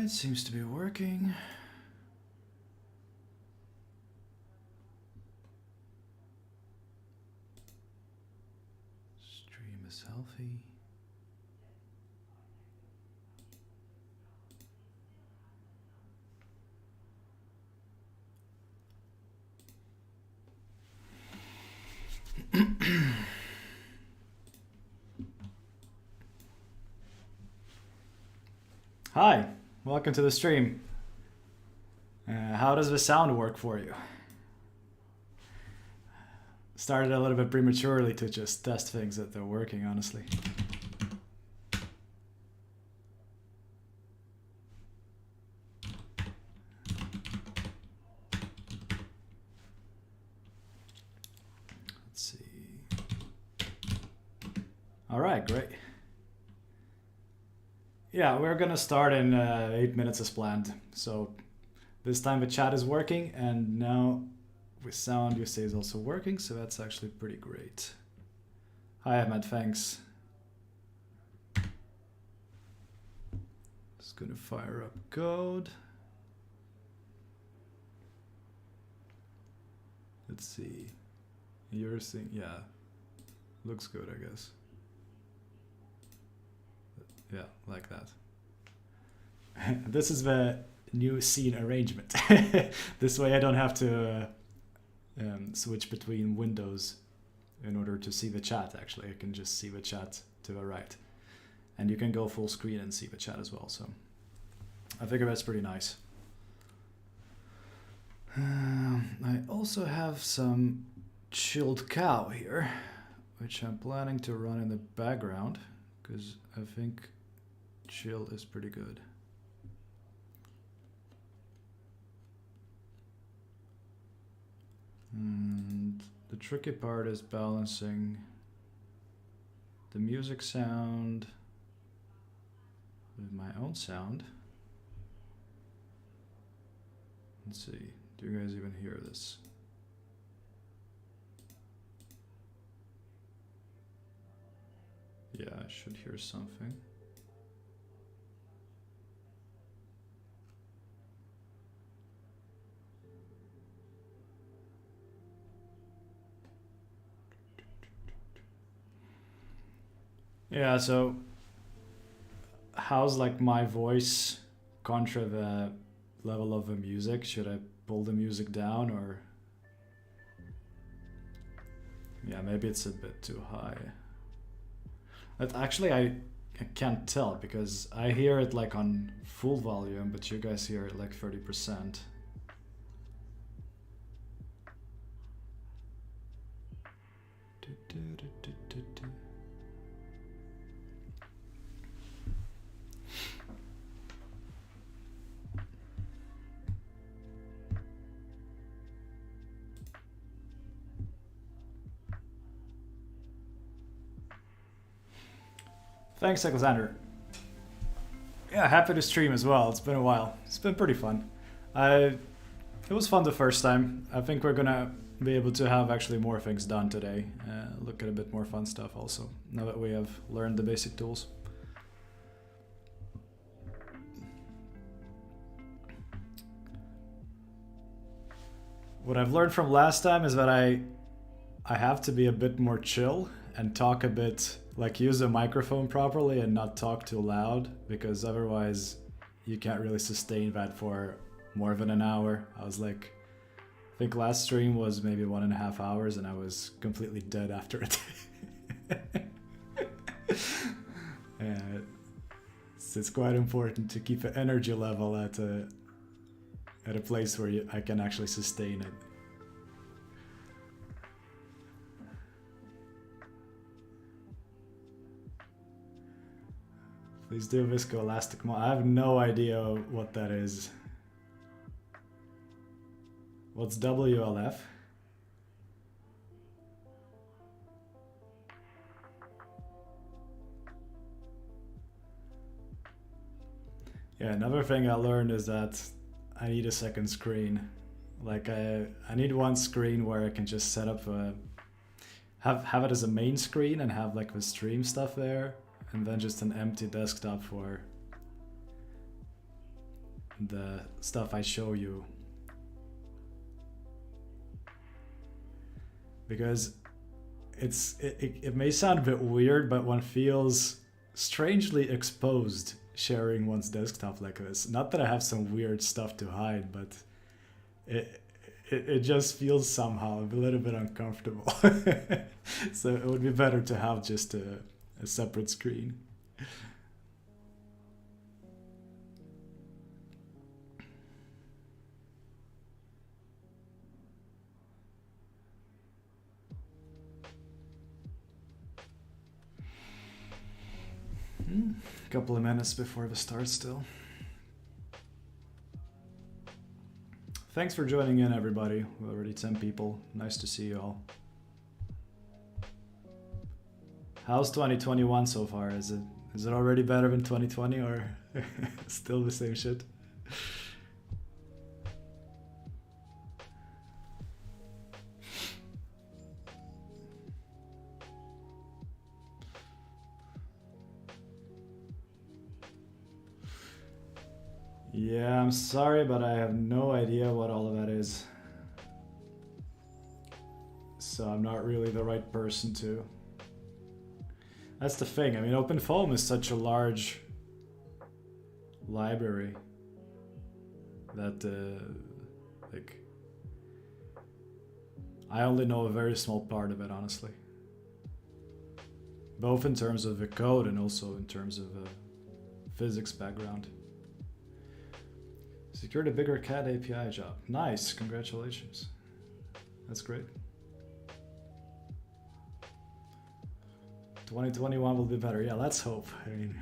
right, seems to be working. Stream is healthy. Hi, welcome to the stream. How does the sound work for you? Started a little bit prematurely to just test things that they're working, honestly. Let's see. All right, great. Yeah, we're gonna start in 8 minutes as planned. So this time the chat is working, and now with sound you say is also working, so that's actually pretty great. Hi Ahmed, thanks. Just gonna fire up code. Let's see. You're seeing, yeah, looks good, I guess. Yeah, like that. This is the new scene arrangement. This way I don't have to switch between windows in order to see the chat. Actually, I can just see the chat to the right. And you can go full screen and see the chat as well. So I figure that's pretty nice. I also have some chilled cow here, which I'm planning to run in the background because I think chill is pretty good. And the tricky part is balancing the music sound with my own sound. Let's see, do you guys even hear this? Yeah, I should hear something. Yeah, so how's like my voice contra the level of the music? Should I pull the music down or? Yeah, maybe it's a bit too high. But actually I can't tell because I hear it like on full volume, but you guys hear it like 30%. Thanks, Alexander. Yeah, happy to stream as well. It's been a while. It's been pretty fun. It was fun the first time. I think we're gonna be able to have actually more things done today. Look at a bit more fun stuff also, now that we have learned the basic tools. What I've learned from last time is that I have to be a bit more chill and talk a bit, like use a microphone properly and not talk too loud, because otherwise you can't really sustain that for more than an hour. I was like, I think last stream was maybe 1.5 hours and I was completely dead after it. It's quite important to keep the energy level at a place where I can actually sustain it. Please do viscoelastic mod. I have no idea what that is. What's WLF? Yeah, another thing I learned is that I need a second screen. Like I need one screen where I can just set up have it as a main screen and have like the stream stuff there, and then just an empty desktop for the stuff I show you. Because it may sound a bit weird, but one feels strangely exposed sharing one's desktop like this. Not that I have some weird stuff to hide, but it just feels somehow a little bit uncomfortable. So it would be better to have just a separate screen. A couple of minutes before the start still. Thanks for joining in, everybody. We're already 10 people. Nice to see you all. How's 2021 so far? Is it already better than 2020 or still the same shit? Yeah, I'm sorry, but I have no idea what all of that is. So I'm not really the right person to. That's the thing. I mean, OpenFOAM is such a large library that like I only know a very small part of it, honestly. Both in terms of the code and also in terms of physics background. Secured a bigger CAD API job. Nice, congratulations. That's great. 2021 will be better. Yeah, let's hope. I mean,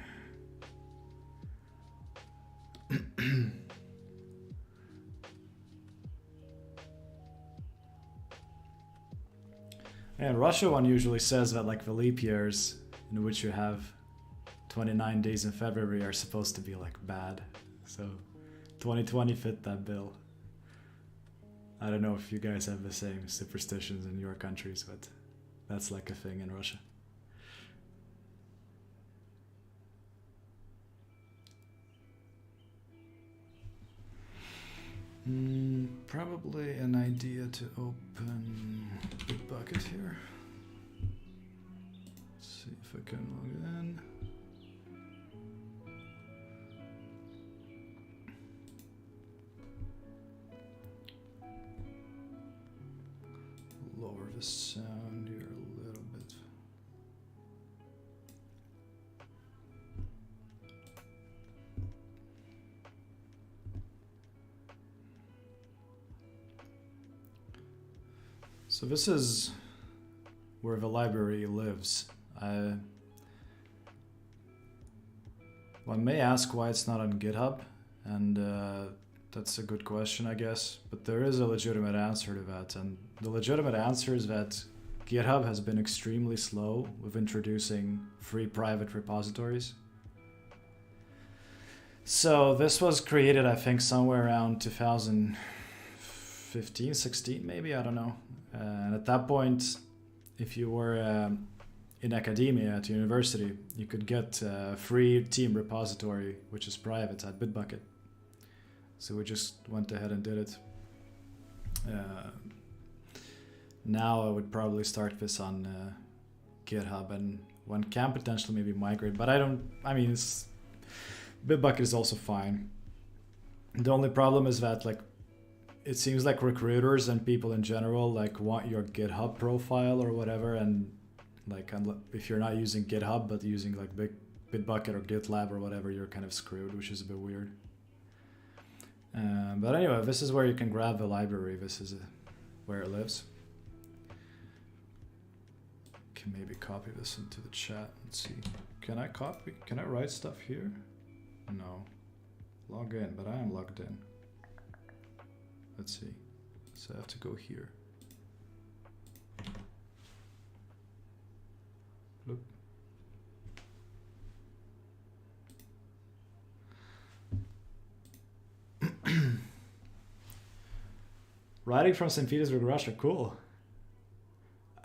and Russia one usually says that like the leap years in which you have 29 days in February are supposed to be like bad. So 2020 fit that bill. I don't know if you guys have the same superstitions in your countries, but that's like a thing in Russia. Probably an idea to open Bitbucket here. Let's see if I can log in. Lower the sound here a little bit. So this is where the library lives. One may ask why it's not on GitHub, and that's a good question, I guess, but there is a legitimate answer to that, and the legitimate answer is that GitHub has been extremely slow with introducing free private repositories. So this was created, I think, somewhere around 2015, 16 maybe, I don't know. And at that point, if you were in academia at university, you could get a free team repository, which is private at Bitbucket. So we just went ahead and did it. Now I would probably start this on GitHub, and one can potentially maybe migrate, but Bitbucket is also fine. The only problem is that like it seems like recruiters and people in general like want your GitHub profile or whatever, and like if you're not using GitHub but using like Bitbucket or GitLab or whatever, you're kind of screwed, which is a bit weird. But anyway, this is where you can grab the library. This is where it lives. Can maybe copy this into the chat and see. Can I write stuff here? No. Log in, but I am logged in. Let's see. So I have to go here. Look. Writing from St. Petersburg, Russia, cool.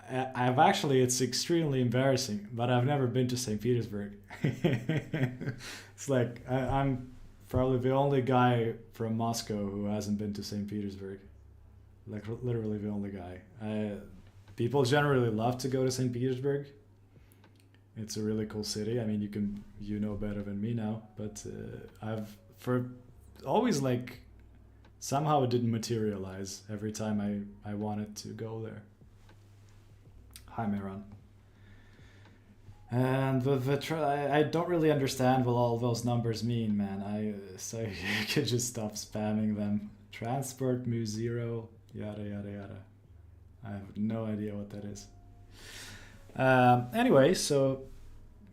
I've actually, it's extremely embarrassing, but I've never been to St. Petersburg. It's like, I'm probably the only guy from Moscow who hasn't been to St. Petersburg. Like literally the only guy. People generally love to go to St. Petersburg. It's a really cool city. I mean, you know better than me now, but always like somehow it didn't materialize every time I wanted to go there. Hi, Miran. And I don't really understand what all those numbers mean, man. So you could just stop spamming them. Transport mu 0, yada yada yada. I have no idea what that is. Anyway, so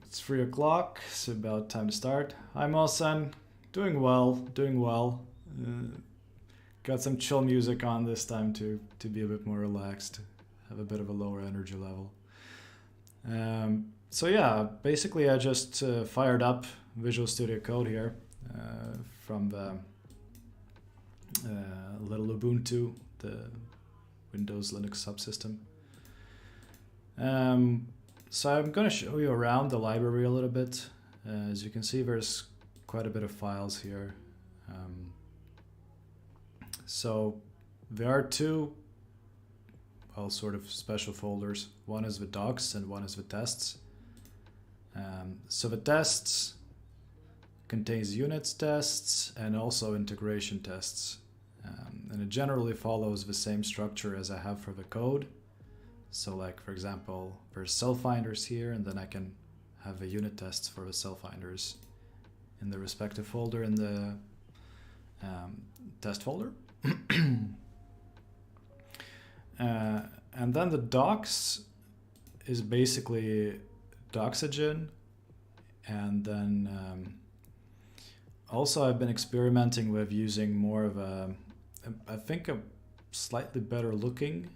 it's 3 o'clock. It's about time to start. Hi, Mosan. Doing well. Got some chill music on this time to be a bit more relaxed, have a bit of a lower energy level. So yeah, basically I just fired up Visual Studio Code here from the little Ubuntu, the Windows Linux subsystem. So I'm going to show you around the library a little bit. As you can see, there's quite a bit of files here. So there are two, well, sort of special folders. One is the docs and one is the tests. So the tests contains units tests and also integration tests. And it generally follows the same structure as I have for the code. So like, for example, there's Selffinders here, and then I can have the unit tests for the Selffinders in the respective folder in the test folder. And then the docs is basically Doxygen, and then also I've been experimenting with using more of I think a slightly better looking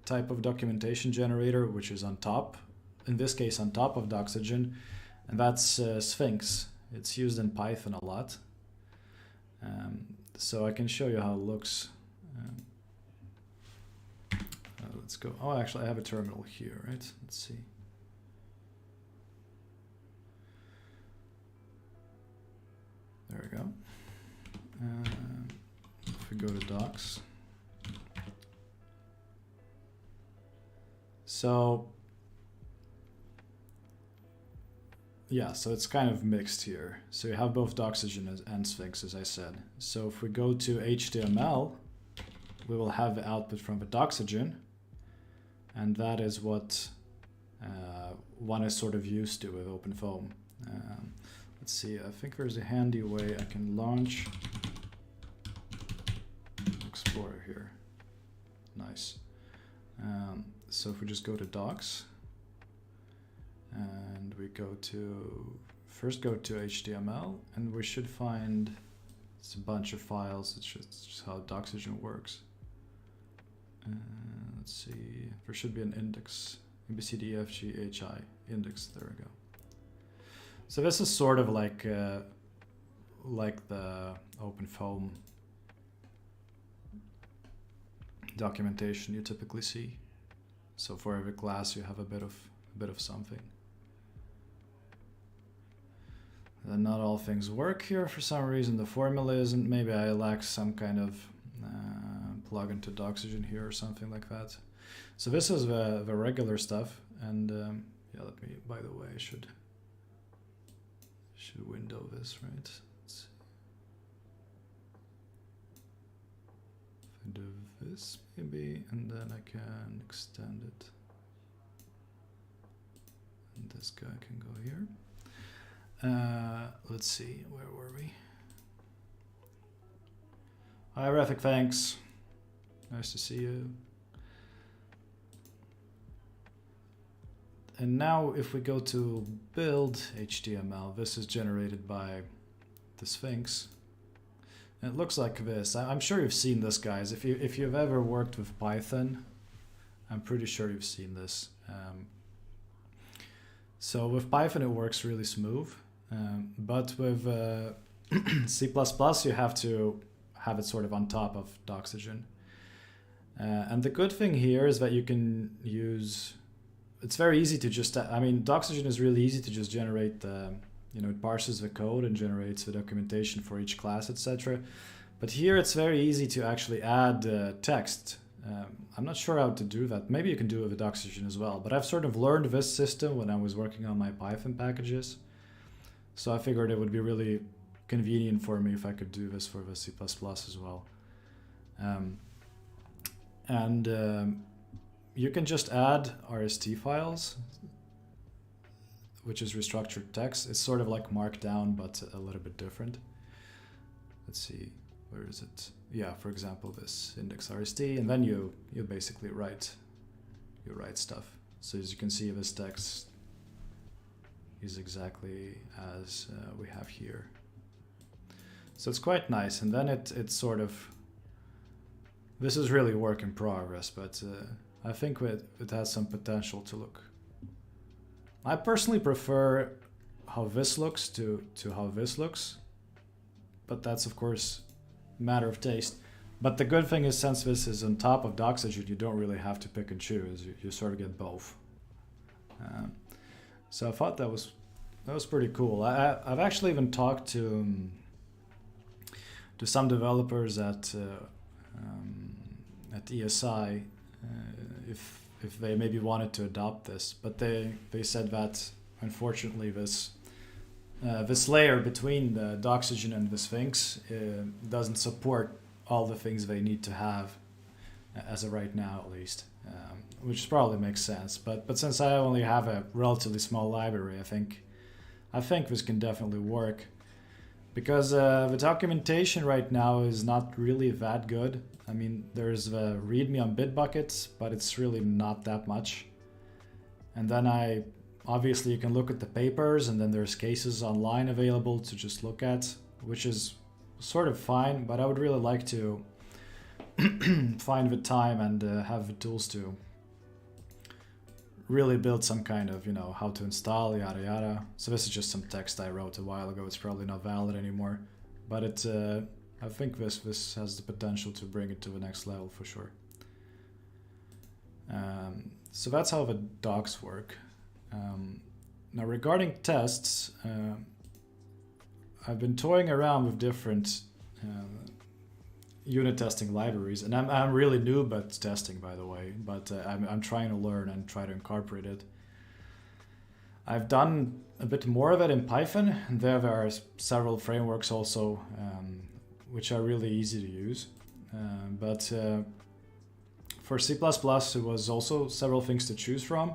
type of documentation generator, which is on top, in this case on top of Doxygen, and that's Sphinx. It's used in Python a lot. So I can show you how it looks. Let's go. Oh, actually I have a terminal here, right? Let's see. There we go. If we go to docs. So yeah, so it's kind of mixed here. So you have both Doxygen and Sphinx, as I said. So if we go to HTML, we will have the output from the Doxygen, and that is what one is sort of used to with OpenFOAM. Let's see, I think there's a handy way I can launch Explorer here. Nice. So if we just go to docs, and we go to, first go to HTML, and we should find, it's a bunch of files. It's just how Doxygen works. Let's see, there should be an index, ABCDEFGHI index, there we go. So this is sort of like the OpenFOAM documentation you typically see. So for every class you have a bit of something. And not all things work here for some reason. The formula isn't. Maybe I lack some kind of plugin to Doxygen here or something like that. So this is the regular stuff. And yeah, let me. By the way, I should window this, right? Let's see. If I do this maybe, and then I can extend it. And this guy can go here. Let's see, where were we? Hi, Rafik, thanks. Nice to see you. And now if we go to build HTML, this is generated by the Sphinx. And it looks like this. I'm sure you've seen this, guys. If you've ever worked with Python, I'm pretty sure you've seen this. So with Python it works really smooth, but with C++ you have to have it sort of on top of Doxygen. And the good thing here is that you can use, it's very easy to just, I mean, Doxygen is really easy to just generate the it parses the code and generates the documentation for each class, etc. But here it's very easy to actually add text. I'm not sure how to do that. Maybe you can do it with Oxygen as well, but I've sort of learned this system when I was working on my Python packages. So I figured it would be really convenient for me if I could do this for the C++ as well. You can just add RST files, which is restructured text. It's sort of like Markdown, but a little bit different. Let's see, where is it? Yeah, for example, this index RST, and then you basically write stuff. So as you can see, this text is exactly as we have here. So it's quite nice, and then it's sort of, this is really work in progress, but I think it has some potential to look. I personally prefer how this looks to how this looks, but that's of course a matter of taste. But the good thing is, since this is on top of Doxygen, you don't really have to pick and choose. You sort of get both. So I thought that was pretty cool. I've actually even talked to some developers at ESI if they maybe wanted to adopt this, but they said that unfortunately this layer between the Doxygen and the Sphinx doesn't support all the things they need to have as of right now, at least, which probably makes sense. But since I only have a relatively small library, I think this can definitely work, because the documentation right now is not really that good. I mean, there's the README on Bitbucket, but it's really not that much. And then obviously you can look at the papers, and then there's cases online available to just look at, which is sort of fine, but I would really like to find the time and have the tools to really build some kind of, how to install, yada yada. So this is just some text I wrote a while ago. It's probably not valid anymore, but I think this has the potential to bring it to the next level for sure. So that's how the docs work. Now regarding tests, I've been toying around with different unit testing libraries, and I'm really noob at testing, by the way, but I'm trying to learn and try to incorporate it. I've done a bit more of it in Python, and there are several frameworks also which are really easy to use. But for C++, it was also several things to choose from.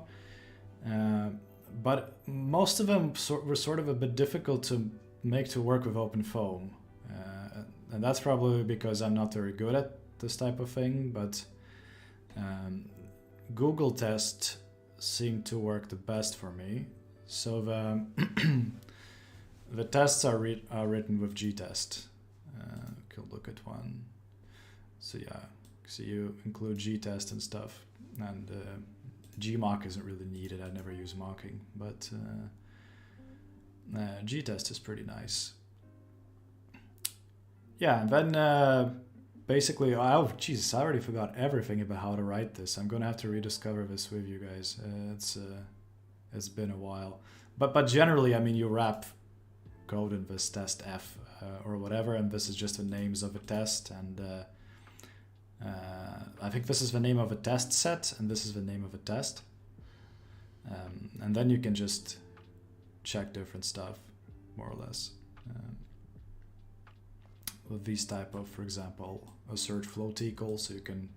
But most of them were sort of a bit difficult to make to work with OpenFOAM. And that's probably because I'm not very good at this type of thing, but Google Test seemed to work the best for me. So the tests are written with gtest. Could look at one. So yeah, so you include gtest and stuff, and gmock isn't really needed. I never use mocking, but gtest is pretty nice. Yeah, and then basically, oh Jesus, I already forgot everything about how to write this. I'm gonna have to rediscover this with you guys. It's been a while, but generally, I mean, you wrap code in this test F or whatever, and this is just the names of a test, and I think this is the name of a test set, and this is the name of a test, and then you can just check different stuff, more or less. With these type of, for example, assert float equal, so you can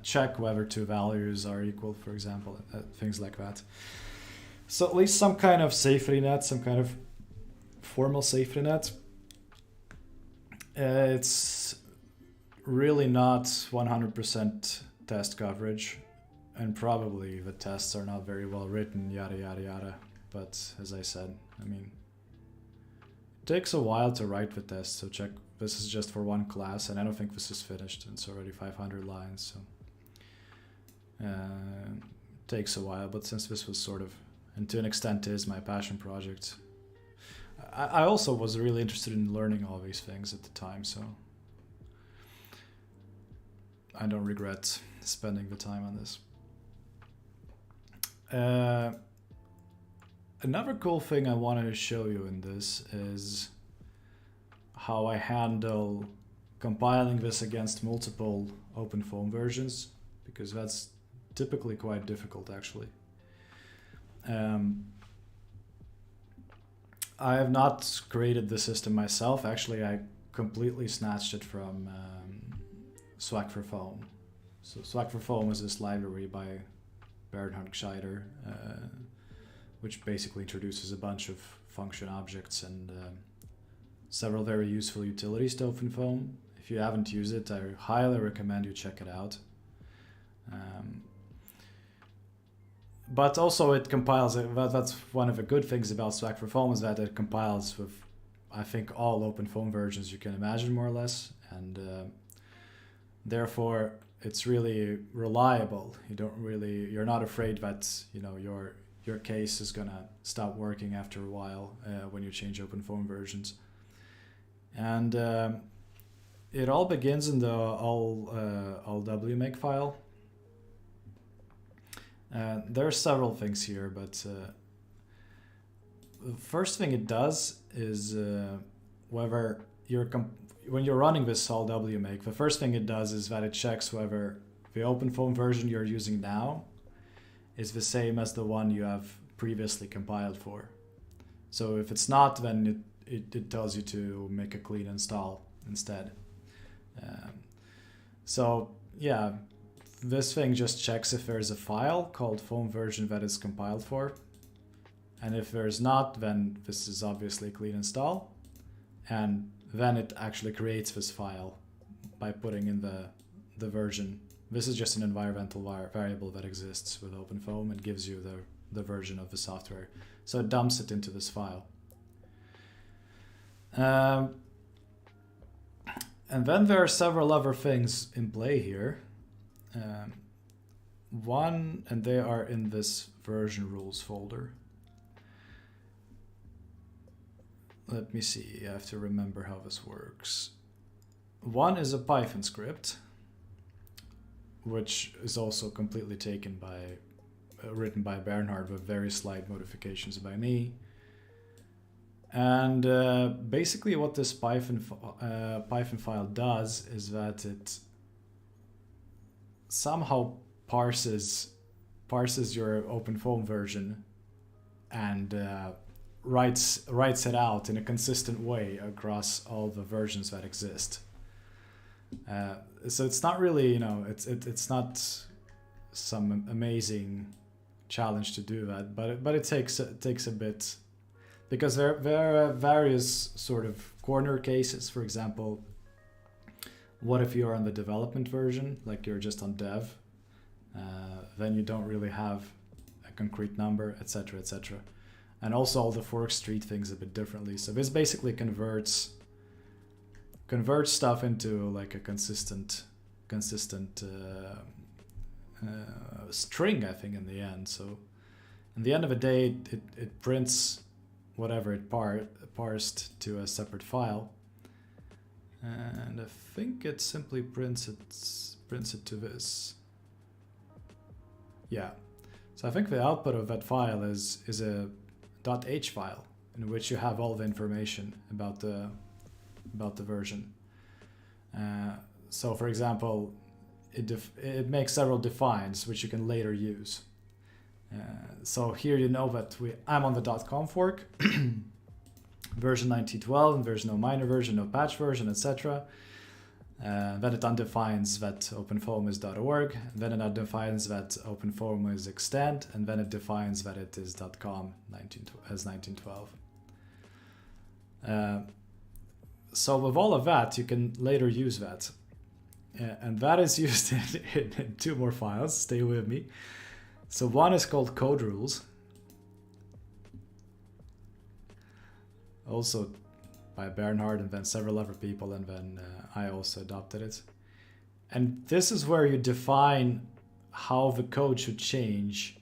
check whether two values are equal, for example, things like that. So at least some kind of safety net, some kind of formal safety net. It's really not 100% test coverage, and probably the tests are not very well written, yada yada yada. But as I said, I mean, it takes a while to write the test, so check. This is just for one class, and I don't think this is finished. It's already 500 lines, so it takes a while. But since this was sort of, and to an extent is my passion project, I also was really interested in learning all these things at the time, so I don't regret spending the time on this. Another cool thing I wanted to show you in this is how I handle compiling this against multiple OpenFOAM versions, because that's typically quite difficult actually. I have not created the system myself. Actually, I completely snatched it from Swag4Foam. So Swag4Foam is this library by Bernhard Gescheiter, which basically introduces a bunch of function objects and several very useful utilities to OpenFOAM. If you haven't used it, I highly recommend you check it out. But also it compiles, that's one of the good things about Swag4Foam, is that it compiles with, I think, all OpenFOAM versions you can imagine, more or less, and therefore it's really reliable. You're not afraid that, you know, your case is gonna stop working after a while when you change OpenFOAM versions. And it all begins in the all WMake file. There are several things here, but the first thing it does is whether when you're running this all WMake, the first thing it does is that it checks whether the OpenFOAM version you're using now is the same as the one you have previously compiled for. So if it's not, then it tells you to make a clean install instead. So yeah, this thing just checks if there's a file called foam version that is compiled for. And if there's not, then this is obviously a clean install. And then it actually creates this file by putting in the version. This is just an environmental variable that exists with OpenFOAM and gives you the version of the software. So it dumps it into this file. And then there are several other things in play here. One, and they are in this version rules folder. Let me see, I have to remember how this works. One is a Python script, which is also completely taken by, written by Bernhard with very slight modifications by me. And basically what this Python file does is that it somehow parses your OpenFOAM version and writes it out in a consistent way across all the versions that exist. So it's not really, you know, it's not some amazing challenge to do that, but it takes a bit, because there are various sort of corner cases. For example, what if you're on the development version, like you're just on dev, then you don't really have a concrete number, etc., etc. And also all the forks treat things a bit differently. So this basically converts stuff into like a consistent string, I think, in the end. So in the end of the day, it prints whatever it parsed to a separate file. And I think it simply prints it to this. Yeah. So I think the output of that file is a .h file in which you have all the information about the version. So for example, it makes several defines which you can later use. So here you know that I'm on the .com fork, version 1912, and there's no minor version, no patch version, etc. Then it undefines that OpenFOAM is .org, then it undefines that OpenFOAM is extent, and then it defines that it is .com as 1912. So with all of that, you can later use that. And that is used in two more files, stay with me. So one is called code rules, also by Bernhard and then several other people, and then I also adopted it. And this is where you define how the code should change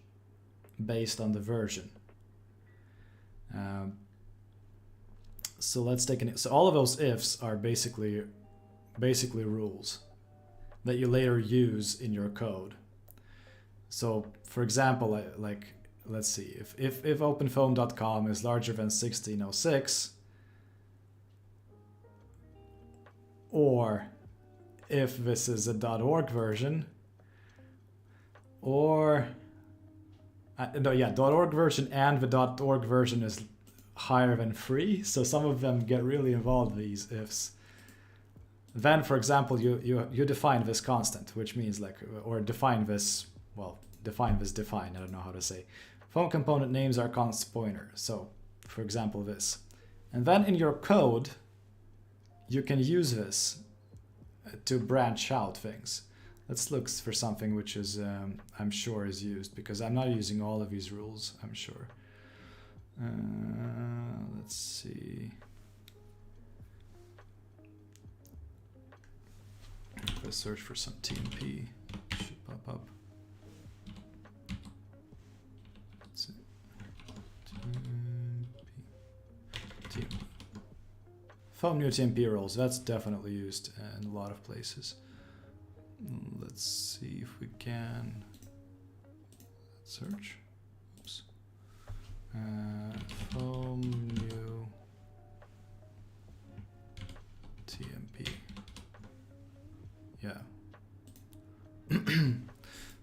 based on the version. So let's take so all of those ifs are basically rules that you later use in your code. So for example, let's see, if openfoam.com is larger than 1606, or if this is a .org version, or no, yeah, .org version and the .org version is higher than 3, so some of them get really involved, these ifs. Then, for example, you define this constant, which means like, or define this, well, define, I don't know how to say. Foam component names are const pointer, so for example this. And then in your code, you can use this to branch out things. Let's look for something which is, I'm sure is used, because I'm not using all of these rules, I'm sure. Let's see. If I search for some TMP, it should pop up. Let's see. TMP. Foam new TMP rules, that's definitely used in a lot of places. Let's see if we can search. Oops. Foam new TMP. Yeah.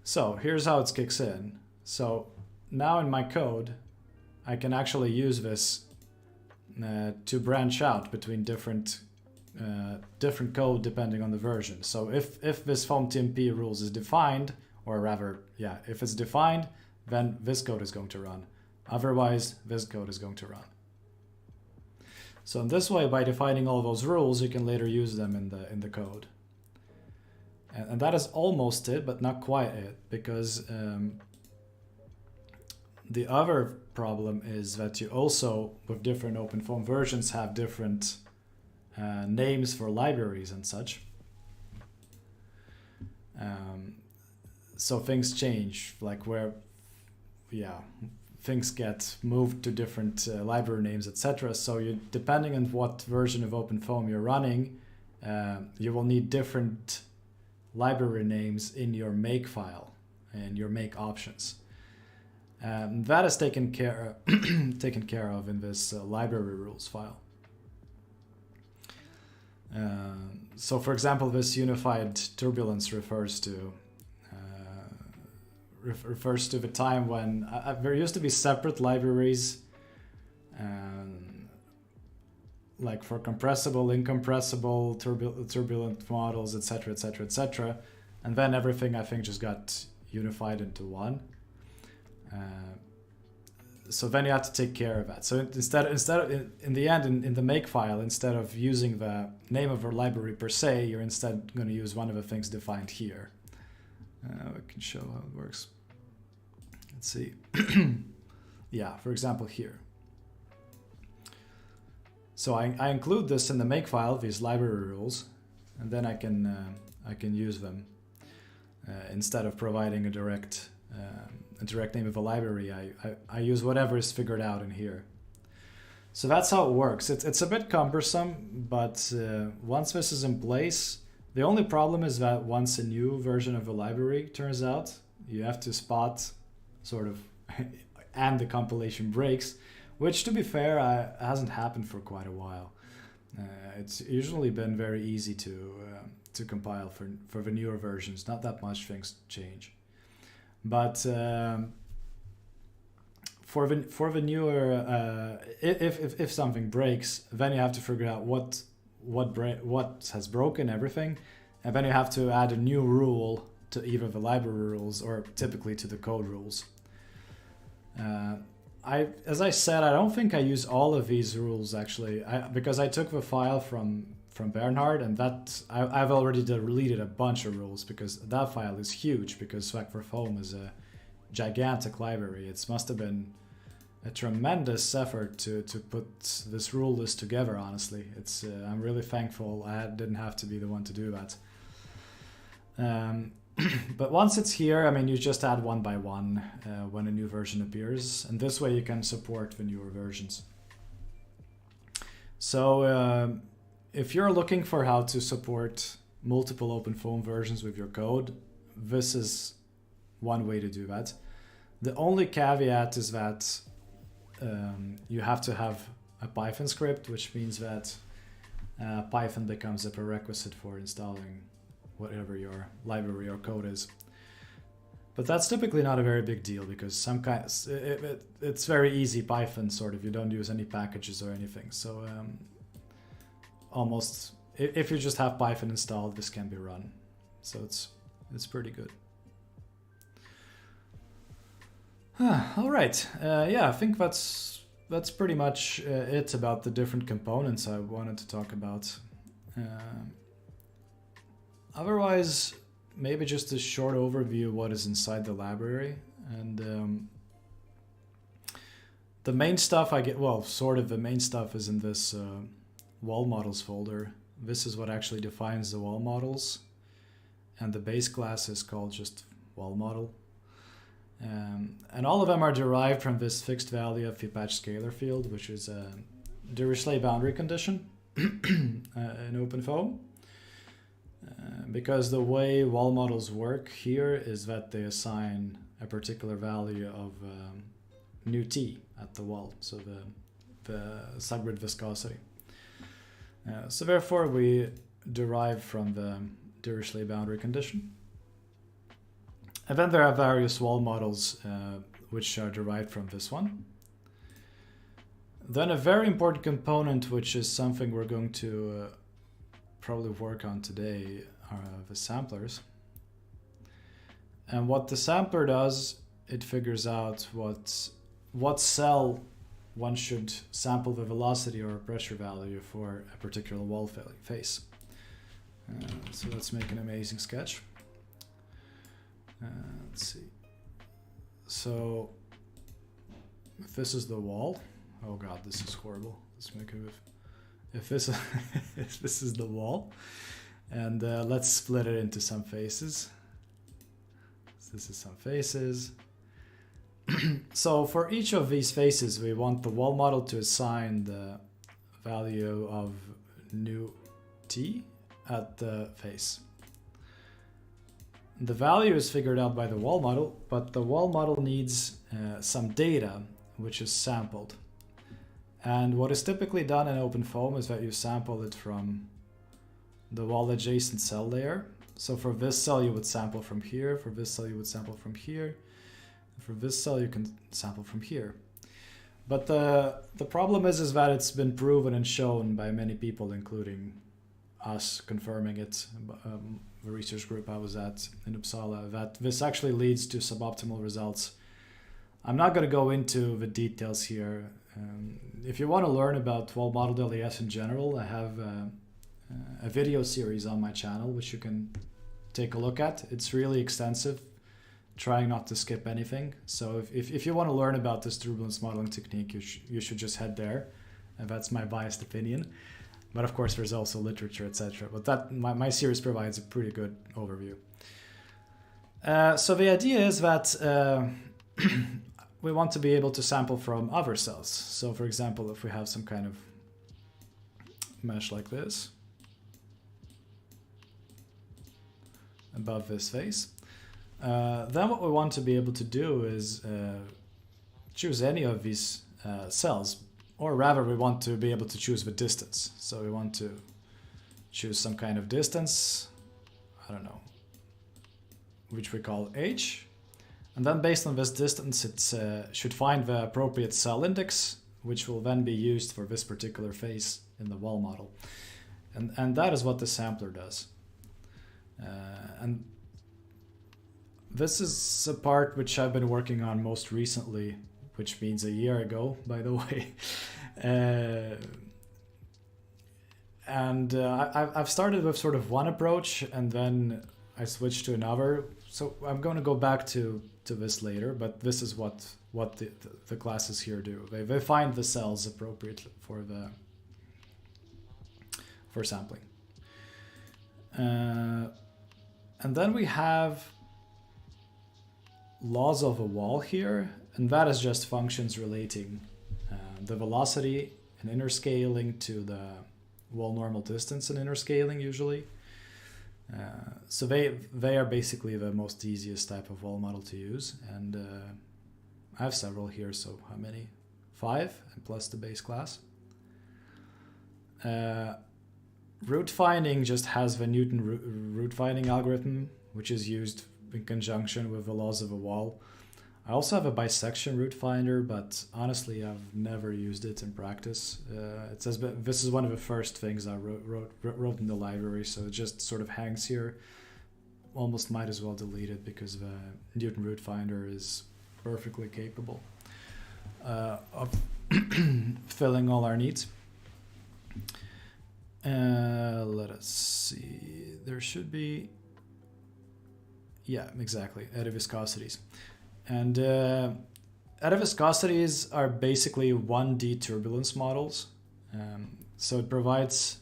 So here's how it kicks in. So now in my code, I can actually use this to branch out between different code depending on the version. So if this foam TMP rules is defined, or rather, yeah, if it's defined, then this code is going to run. Otherwise, this code is going to run. So in this way, by defining all those rules, you can later use them in the code. And that is almost it, but not quite it, because the other problem is that you also, with different OpenFOAM versions, have different names for libraries and such. So things change, like where, yeah, things get moved to different library names, etc. So you, depending on what version of OpenFOAM you're running, you will need different library names in your make file and your make options. That is taken care of in this library rules file. So for example, this unified turbulence refers to the time when there used to be separate libraries, like for compressible, incompressible, turbulent models, etc., etc., etc. And then everything, I think, just got unified into one. So then you have to take care of that. So instead of in the end, in the make file, instead of using the name of a library per se, you're instead going to use one of the things defined here. I can show how it works. Let's see. Yeah, for example, here. So I include this in the make file, these library rules, and then I can use them instead of providing a direct name of a library. I use whatever is figured out in here. So that's how it works. It's a bit cumbersome, but once this is in place, the only problem is that once a new version of a library turns out, you have to spot sort of and the compilation breaks, which, to be fair, hasn't happened for quite a while. It's usually been very easy to compile for the newer versions. Not that much things change. But for the newer, if something breaks, then you have to figure out what has broken everything, and then you have to add a new rule to either the library rules or typically to the code rules. As I said, I don't think I use all of these rules actually, because I took the file from Bernhard, and that I've already deleted a bunch of rules because that file is huge, because Selffinders is a gigantic library. It must have been a tremendous effort to put this rule list together, honestly. I'm really thankful I didn't have to be the one to do that. But once it's here, I mean, you just add one by one when a new version appears, and this way you can support the newer versions. So if you're looking for how to support multiple OpenFOAM versions with your code, this is one way to do that. The only caveat is that you have to have a Python script, which means that Python becomes a prerequisite for installing whatever your library or code is. But that's typically not a very big deal because it's very easy Python sort of. You don't use any packages or anything. So almost if you just have Python installed, this can be run. So it's pretty good. All right. Yeah, I think that's pretty much it about the different components I wanted to talk about. Otherwise, maybe just a short overview of what is inside the library. And the main stuff the main stuff is in this wall models folder. This is what actually defines the wall models. And the base class is called just wall model. And all of them are derived from this fixed value of patch scalar field, which is a Dirichlet boundary condition in OpenFOAM. Because the way wall models work here is that they assign a particular value of nu t at the wall, so the subgrid viscosity. So therefore we derive from the Dirichlet boundary condition. And then there are various wall models which are derived from this one. Then a very important component, which is something we're going to probably work on today, are the samplers. And what the sampler does, it figures out what cell one should sample the velocity or pressure value for a particular wall face. So let's make an amazing sketch. Let's see. So if this is the wall, oh god, this is horrible. Let's make it if this if this is the wall, and let's split it into some faces. So this is some faces. So for each of these faces, we want the wall model to assign the value of nu t at the face. The value is figured out by the wall model, but the wall model needs some data which is sampled. And what is typically done in OpenFOAM is that you sample it from the wall adjacent cell layer. So for this cell you would sample from here, for this cell you would sample from here, and for this cell you can sample from here. But the problem is that it's been proven and shown by many people, including us confirming it, the research group I was at in Uppsala, that this actually leads to suboptimal results. I'm not going to go into the details here. If you want to learn about wall model LES in general, I have a video series on my channel which you can take a look at. It's really extensive, trying not to skip anything. So if you want to learn about this turbulence modeling technique, you should just head there. And that's my biased opinion. But of course, there's also literature, etc. But my series provides a pretty good overview. So the idea is that we want to be able to sample from other cells. So for example, if we have some kind of mesh like this above this face, then what we want to be able to do is choose any of these cells. Or rather, we want to be able to choose the distance. So we want to choose some kind of distance, I don't know, which we call h. And then based on this distance, it should find the appropriate cell index, which will then be used for this particular face in the wall model. And that is what the sampler does. And this is a part which I've been working on most recently, which means a year ago, by the way. I've started with sort of one approach, and then I switched to another. So I'm going to go back to this later, but this is what the classes here do. They find the cells appropriate for sampling. And then we have laws of a wall here, and that is just functions relating the velocity and inner scaling to the wall normal distance and inner scaling usually. So they are basically the most easiest type of wall model to use, and I have several here, so how many? 5 and plus the base class. Root finding just has the Newton root finding algorithm, which is used in conjunction with the laws of a wall. I also have a bisection root finder, but honestly, I've never used it in practice. It says this is one of the first things I wrote in the library, so it just sort of hangs here. Almost might as well delete it because the Newton root finder is perfectly capable of filling all our needs. Let us see. There should be, yeah, exactly, eddy viscosities. And eddy viscosities are basically 1D turbulence models. So it provides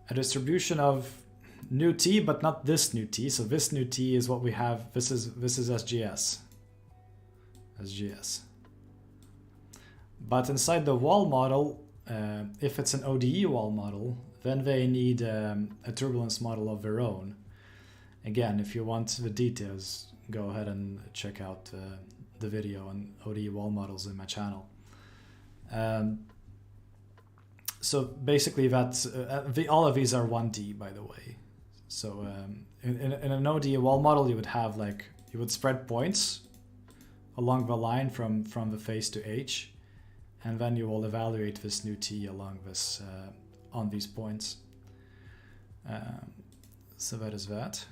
a distribution of nu t, but not this nu t. So this nu t is what we have. This is SGS. SGS. But inside the wall model, if it's an ODE wall model, then they need a turbulence model of their own. Again, if you want the details, go ahead and check out the video on ODE wall models in my channel. So basically, all of these are 1D, by the way. So in an ODE wall model, you would have you would spread points along the line from the face to H, and then you will evaluate this nu t along this on these points. So that is that.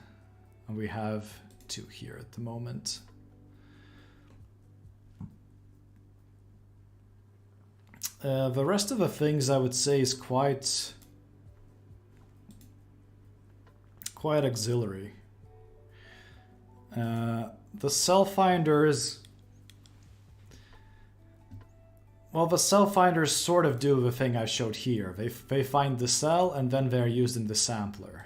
And we have 2 here at the moment. The rest of the things I would say is quite auxiliary. The Selffinders, well, the Selffinders sort of do the thing I showed here. They find the cell and then they're used in the sampler.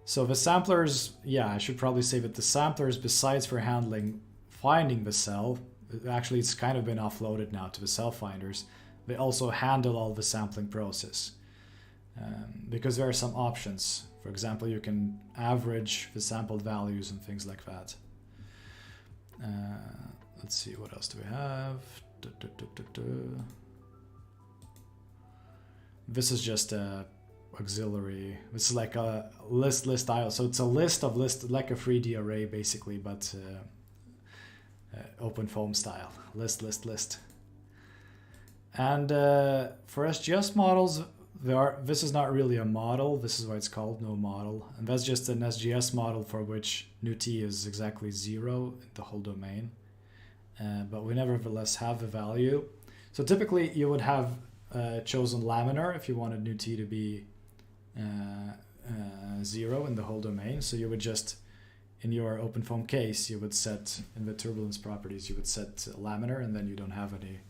So the samplers, yeah, I should probably say that the samplers, besides for handling finding the cell, actually it's kind of been offloaded now to the Selffinders, they also handle all the sampling process. Because there are some options. For example, you can average the sampled values and things like that. Let's see, what else do we have? This is just a auxiliary. This is like a list IO. So it's a list of lists, like a 3D array basically, but OpenFOAM style. List. And for SGS models, this is not really a model. This is why it's called no model. And that's just an SGS model for which nu t is exactly 0 in the whole domain. But we nevertheless have the value. So typically you would have chosen laminar if you wanted nu t to be 0 in the whole domain. So you would just, in your OpenFOAM case, you would set, in the turbulence properties, you would set laminar, and then you don't have any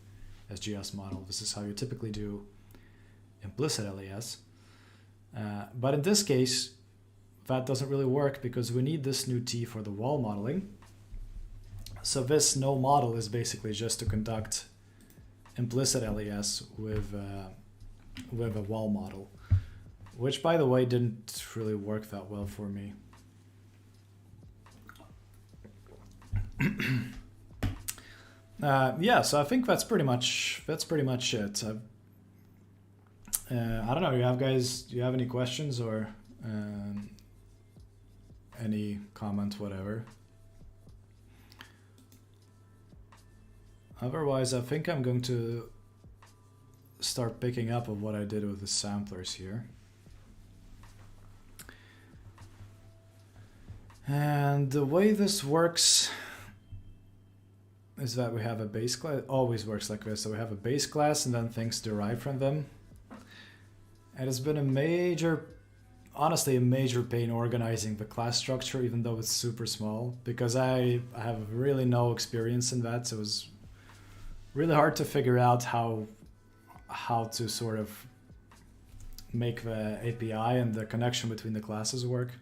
SGS model. This is how you typically do implicit LES. But in this case, that doesn't really work because we need this nu t for the wall modeling. So this no model is basically just to conduct implicit LES with a wall model, which, by the way, didn't really work that well for me. Yeah, so I think that's pretty much it. I don't know. Do you have any questions or any comment, whatever? Otherwise, I think I'm going to start picking up on what I did with the samplers here. And the way this works is that we have a base class. It always works like this. So we have a base class and then things derive from them. And it's been honestly a major pain organizing the class structure, even though it's super small, because I have really no experience in that. So it was really hard to figure out how to sort of make the API and the connection between the classes work.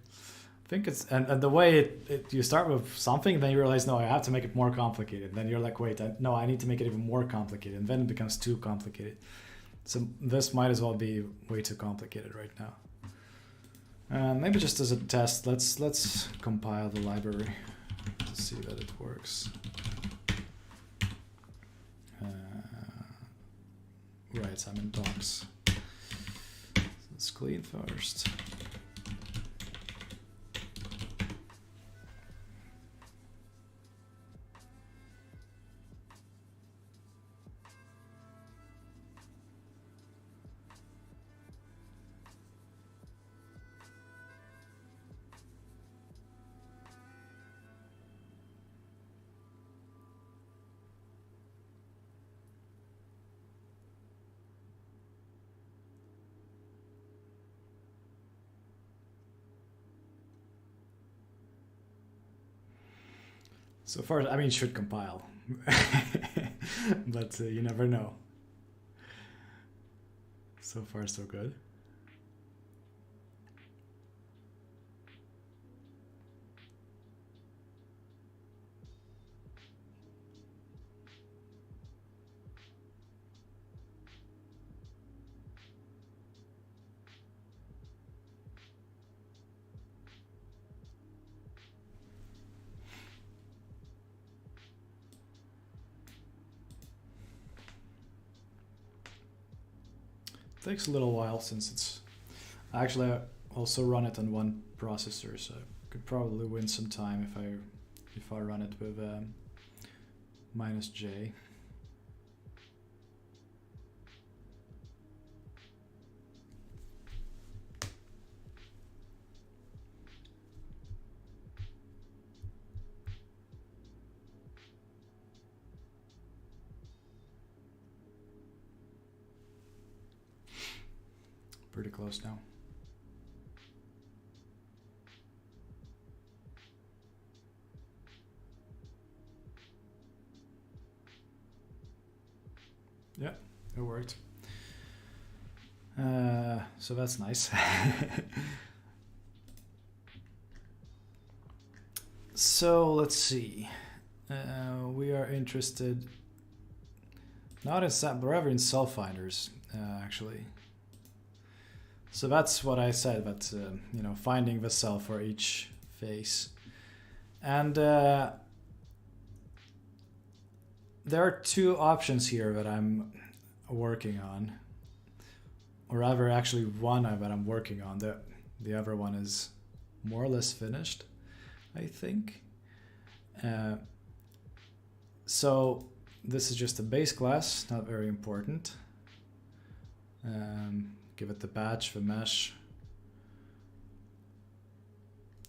I think it's, and the way you start with something, then you realize, no, I have to make it more complicated. Then you're like, wait, no, I need to make it even more complicated. And then it becomes too complicated. So this might as well be way too complicated right now. Maybe just as a test, let's compile the library to see that it works. Right, I'm in docs. Let's clean first. So far, I mean, it should compile, but you never know. So far, so good. Takes a little while since it's actually I also run it on one processor, so I could probably win some time if I run it with -J. Pretty close now. Yeah, it worked. So that's nice. So let's see. We are interested not in SAP, but rather in Selffinders, actually. So that's what I said, but you know, finding the cell for each face. And there are two options here that I'm working on, or rather actually one that I'm working on. The other one is more or less finished, I think. So this is just a base class, not very important. Give it the batch, the mesh,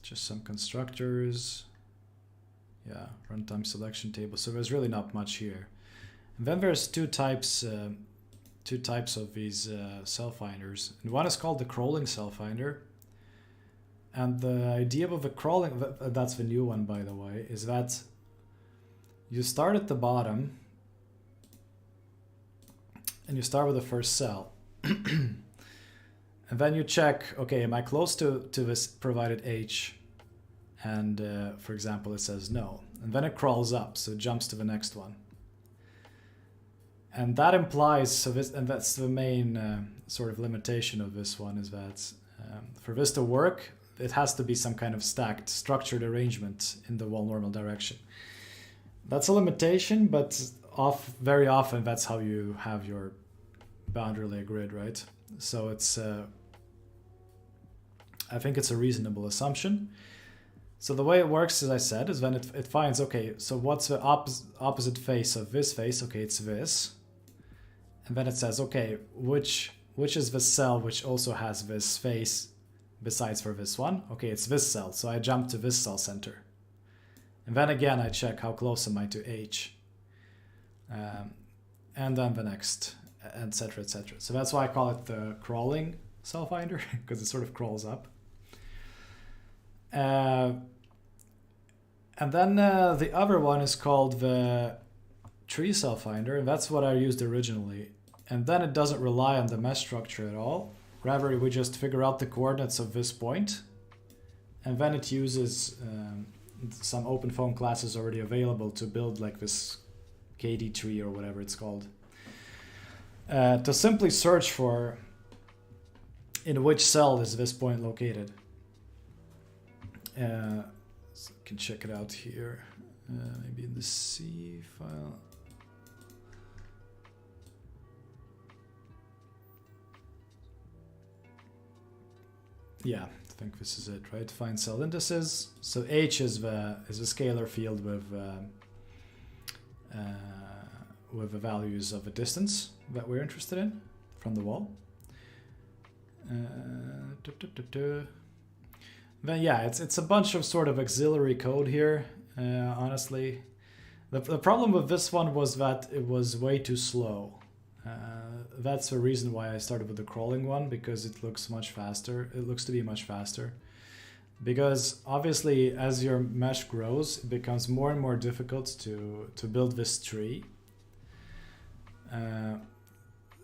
just some constructors. Yeah, runtime selection table. So there's really not much here. And then there's two types of these Selffinders. And one is called the crawling Selffinder. And the idea of the crawling, that's the new one, by the way, is that you start at the bottom and you start with the first cell. And then you check, okay, am I close to this provided H? And for example, it says no. And then it crawls up, so it jumps to the next one. And that implies, so this, and that's the main sort of limitation of this one, is that for this to work, it has to be some kind of stacked, structured arrangement in the wall normal direction. That's a limitation, but very often that's how you have your boundary layer grid, right? So it's, I think it's a reasonable assumption. So the way it works, as I said, is when it finds, okay, so what's the opposite face of this face? Okay, it's this. And then it says, okay, which is the cell which also has this face besides for this one? Okay, it's this cell. So I jump to this cell center. And then again, I check how close am I to H. And then the next, etc., etc. So that's why I call it the crawling Selffinder, because it sort of crawls up. And then the other one is called the tree Selffinder, and that's what I used originally. And then it doesn't rely on the mesh structure at all. Rather, we just figure out the coordinates of this point, and then it uses some OpenFOAM classes already available to build like this KD tree or whatever it's called. To simply search for in which cell is this point located. So I can check it out here, maybe in the C file. yeah, I think this is it, right? Find cell indices. So H is a scalar field with the values of a distance that we're interested in from the wall. Then yeah, it's a bunch of sort of auxiliary code here. Honestly, the problem with this one was that it was way too slow. That's the reason why I started with the crawling one, because it looks much faster. It looks to be much faster. Because obviously, as your mesh grows, it becomes more and more difficult to build this tree.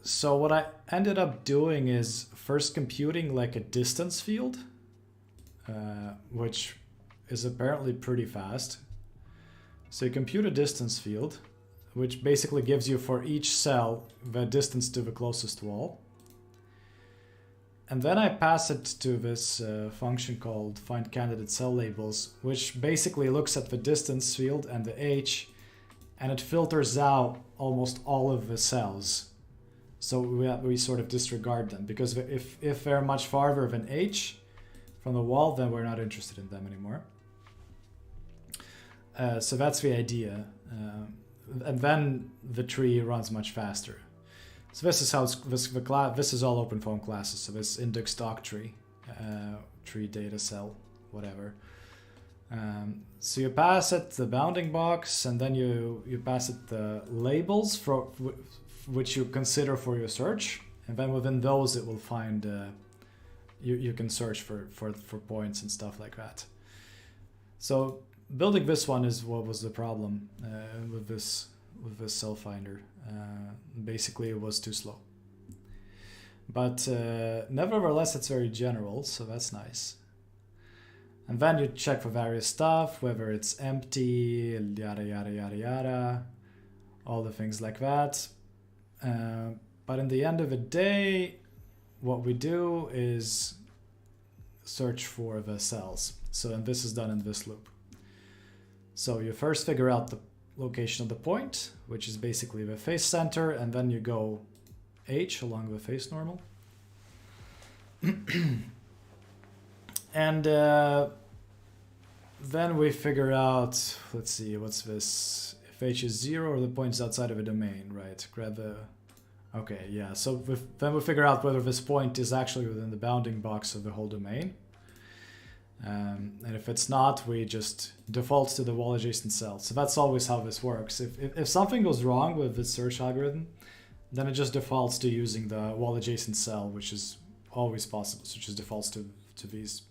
So what I ended up doing is first computing like a distance field, which is apparently pretty fast. So you compute a distance field, which basically gives you for each cell the distance to the closest wall. And then I pass it to this function called find candidate cell labels, which basically looks at the distance field and the H, and it filters out almost all of the cells. So we sort of disregard them, because if they're much farther than H from the wall, then we're not interested in them anymore. So that's the idea. And then the tree runs much faster. So this is how this is all OpenFOAM classes. So this index doc tree, tree data cell, whatever. So you pass it the bounding box, and then you pass it the labels for which you consider for your search, and then within those it will find you can search for points and stuff like that. So building this one is what was the problem with this Selffinders. Basically, it was too slow. But nevertheless, it's very general, so that's nice. And then you check for various stuff, whether it's empty, yada yada yada yada, all the things like that. But in the end of the day, what we do is search for the cells. So, and this is done in this loop. So you first figure out the location of the point, which is basically the face center, and then you go H along the face normal. And then we figure out, let's see, what's this? If H is 0 or the point's outside of a domain, right? Grab the, okay, yeah. So then we figure out whether this point is actually within the bounding box of the whole domain. And if it's not, we just default to the wall adjacent cell. So that's always how this works. If something goes wrong with the search algorithm, then it just defaults to using the wall adjacent cell, which is always possible. So it just defaults to these.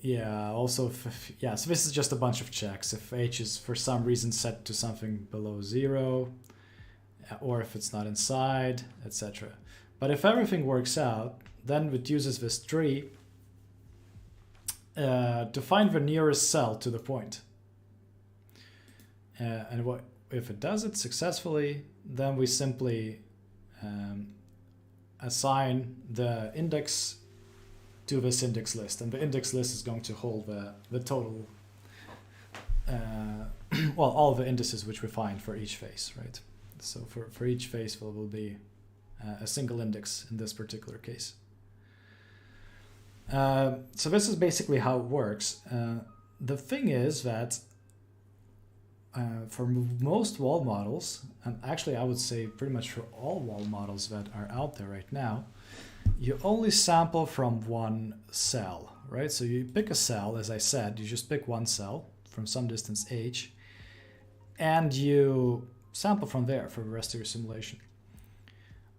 Yeah, also, yeah, so this is just a bunch of checks. If H is for some reason set to something below 0, or if it's not inside, etc. But if everything works out, then it uses this tree to find the nearest cell to the point. And if it does it successfully, then we simply assign the index to this index list. And the index list is going to hold the total, well, all the indices which we find for each face, right? So for each face, there will be a single index in this particular case. So this is basically how it works. The thing is that for most wall models, and actually I would say pretty much for all wall models that are out there right now, you only sample from one cell, right? So you pick a cell, as I said, you just pick one cell from some distance H, and you sample from there for the rest of your simulation.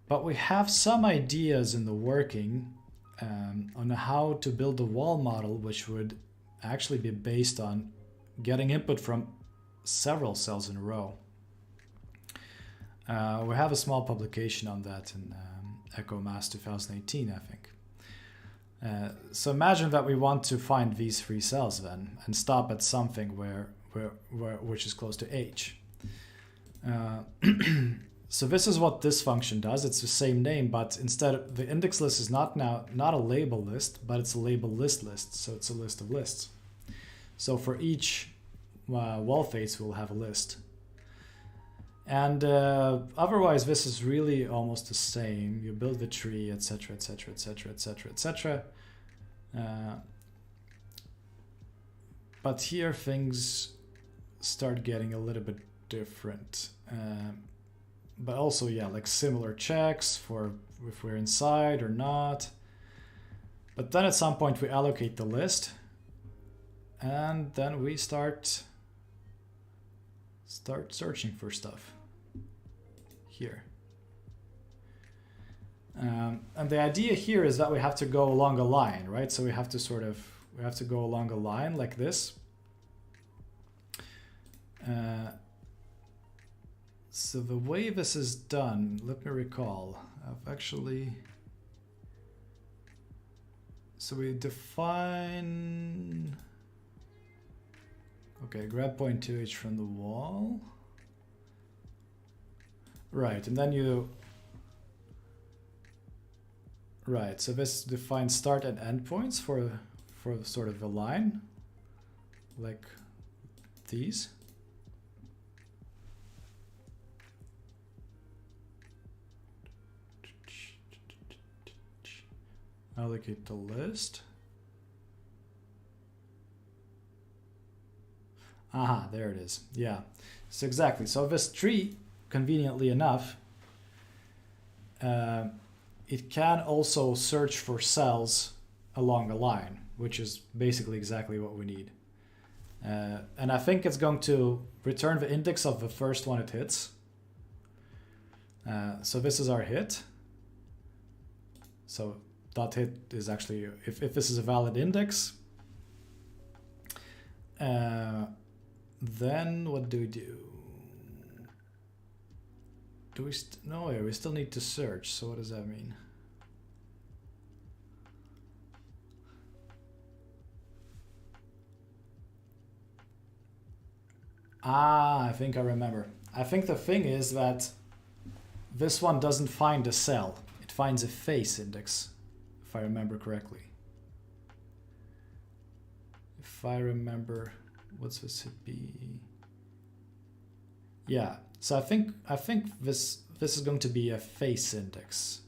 But we have some ideas in the working on how to build a wall model which would actually be based on getting input from several cells in a row. We have a small publication on that in ECHOMAS 2018, I think. So imagine that we want to find these 3 cells then and stop at something which is close to H. So this is what this function does. It's the same name, but instead the index list is not a label list, but it's a label list. So it's a list of lists. So for each wall face, we'll have a list. And otherwise, this is really almost the same. You build the tree, etc., etc., etc., etc., etc. But here things start getting a little bit different. But also, yeah, like similar checks for if we're inside or not. But then at some point we allocate the list, and then we start searching for stuff here. And the idea here is that we have to go along a line, right? So we have to go along a line like this. So the way this is done, let me recall. I've actually... So we define... Okay, grab point 2h from the wall. Right, and then you... Right, so this defines start and end points for sort of a line, like these. Allocate the list. Aha, there it is. Yeah, so exactly. So this tree, conveniently enough, it can also search for cells along a line, which is basically exactly what we need. And I think it's going to return the index of the first one it hits. So this is our hit. So dot hit is actually, if this is a valid index, then what do we do? Do we no, we still need to search. So what does that mean? Ah, I think I remember. I think the thing is that this one doesn't find a cell. It finds a face index, if I remember correctly. If I remember, what's this hit B? Yeah, so I think this is going to be a face index.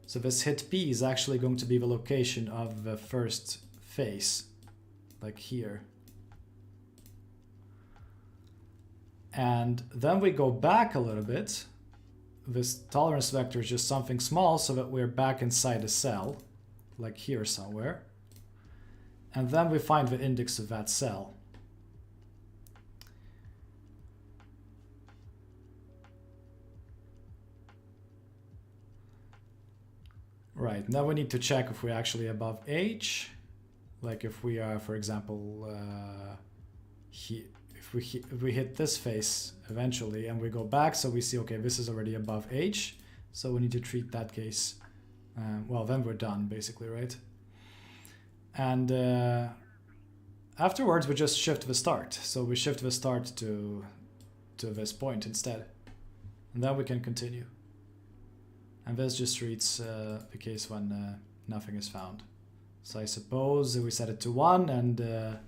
So this hit P is actually going to be the location of the first face, like here. And then we go back a little bit. This tolerance vector is just something small so that we're back inside a cell, like here somewhere. And then we find the index of that cell. Right, now we need to check if we're actually above H. Like if we are, for example, if we hit this face eventually and we go back, so we see, okay, this is already above H, so we need to treat that case. Well, then we're done, basically, right? And afterwards, we just shift the start. So we shift the start to this point instead. And then we can continue. And this just treats the case when nothing is found. So I suppose we set it to 1 and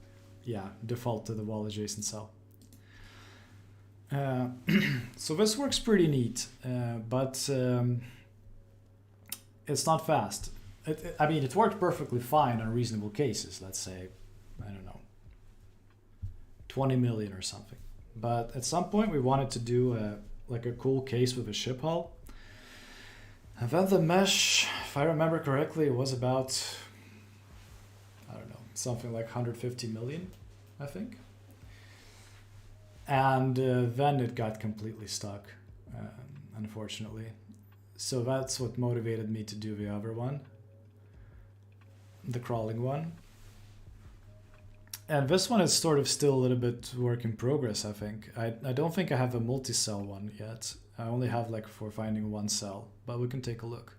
yeah, default to the wall adjacent cell. So this works pretty neat, but it's not fast. I mean, it worked perfectly fine on reasonable cases. Let's say, I don't know, 20 million or something. But at some point we wanted to do like a cool case with a ship hull. And then the mesh, if I remember correctly, it was about, I don't know, something like 150 million, I think. And then it got completely stuck, unfortunately. So that's what motivated me to do the other one, the crawling one. And this one is sort of still a little bit work in progress, I think. I don't think I have a multi-cell one yet. I only have like for finding one cell, but we can take a look.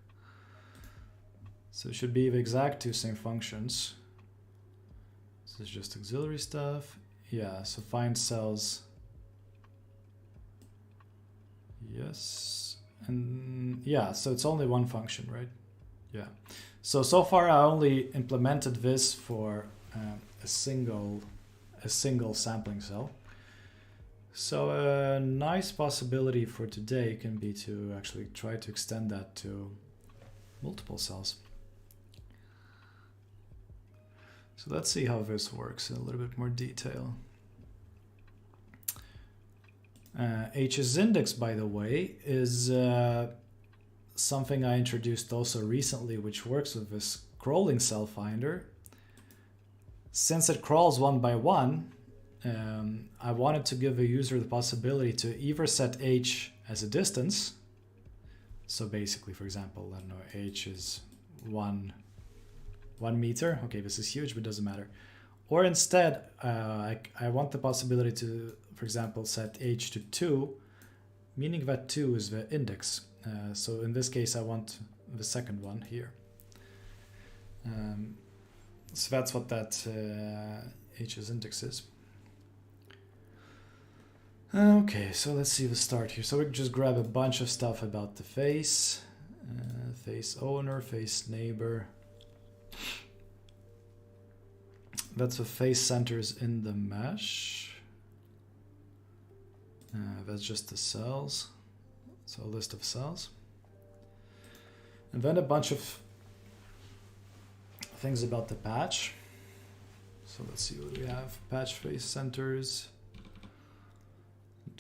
So it should be the exact two same functions. This is just auxiliary stuff. Yeah, so find cells. Yes, and yeah, so it's only one function, right? Yeah. So far I only implemented this for a single sampling cell. So a nice possibility for today can be to actually try to extend that to multiple cells. So let's see how this works in a little bit more detail. H's index, by the way, is something I introduced also recently, which works with this crawling Selffinder. Since it crawls one by one, I wanted to give a user the possibility to either set h as a distance. So basically, for example, I don't know, h is 1 meter. Okay, this is huge, but it doesn't matter. Or instead, I want the possibility to, for example, set h to 2, meaning that 2 is the index. So in this case, I want the second one here. So that's what that h's index is. Okay, so let's see the start here. So we can just grab a bunch of stuff about the face, face owner, face neighbor. That's the face centers in the mesh. That's just the cells. So a list of cells. And then a bunch of things about the patch. So let's see what we have. Patch face centers,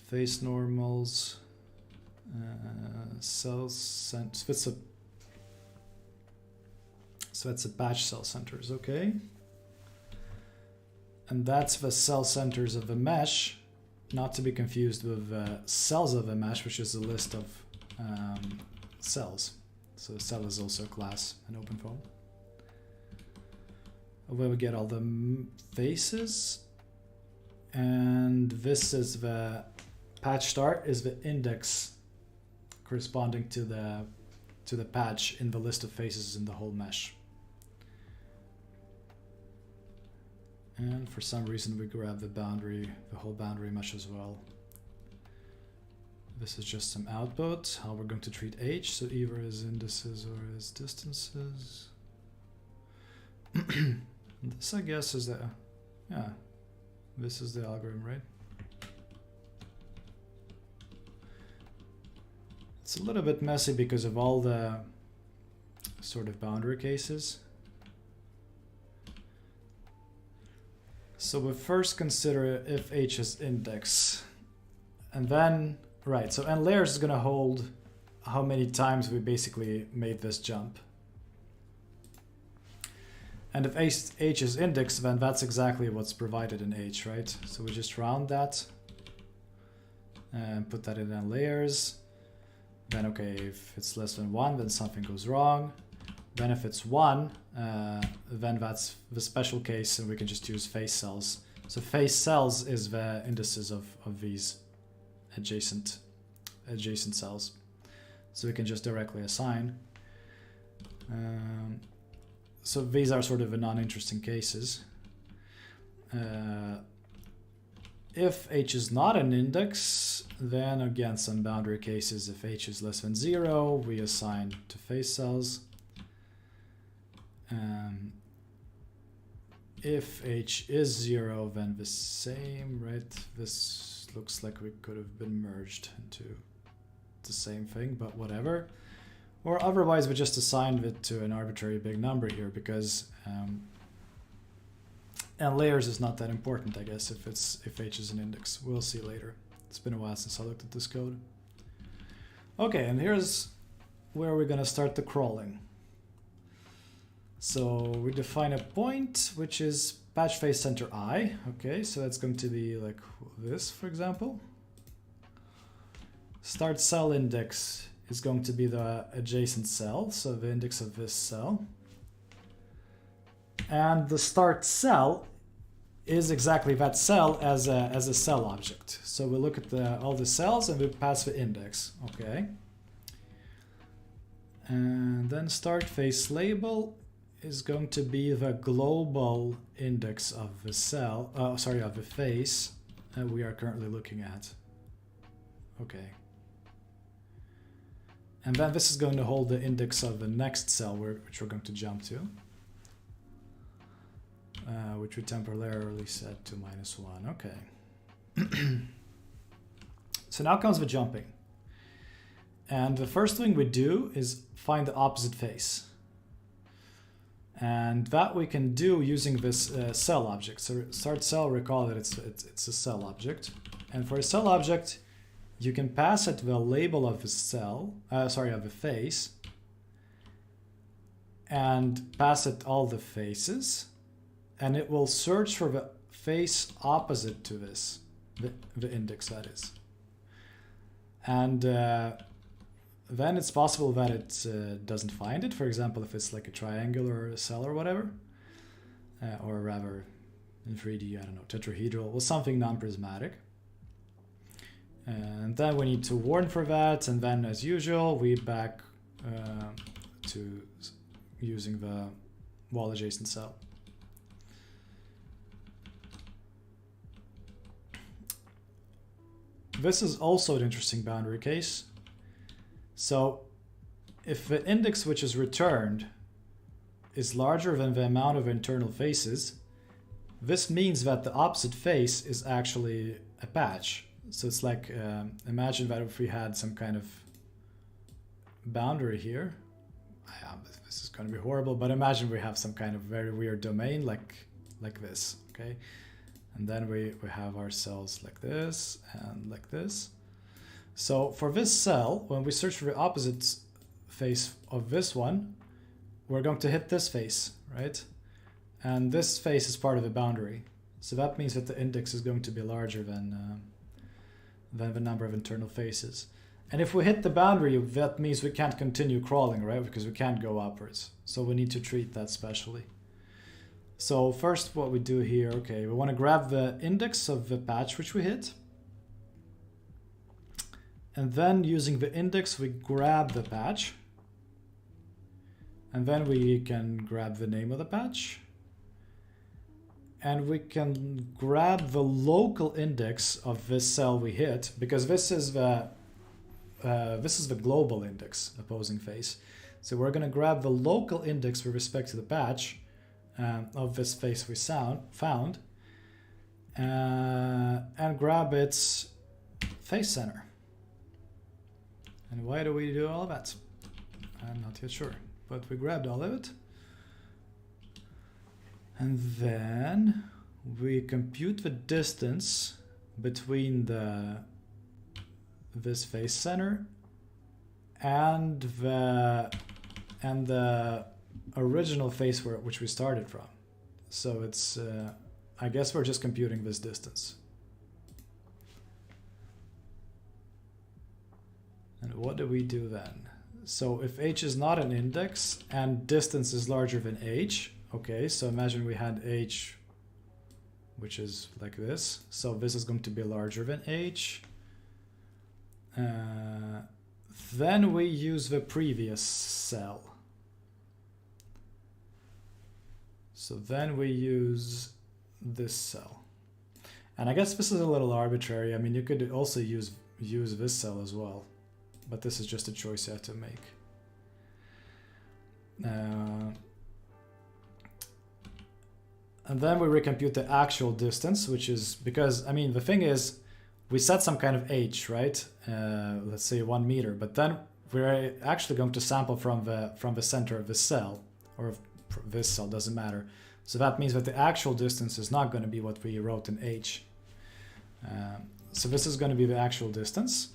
face normals, cells centers. So that's a patch cell centers, okay? And that's the cell centers of the mesh, not to be confused with cells of a mesh, which is a list of cells. So a cell is also a class in OpenFOAM. Where we get all the faces, and this is the patch start is the index corresponding to the patch in the list of faces in the whole mesh. And for some reason we grab the boundary, the whole boundary mesh as well. This is just some output, how we're going to treat h, so either as indices or as distances. This, I guess, is the, yeah, this is the algorithm, right? It's a little bit messy because of all the sort of boundary cases. So we first consider if h is index, and then, right, so n layers is going to hold how many times we basically made this jump. And if h is index, then that's exactly what's provided in h, right? So we just round that and put that in n layers. Then, okay, if it's less than 1, then something goes wrong. Then if it's 1, then that's the special case, and we can just use face cells. So face cells is the indices of these adjacent cells. So we can just directly assign. So these are sort of the non-interesting cases. If h is not an index, then again some boundary cases. If h is less than 0, we assign to face cells. If h is 0, then the same, right? This looks like we could have been merged into the same thing, but whatever. Or otherwise we just assigned it to an arbitrary big number here, because and layers is not that important, I guess, if h is an index. We'll see later. It's been a while since I looked at this code. Okay, and here's where we're gonna start the crawling. So we define a point, which is patch face center I. Okay, so that's going to be like this, for example. Start cell index is going to be the adjacent cell, so the index of this cell. And the start cell is exactly that cell as a cell object. So we look at all the cells and we pass the index. Okay. And then start face label is going to be the global index of the cell, of the face that we are currently looking at. Okay. And then this is going to hold the index of the next cell which we're going to jump to, which we temporarily set to -1. Okay. So now comes the jumping. And the first thing we do is find the opposite face. And that we can do using this cell object. So start cell, recall that it's a cell object. And for a cell object, you can pass it the label of the cell, of the face, and pass it all the faces, and it will search for the face opposite to this, the index that is. And then it's possible that it doesn't find it. For example, if it's like a triangle or a cell or whatever, or rather in 3D, I don't know, tetrahedral, or something non-prismatic. And then we need to warn for that, and then as usual, we back to using the wall adjacent cell. This is also an interesting boundary case. So if the index which is returned is larger than the amount of internal faces, this means that the opposite face is actually a patch. So it's like, imagine that if we had some kind of boundary here. This is going to be horrible, but imagine we have some kind of very weird domain like this, okay? And then we have our cells like this and like this. So for this cell, when we search for the opposite face of this one, we're going to hit this face, right? And this face is part of the boundary. So that means that the index is going to be larger than the number of internal faces. And if we hit the boundary, that means we can't continue crawling, right? Because we can't go upwards. So we need to treat that specially. So first what we do here, okay, we want to grab the index of the patch which we hit. And then using the index, we grab the patch. And then we can grab the name of the patch. And we can grab the local index of this cell we hit, because this is the global index opposing face. So we're going to grab the local index with respect to the patch of this face we found, and grab its face center. And why do we do all of that? I'm not yet sure, but we grabbed all of it. And then we compute the distance between this face center and the original face which we started from. So it's I guess we're just computing this distance. And what do we do then? So if h is not an index and distance is larger than h, okay, so imagine we had h which is like this. So this is going to be larger than h. Then we use the previous cell. So then we use this cell. And I guess this is a little arbitrary. I mean, you could also use this cell as well, but this is just a choice you have to make. And then we recompute the actual distance, which is because, I mean, the thing is, we set some kind of h, right? Let's say 1 meter, but then we're actually going to sample from the center of the cell, or this cell, doesn't matter. So that means that the actual distance is not going to be what we wrote in h. So this is going to be the actual distance,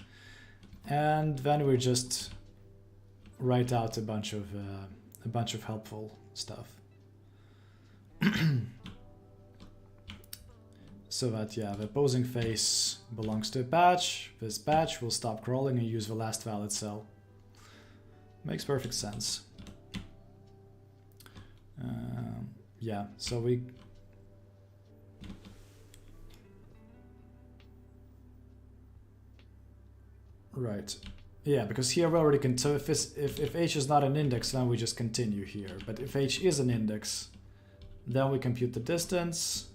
and then we just write out a bunch of helpful stuff. So that, yeah, the opposing face belongs to a patch. This patch will stop crawling and use the last valid cell. Makes perfect sense. Yeah, so we... Right. Yeah, because here we already can... So if h is not an index, then we just continue here. But if h is an index, then we compute the distance.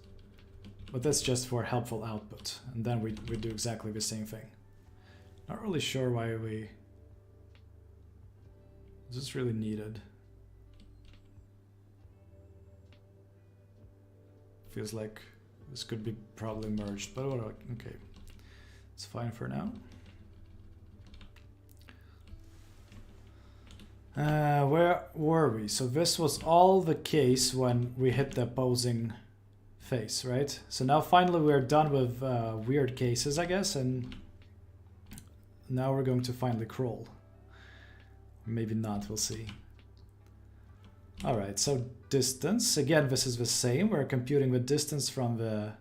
But that's just for helpful output. And then we do exactly the same thing. Not really sure why we... Is this really needed? Feels like this could be probably merged, but okay. It's fine for now. Where were we? So this was all the case when we hit the opposing face, right? So now finally we're done with weird cases, I guess, and now we're going to finally crawl. Maybe not, we'll see. All right, so distance. Again, this is the same. We're computing the distance from the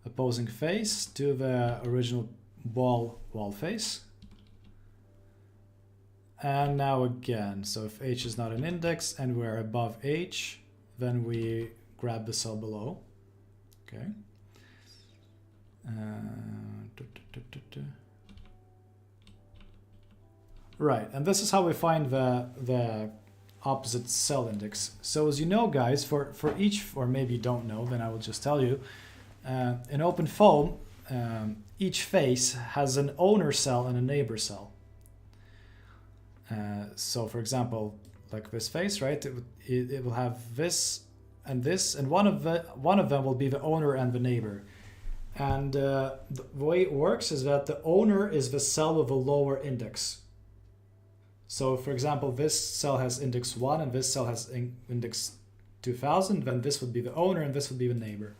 opposing face to the original wall face. And now again, so if h is not an index and we're above h, then we grab the cell below. Okay. Right, and this is how we find the opposite cell index. So as you know, guys, for each, or maybe you don't know, then I will just tell you, in OpenFOAM, each face has an owner cell and a neighbor cell. So for example, like this face, right? It will have this, and one of them will be the owner and the neighbor. And the way it works is that the owner is the cell with a lower index. So for example, this cell has index 1 and this cell has index 2000, then this would be the owner and this would be the neighbor.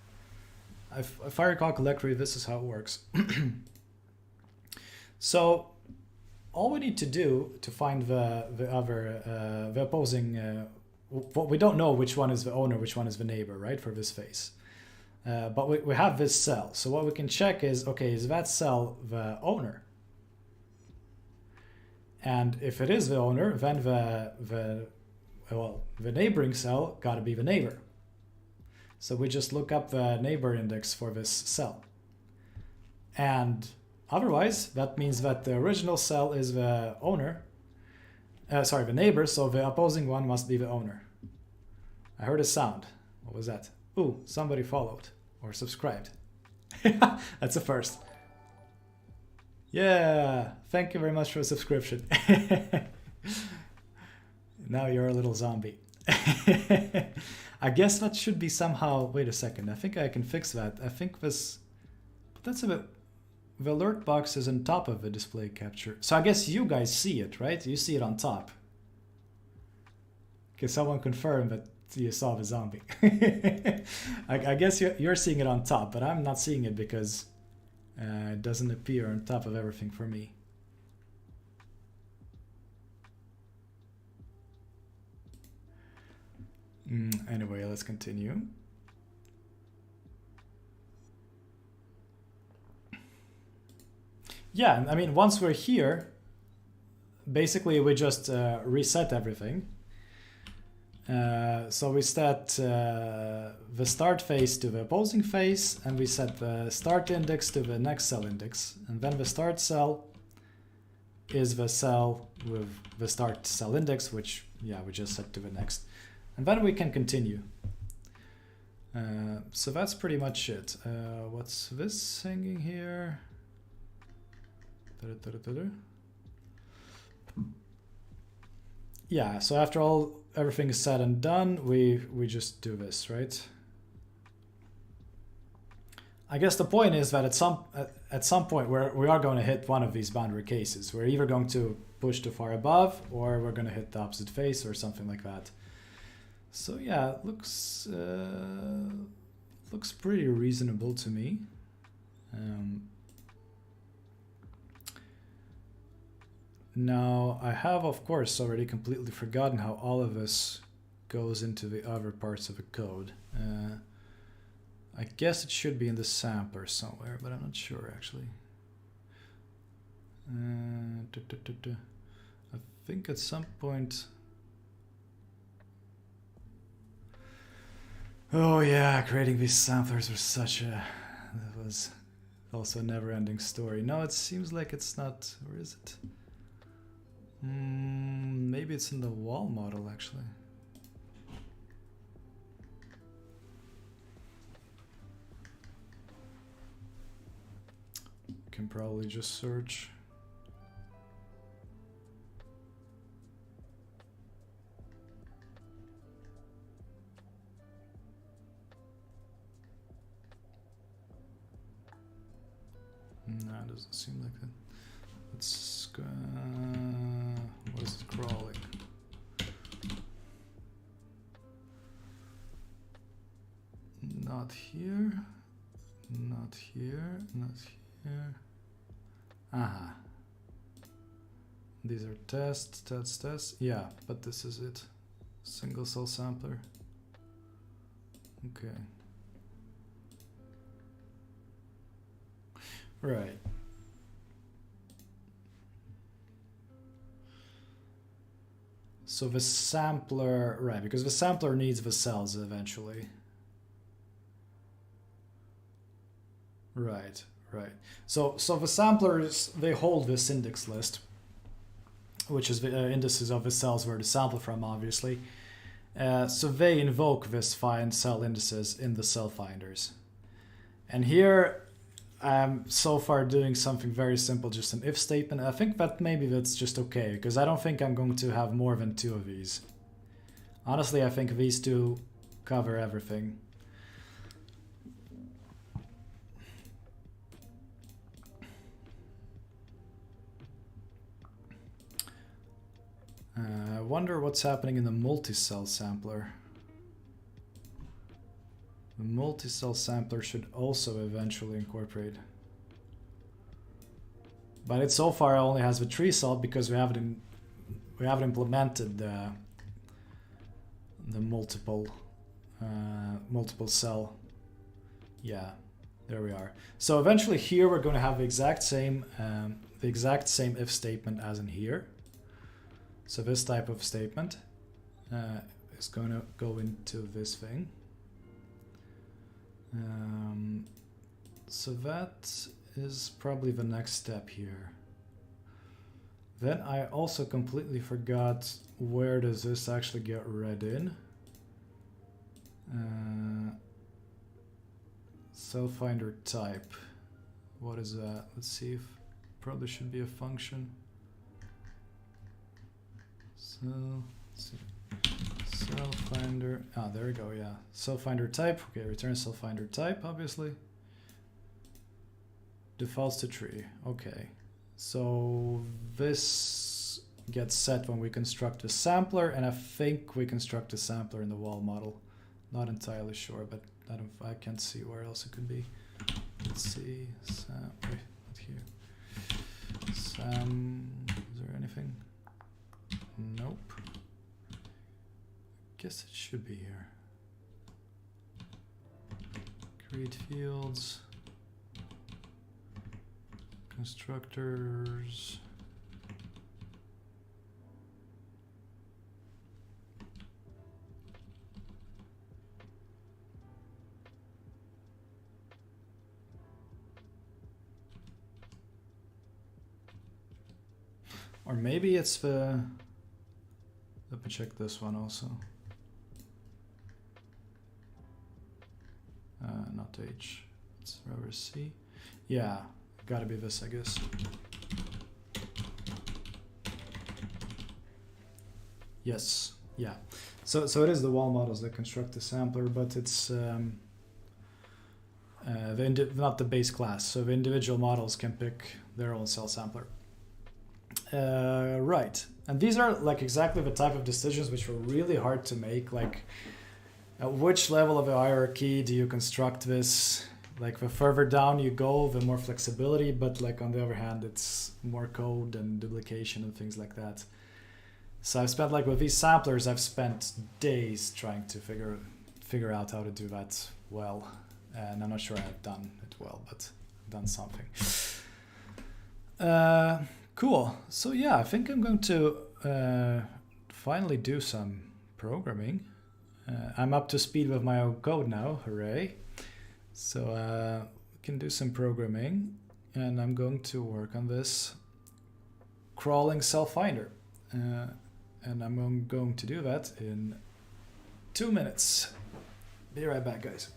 If I recall correctly, this is how it works. So all we need to do to find the opposing, we don't know which one is the owner, which one is the neighbor, right, for this face. But we have this cell. So what we can check is, okay, is that cell the owner? And if it is the owner, then the neighboring cell got to be the neighbor. So we just look up the neighbor index for this cell. And otherwise, that means that the original cell is the owner, the neighbor, so the opposing one must be the owner. I heard a sound. What was that? Ooh, somebody followed or subscribed. That's a first. Yeah, thank you very much for a subscription. Now you're a little zombie. I guess that should be somehow, wait a second, I think I can fix that. I think this, but that's a bit, the alert box is on top of the display capture. So I guess you guys see it, right? You see it on top. Okay, someone confirmed that you saw the zombie. I guess you're seeing it on top, but I'm not seeing it because it doesn't appear on top of everything for me. Anyway, let's continue. Yeah, I mean, once we're here, basically we just reset everything. So we set the start face to the opposing face, and we set the start index to the next cell index. And then the start cell is the cell with the start cell index, which, yeah, we just set to the next. And then we can continue. So that's pretty much it. What's this hanging here? Yeah, so after everything is said and done, we just do this, right? I guess the point is that at some point we are going to hit one of these boundary cases. We're either going to push too far above, or we're going to hit the opposite face or something like that. So yeah, it looks pretty reasonable to me. Now I have, of course, already completely forgotten how all of this goes into the other parts of the code. I guess it should be in the sampler somewhere, but I'm not sure actually. I think at some point. Oh yeah, creating these samplers was that was also a never-ending story. No, it seems like it's not. Where is it? Maybe it's in the wall model actually. Can probably just search. No, doesn't seem like that. Let's go. What is it crawling? Not here. Not here. Not here. Aha. These are tests. Yeah, but this is it. Single cell sampler. Okay. Right. So the sampler, right, because the sampler needs the cells eventually. Right, right. So the samplers, they hold this index list, which is the indices of the cells where to sample from, obviously. So they invoke this find cell indices in the Selffinders. And here I'm so far doing something very simple, just an if statement. I think that maybe that's just okay, because I don't think I'm going to have more than 2 of these. Honestly, I think these 2 cover everything. I wonder what's happening in the multi-cell sampler. The multi-cell sampler should also eventually incorporate. But it so far only has the tree cell because we haven't implemented the multiple cell. Yeah, there we are. So eventually here we're going to have the exact same if statement as in here. So this type of statement is going to go into this thing. So that is probably the next step here. Then I also completely forgot where does this actually get read in. Selffinder type. What is that? Let's see if probably should be a function. So let's see. Selffinder. Ah, there we go. Yeah. Selffinder type. Okay, return selffinder type, obviously. Defaults to tree. Okay. So this gets set when we construct the sampler, and I think we construct the sampler in the wall model. Not entirely sure, but I can't see where else it could be. Let's see. Wait, not here. Is there anything? Nope. Guess it should be here. Create fields. Constructors. Or maybe it's the... Let me check this one also. Not H. It's rather C. Yeah, gotta be this, I guess. Yes, yeah. So it is the wall models that construct the sampler, but it's not the base class. So the individual models can pick their own cell sampler. Right, and these are like exactly the type of decisions which were really hard to make. Like, at which level of the hierarchy do you construct this? Like, the further down you go, the more flexibility, but like on the other hand, it's more code and duplication and things like that. So I've spent, like, with these samplers, I've spent days trying to figure out how to do that well, and I'm not sure I've done it well, but I've done something. Cool. So yeah, I think I'm going to finally do some programming. I'm up to speed with my own code now, hooray. So we can do some programming, and I'm going to work on this crawling Selffinder. And I'm going to do that in 2 minutes. Be right back, guys.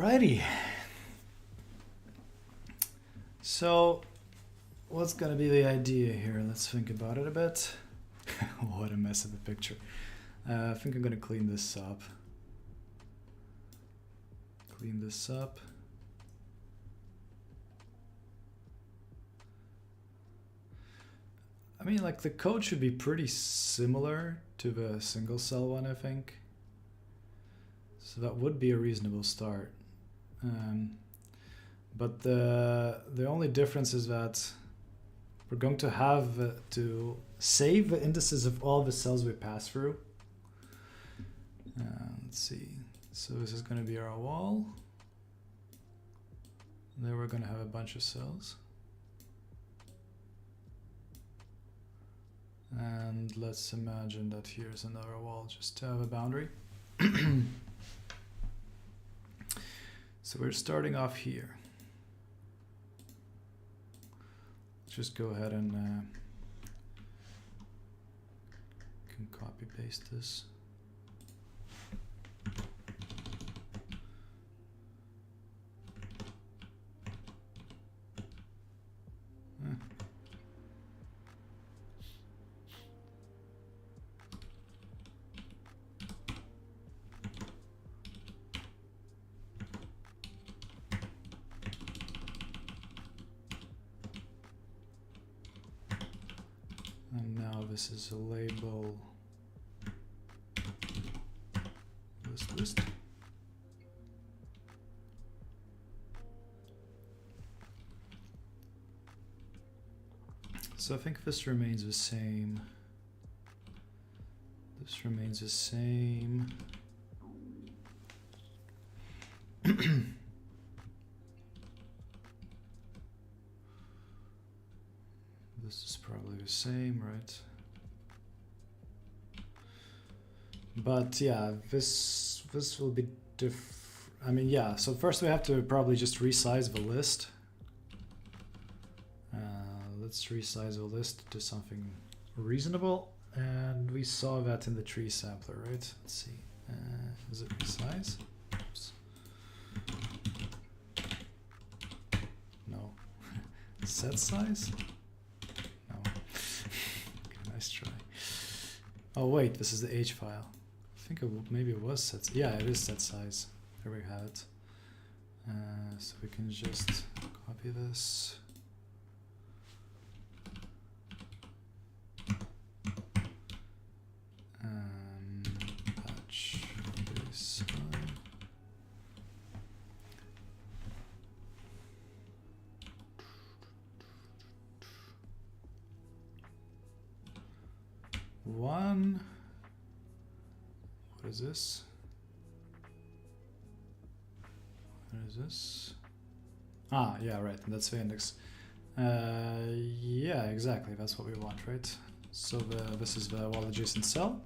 Alrighty. So, what's gonna be the idea here? Let's think about it a bit. What a mess of a picture. I think I'm gonna clean this up. Clean this up. I mean, like, the code should be pretty similar to the single cell one, I think. So that would be a reasonable start. But the only difference is that we're going to have to save the indices of all the cells we pass through. Let's see. So this is going to be our wall. There we're going to have a bunch of cells. And let's imagine that here's another wall just to have a boundary. So we're starting off here. Let's just go ahead and can copy paste this. And now this is a label list. So I think this remains the same. This remains the same. This is probably the same, right? But yeah, this will be I mean, yeah, so first we have to probably just resize the list. Let's resize the list to something reasonable. And we saw that in the tree sampler, right? Let's see. Is it resize? Oops. No. Set size? No. Okay, nice try. Oh wait, this is the H file. I think maybe it was set. Yeah, it is set size. There we have it. So we can just copy this. Patch this one. One. What is this? What is this? Ah, yeah, right. That's the index. Yeah, exactly. That's what we want, right? So this is the wall adjacent cell.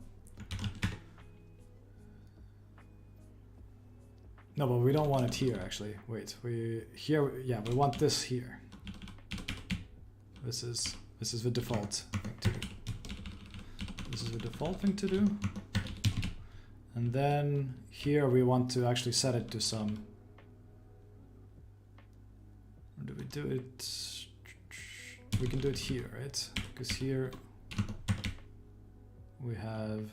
No, but we don't want it here, actually. Wait, we want this here. This is the default thing to do. This is the default thing to do. And then here we want to actually set it to some. Or do we do it? We can do it here, right? Because here we have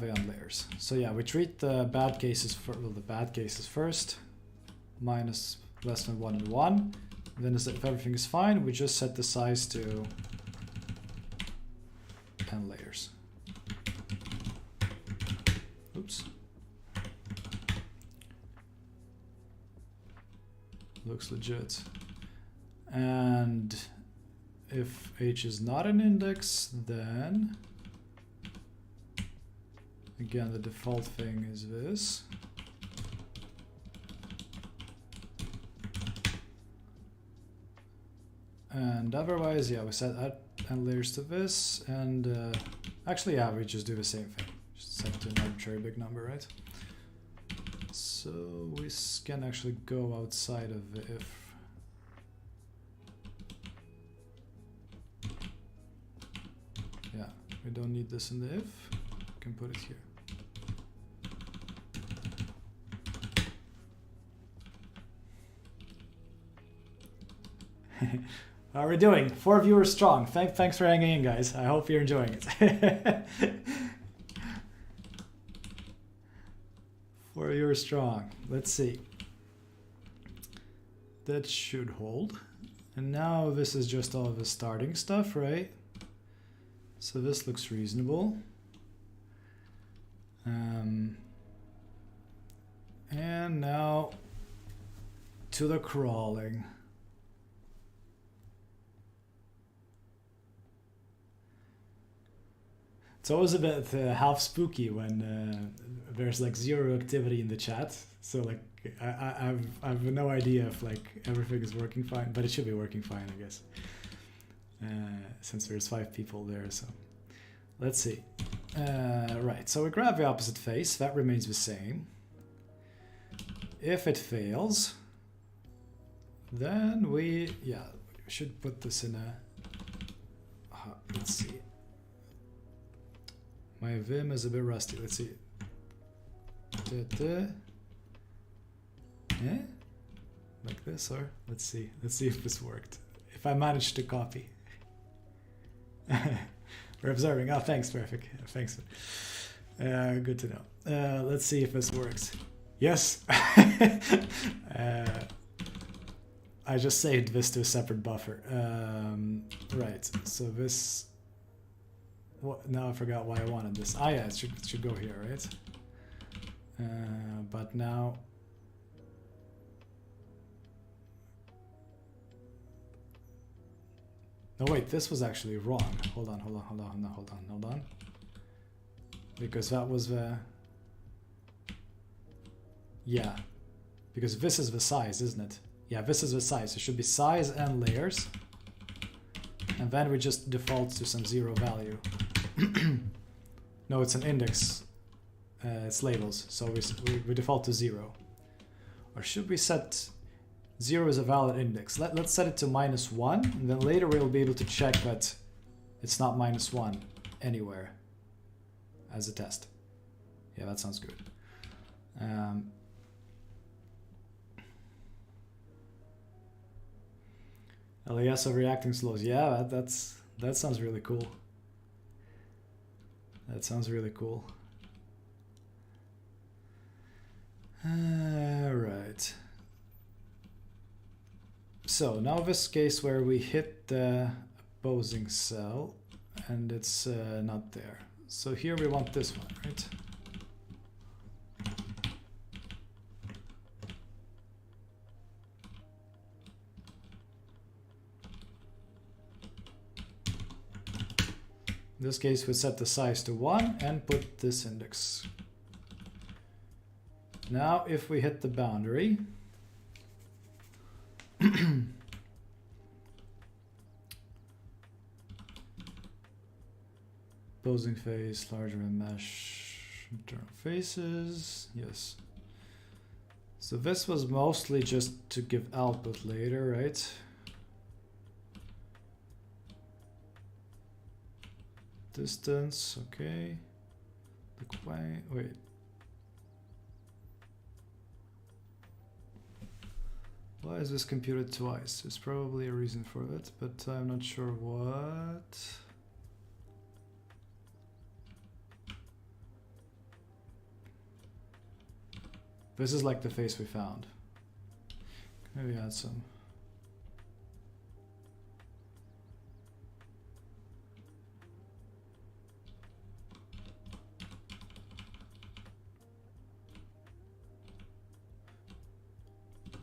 on layers. So yeah, we treat the bad cases first, minus less than 1 and 1. And then if everything is fine, we just set the size to 10 layers. Oops. Looks legit. And if H is not an index, then again, the default thing is this. And otherwise, yeah, we set add layers to this. And actually, yeah, we just do the same thing. Just set it to an arbitrary big number, right? So we can actually go outside of the if. Yeah, We don't need this in the if. We can put it here. How are we doing? 4 viewers strong. Thanks for hanging in, guys. I hope you're enjoying it. 4 viewers strong. Let's see. That should hold. And now this is just all of the starting stuff, right? So this looks reasonable. And now to the crawling. It's always a bit half spooky when there's like 0 activity in the chat. So like I've no idea if like everything is working fine, but it should be working fine, I guess. Since there's 5 people there, so let's see. Right, so we grab the opposite face, that remains the same. If it fails, then we should put this in a, let's see. My Vim is a bit rusty, let's see. Yeah? Like this, or let's see if this worked. If I managed to copy. We're observing. Oh, thanks, perfect. Thanks. Good to know. Let's see if this works. Yes. I just saved this to a separate buffer. Right. So this. What? Now I forgot why I wanted this. Ah, yeah, it should go here, right? But now. No, wait, this was actually wrong. Hold on. Because that was the... Yeah. Because this is the size, isn't it? Yeah, this is the size. It should be size and layers. And then we just default to some 0 value. No, it's an index. It's labels. So we default to 0. Or should we set... 0 is a valid index. Let's set it to -1, and then later we'll be able to check that it's not -1 anywhere as a test. Yeah, that sounds good. LES of reacting slows. Yeah, that sounds really cool. That sounds really cool. Right. So now this case where we hit the opposing cell and it's not there. So here we want this one, right? In this case we set the size to 1 and put this index. Now if we hit the boundary, opposing face larger than mesh internal faces, yes. So this was mostly just to give output later, right? Distance, okay. Look away, wait. Why is this computed twice? There's probably a reason for it, but I'm not sure what. This is like the face we found. Maybe add some.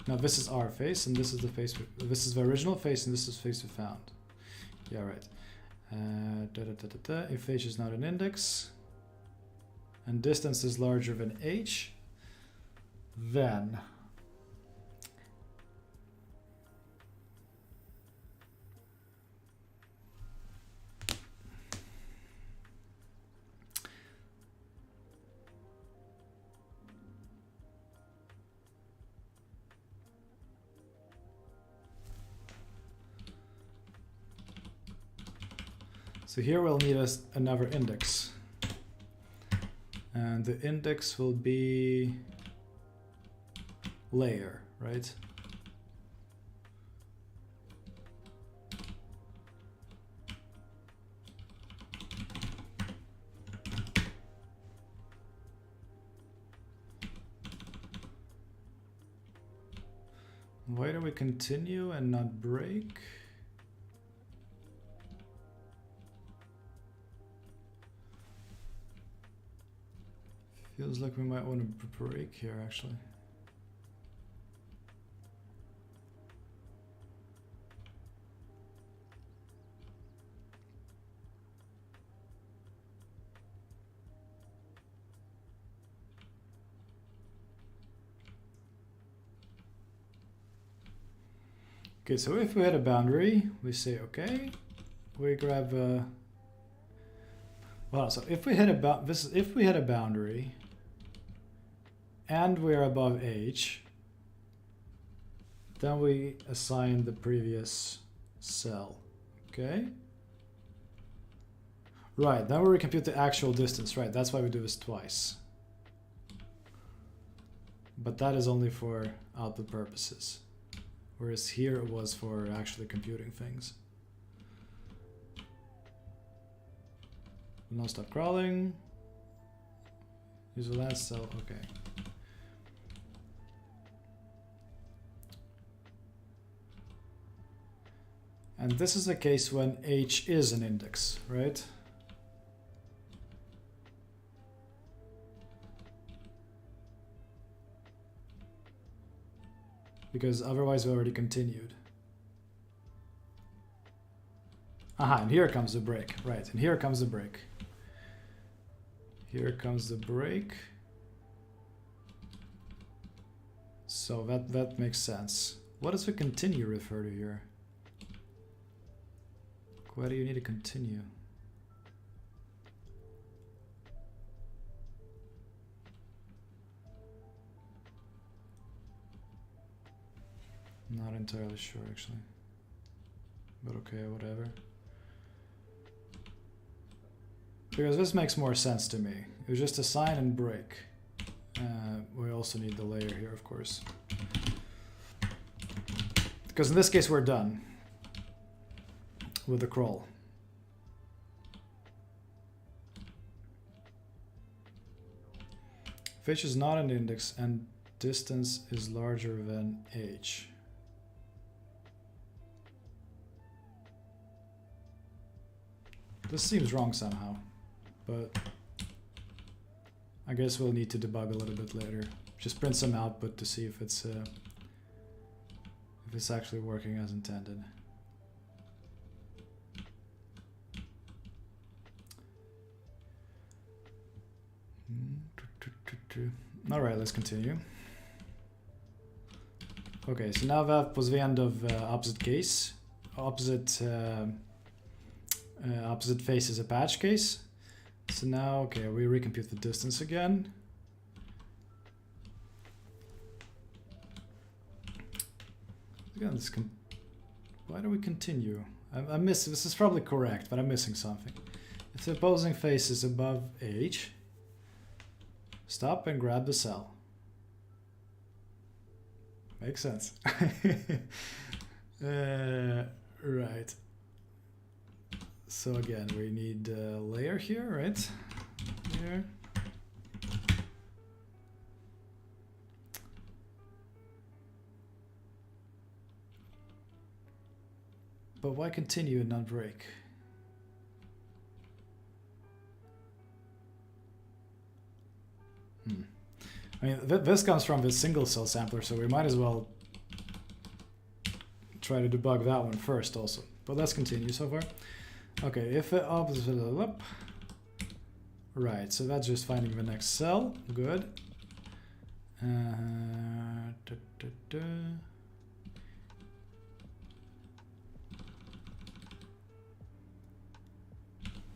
Now this is our face, and this is the face. This is the original face, and this is the face we found. Yeah, right. If h is not an index, and distance is larger than h, then So here we'll need another index. And the index will be layer, right? Why do we continue and not break? Feels like we might want to break here, actually. Okay, so if we had a boundary, we say okay. We grab a. Well, so if we had a boundary, and we are above h, then we assign the previous cell. Okay. Right. Then we recompute the actual distance. Right. That's why we do this twice. But that is only for output purposes. Whereas here it was for actually computing things. Now stop crawling. Use the last cell. Okay. And this is the case when h is an index, right? Because otherwise we already continued. Aha, and here comes the break. Right, and here comes the break. Here comes the break. So that makes sense. What does the continue refer to here? Why do you need to continue? Not entirely sure, actually. But okay, whatever. Because this makes more sense to me. It was just assign and break. We also need the layer here, of course. Because in this case, we're done with the crawl. If h is not an index and distance is larger than h. This seems wrong somehow, but I guess we'll need to debug a little bit later. Just print some output to see if it's actually working as intended. All right, let's continue. Okay, so now that was the end of opposite case. Opposite face is a patch case. So now, okay, we recompute the distance again. Again, why do we continue? I miss. This is probably correct, but I'm missing something. If the opposing face is above h, stop and grab the cell. Makes sense. Right. So again, we need a layer here, right? Here. But why continue and not break? I mean, this comes from the single cell sampler, so we might as well try to debug that one first also. But let's continue so far. Okay, if the opposite up. Right, so that's just finding the next cell. Good.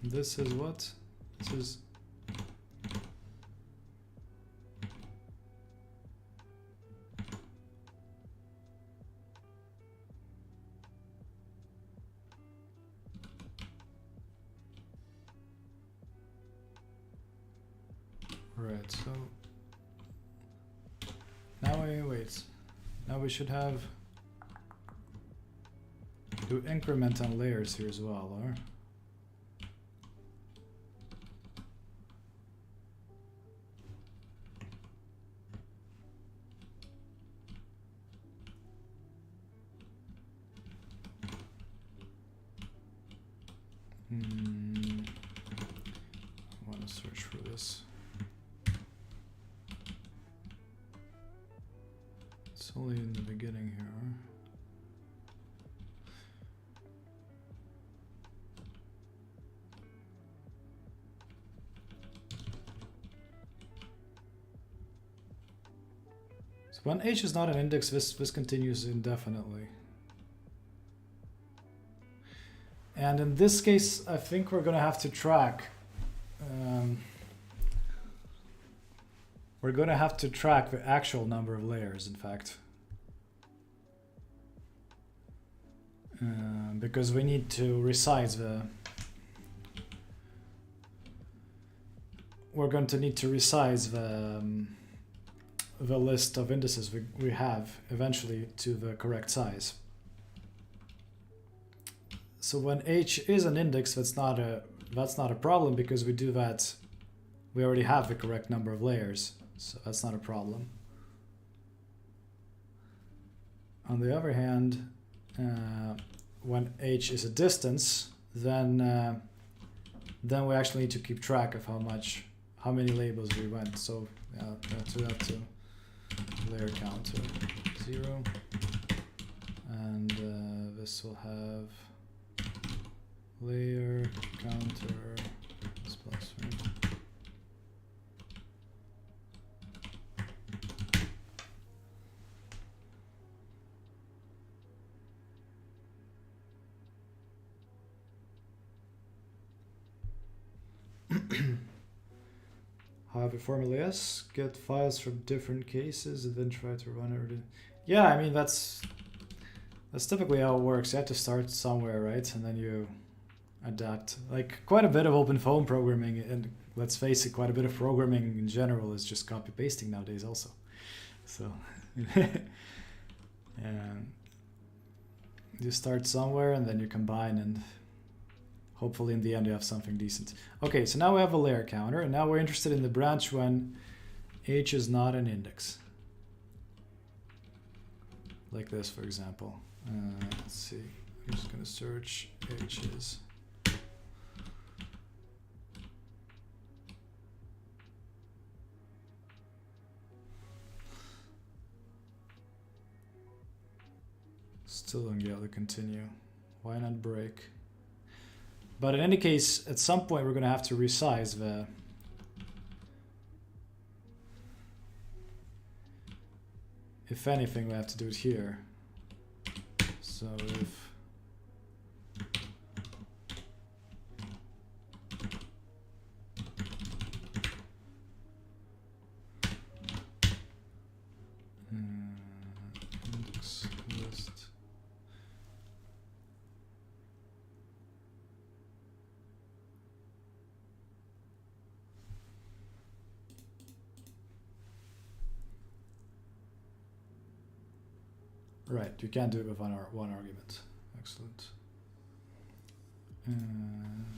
This is what? This is. Right, so now wait. Now we should have do increment on layers here as well, or? I want to search for this. It's only in the beginning here. So when h is not an index, this continues indefinitely. And in this case, I think we're going to have to track. We're going to have to track the actual number of layers, in fact. Because we need to resize the... We're going to need to resize the list of indices we have eventually to the correct size. So when h is an index, that's not a problem because we do that. We already have the correct number of layers, so that's not a problem. On the other hand, when h is a distance, then we actually need to keep track of how many labels we went. So yeah, do that to layer counter 0, and this will have layer counter plus, right? However, WMLES get files from different cases and then try to run it. Yeah, I mean that's typically how it works. You have to start somewhere, right? And then you adapt. Like quite a bit of OpenFOAM programming, and let's face it, quite a bit of programming in general is just copy pasting nowadays also. So you start somewhere and then you combine, and hopefully in the end you have something decent. Okay, so now we have a layer counter, and now we're interested in the branch when h is not an index. Like this, for example. Let's see, I'm just going to search h is. Still don't get to continue. Why not break? But in any case, at some point we're going to have to resize the... If anything, we have to do it here. So if... index list. Right, you can't do it with one argument. Excellent.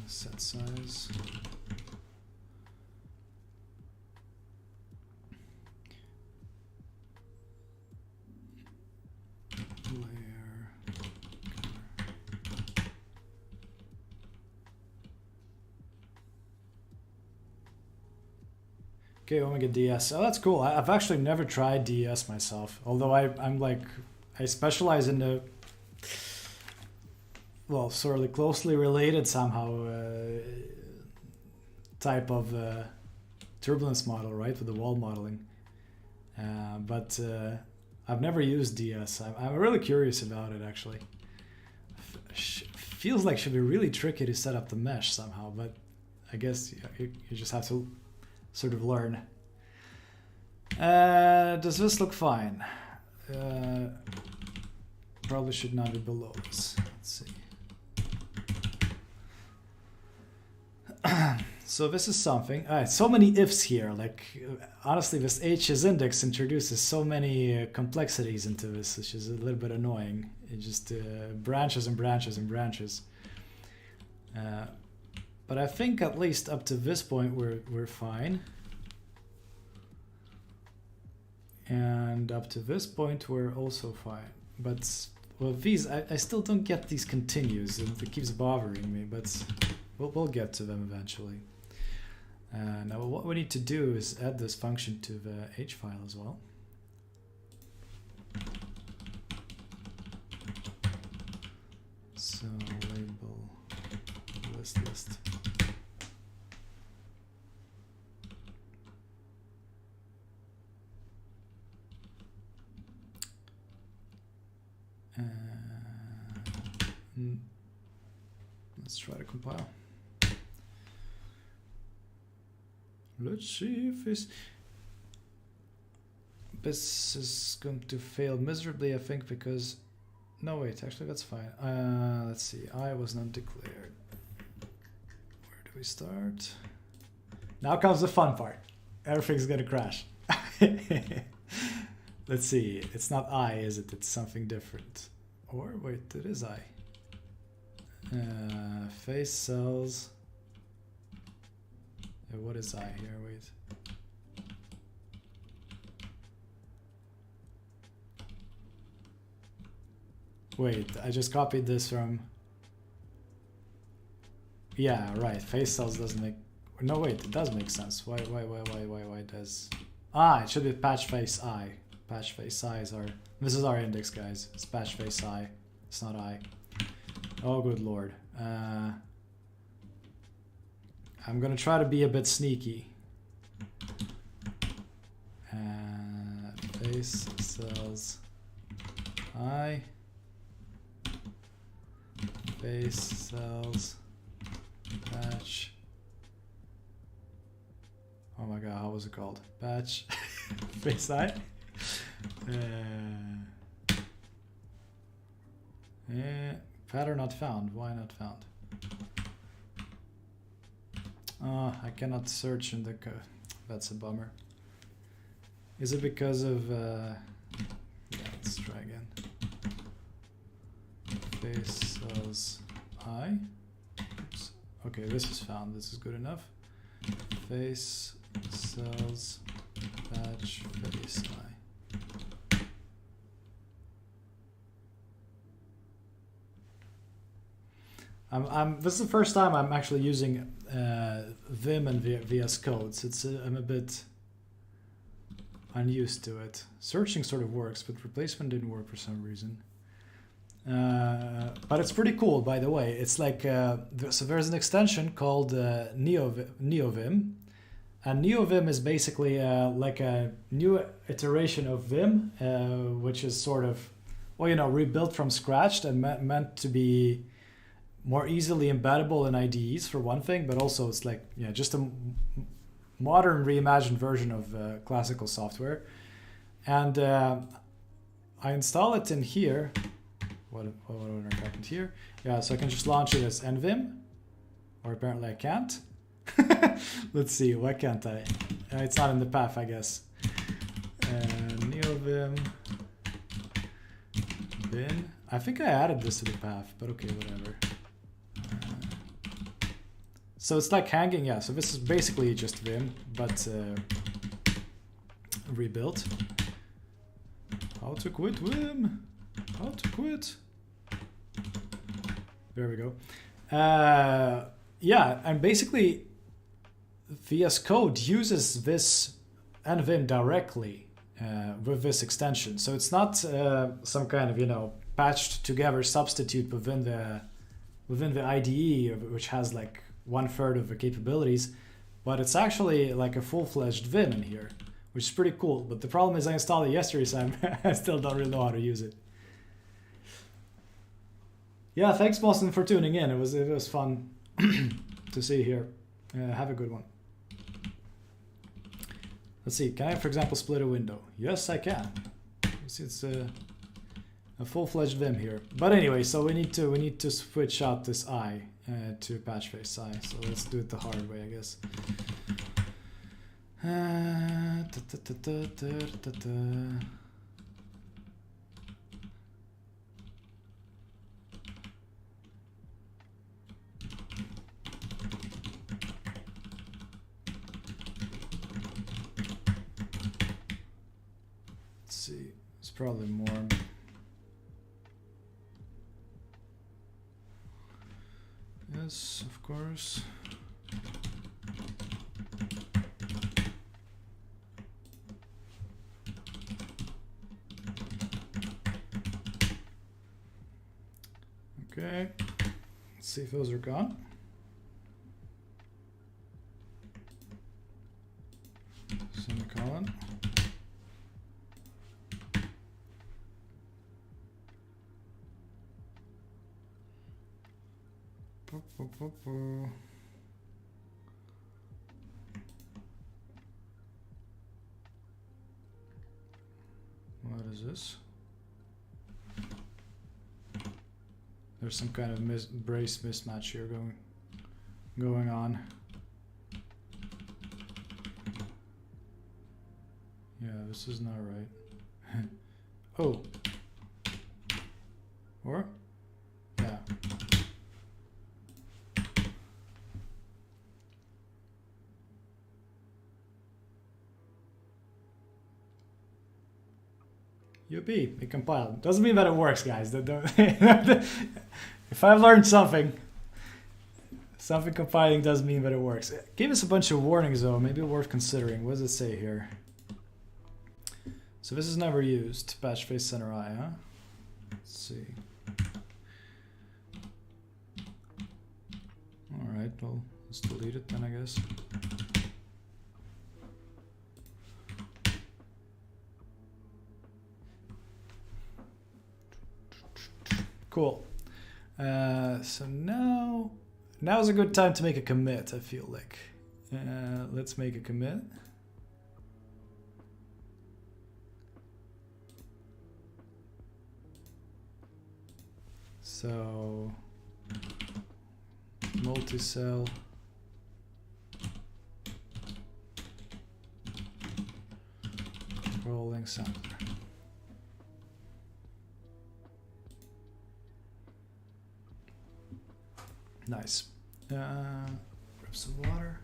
Set size. Layer. Okay, Omega DS. Oh, that's cool. I've actually never tried DS myself, although I'm like, I specialize in the, well, sort of closely related somehow type of turbulence model, right, with the wall modeling. But I've never used DS. I'm really curious about it, actually. Feels like it should be really tricky to set up the mesh somehow, but I guess you just have to sort of learn. Does this look fine? Probably should not be below this. Let's see. So this is something. So many ifs here. Like honestly, this H is index introduces so many complexities into this, which is a little bit annoying. It just branches and branches and branches. But I think at least up to this point we're fine. And up to this point we're also fine. But well, these I still don't get these continues. It keeps bothering me, but we'll get to them eventually. Now what we need to do is add this function to the H file as well. So label list. Let's try to compile. Let's see if this is going to fail miserably, I think, because... No, wait, actually that's fine. Let's see, I was not declared. Where do we start? Now comes the fun part. Everything's gonna crash. Let's see, it's not I, is it? It's something different. Or, wait, it is I. Face cells. What is I here? Wait. Wait, I just copied this from... Yeah, right. Face cells doesn't make... No, wait, it does make sense. Why does... Ah, it should be patch face I. Patch face I is our... This is our index, guys. It's patch face I. It's not I. Oh, good lord. I'm gonna try to be a bit sneaky. Face cells I. Face cells patch. Oh my god, how was it called? Patch face I. Pattern not found. Why not found? I cannot search in the code. That's a bummer. Is it because of... Yeah, let's try again. Face cells I. Oops. Okay, this is found. This is good enough. Face cells patch face I. This is the first time I'm actually using Vim and VS Code. So I'm a bit unused to it. Searching sort of works, but replacement didn't work for some reason. But it's pretty cool, by the way. It's like so there's an extension called NeoVim, and NeoVim is basically like a new iteration of Vim, which is sort of, well, you know, rebuilt from scratch and meant to be more easily embeddable in IDEs for one thing, but also it's like, yeah, just a modern reimagined version of classical software. And I install it in here. What happened here? Yeah, so I can just launch it as nvim, or apparently I can't. Let's see, why can't I? It's not in the path, I guess. NeoVim bin. I think I added this to the path, but okay, whatever. So it's like hanging, yeah, so this is basically just Vim, but rebuilt. How to quit Vim? How to quit? There we go. Yeah, and basically VS Code uses this nvim directly with this extension. So it's not some kind of, you know, patched together substitute within the IDE, which has like 1/3 of the capabilities, but it's actually like a full-fledged Vim in here, which is pretty cool. But the problem is I installed it yesterday, so I still don't really know how to use it. Yeah, thanks Boston for tuning in. It was fun to see here. Have a good one. Let's see, can I, for example, split a window? Yes, I can. It's a full-fledged Vim here. But anyway, so we need to switch out this I. to patch face I. So let's do it the hard way, I guess. Let's see, it's probably more. Yes, of course. Okay, let's see if those are gone. Semicolon. What is this? There's some kind of brace mismatch here going on. Yeah, this is not right. Oh. Or? Yeah. Yuppie, it compiled. Doesn't mean that it works, guys. If I've learned something compiling doesn't mean that it works. It gave us a bunch of warnings though, maybe worth considering. What does it say here? So this is never used. Patch face center I, huh? Let's see. Alright, well, let's delete it then, I guess. Cool. So now's a good time to make a commit, I feel like. Let's make a commit. So multi-cell rolling sampler. Nice. Grab some water.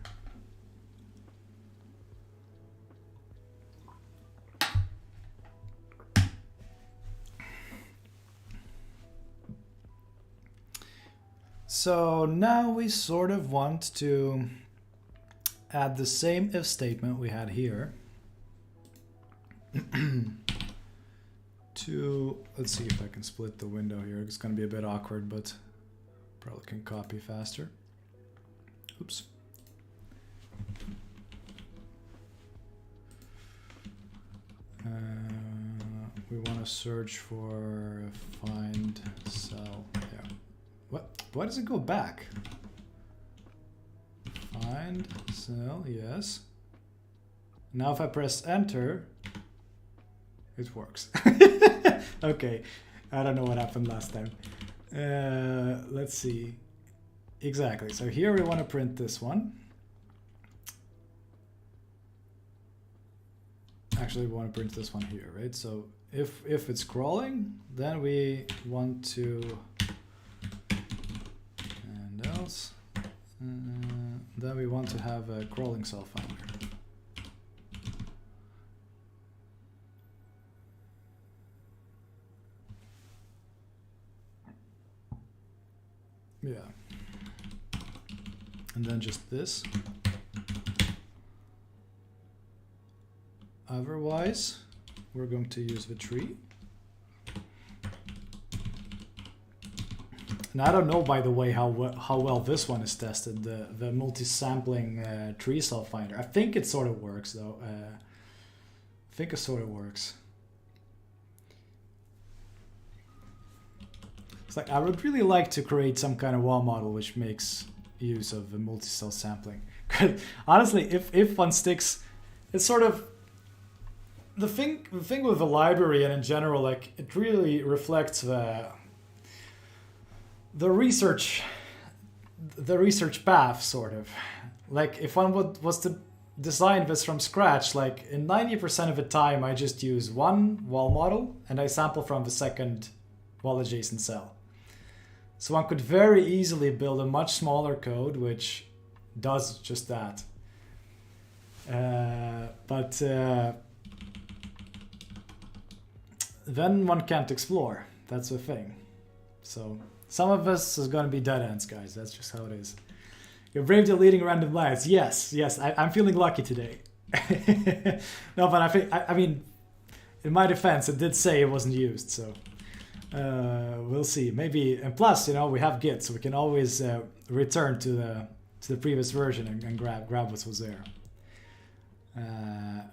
So now we sort of want to add the same if statement we had here to, let's see if I can split the window here. It's going to be a bit awkward, but probably can copy faster. Oops. We want to search for find cell. Yeah. What? Why does it go back? Find cell, yes. Now if I press enter, it works. Okay, I don't know what happened last time. Let's see. Exactly, so here we want to print this one. Actually, we want to print this one here, right? So if it's crawling, then we want to, and else, then we want to have a crawling Selffinders. Yeah. And then just this. Otherwise, we're going to use the tree. And I don't know, by the way, how well this one is tested, the multi-sampling tree Selffinders. I think it sort of works, though. I think it sort of works. It's like, I would really like to create some kind of wall model which makes use of the multi-cell sampling. Honestly, if one sticks, it's sort of the thing with the library and in general, like, it really reflects the research the research path, sort of. Like if one was to design this from scratch, like in 90% of the time I just use one wall model and I sample from the second wall adjacent cell. So one could very easily build a much smaller code which does just that. But then one can't explore. That's the thing. So some of this is going to be dead ends, guys. That's just how it is. You're brave deleting random lines. Yes, I'm feeling lucky today. No, but I mean, in my defense, it did say it wasn't used, so we'll see. Maybe, and plus, you know, we have Git, so we can always return to the previous version and grab what was there.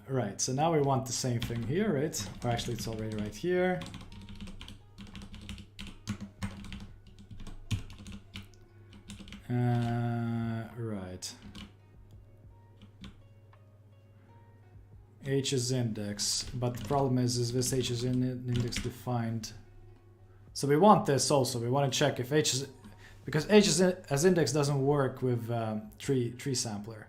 Right, so now we want the same thing here, right? Or actually, it's already right here. Right. H is index, but the problem is this H is index defined. So we want this also. We want to check if H is, because H is as index doesn't work with tree sampler.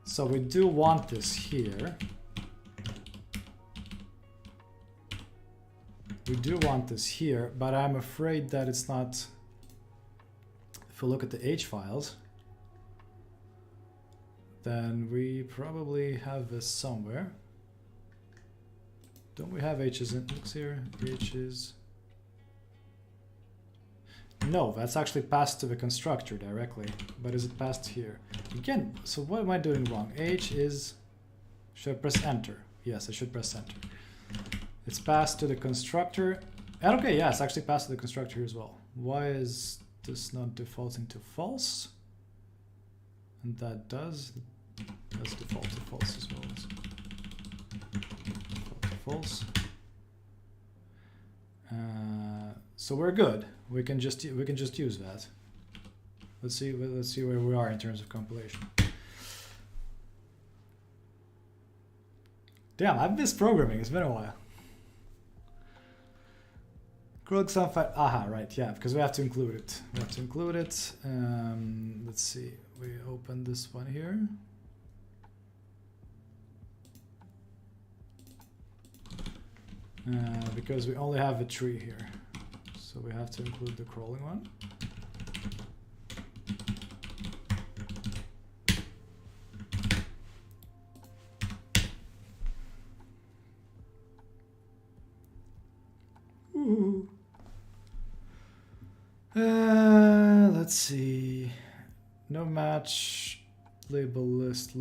So we do want this here. We do want this here, but I'm afraid that it's not. If we look at the H files, then we probably have this somewhere. Don't we have H's index here? H is... No, that's actually passed to the constructor directly. But is it passed here? Again, so what am I doing wrong? H is... Should I press enter? Yes, I should press enter. It's passed to the constructor. And okay, yeah, it's actually passed to the constructor here as well. Why is this not defaulting to false? And that does default to false as well. Default to false. So we're good. We can just use that. Let's see where we are in terms of compilation. Damn, I've missed programming. It's been a while. Aha, right, yeah, because we have to include it. We have to include it. Let's see. We open this one here. Because we only have a tree here. So we have to include the crawling one. Ooh. Let's see. No match label list.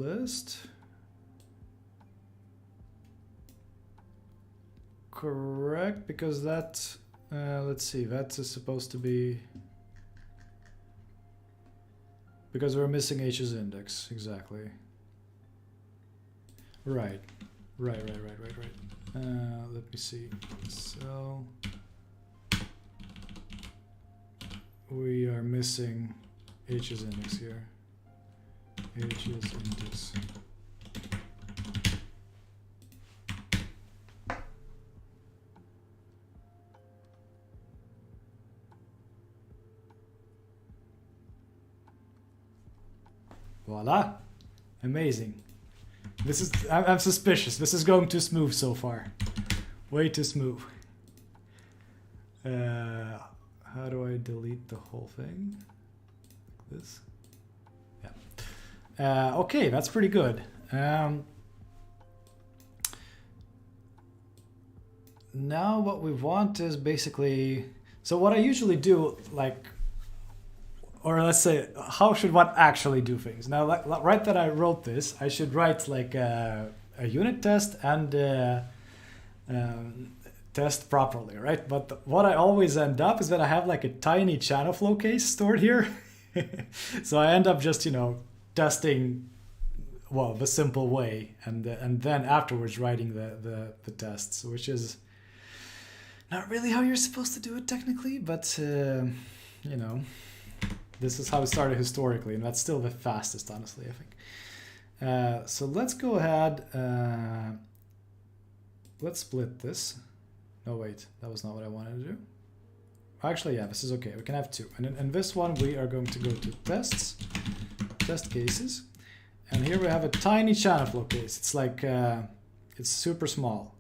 Correct, because that, let's see, that is supposed to be, because we're missing H's index, exactly. Right. Let me see. So we are missing H's index here. H's index. Voila! Amazing. This is, I'm suspicious. This is going too smooth so far. Way too smooth. How do I delete the whole thing? Like this? Yeah. Okay, that's pretty good. Now what we want is basically... So what I usually do, like... Or let's say, how should one actually do things? Now, right that I wrote this, I should write like a unit test and test properly, right? But what I always end up is that I have like a tiny channel flow case stored here. So I end up just, you know, testing, well, the simple way, and then afterwards writing the tests, which is not really how you're supposed to do it technically, but, you know. This is how it started historically, and that's still the fastest, honestly, I think. So let's go ahead. Let's split this. No, wait, that was not what I wanted to do. Actually, yeah, this is okay. We can have 2. And in this one, we are going to go to tests, test cases. And here we have a tiny channel flow case. It's like, it's super small.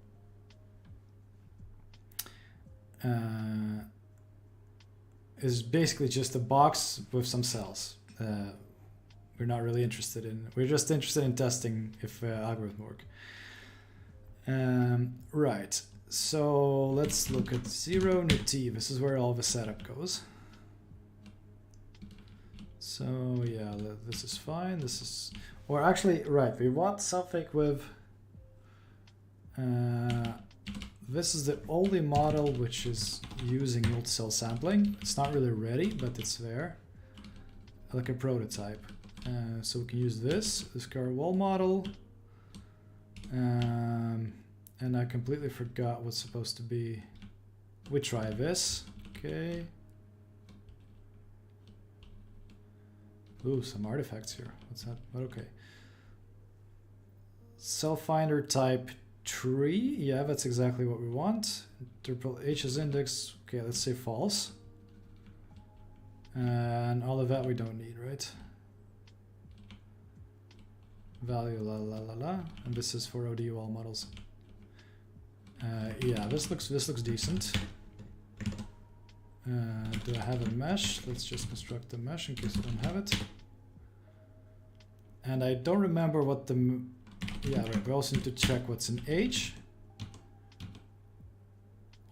Is basically just a box with some cells. We're not really interested in, we're just interested in testing if algorithm work. Right, so let's look at 0 new t. This is where all the setup goes. So yeah, this is fine. This is, or actually, right, we want something with, this is the only model which is using multi-cell sampling. It's not really ready, but it's there, like a prototype. So we can use this car wall model. And I completely forgot what's supposed to be. We try this, okay. Ooh, some artifacts here. What's that? But okay. Selffinder type tree. Yeah, that's exactly what we want. Triple H is index. Okay, let's say false. And all of that we don't need, right? Value la la la la. And this is for ODUL models. Yeah, this looks decent. Do I have a mesh? Let's just construct a mesh in case I don't have it. And I don't remember what the, yeah, right, we also need to check what's in H.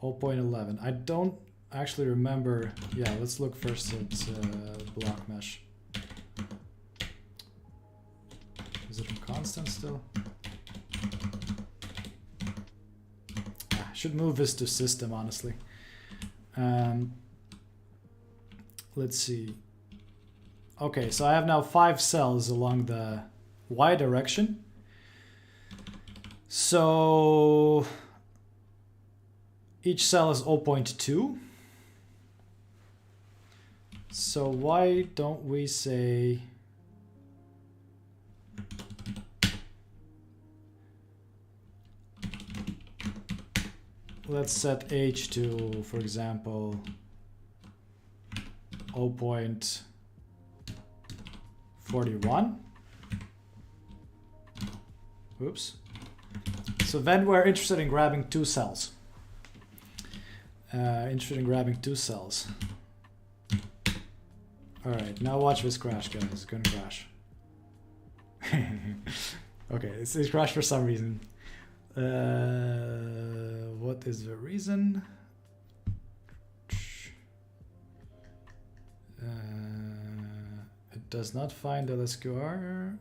0.11. I don't actually remember. Yeah, let's look first at block mesh. Is it a constant still? I should move this to system, honestly. Let's see. Okay, so I have now 5 cells along the Y direction. So each cell is 0.2. So why don't we say let's set H to, for example, 0.41. Oops. So then we're interested in grabbing 2 cells. All right, now watch this crash, guys. It's gonna crash. Okay, it's crashed for some reason. What is the reason? It does not find LSQR.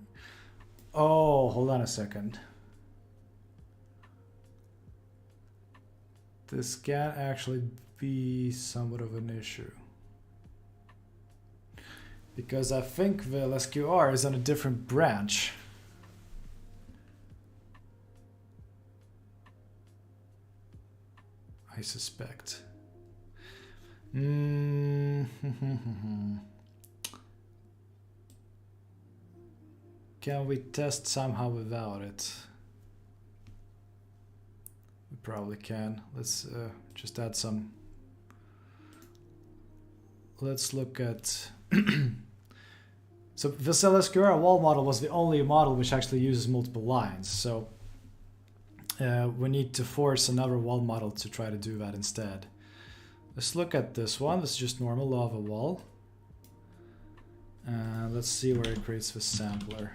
Oh, hold on a second. This can actually be somewhat of an issue. Because I think the LSQR is on a different branch. I suspect. Can we test somehow without it? We probably can. Let's just add some. Let's look at. So the LSQR wall model was the only model which actually uses multiple lines. So we need to force another wall model to try to do that instead. Let's look at this one. This is just normal law of a wall. Let's see where it creates the sampler.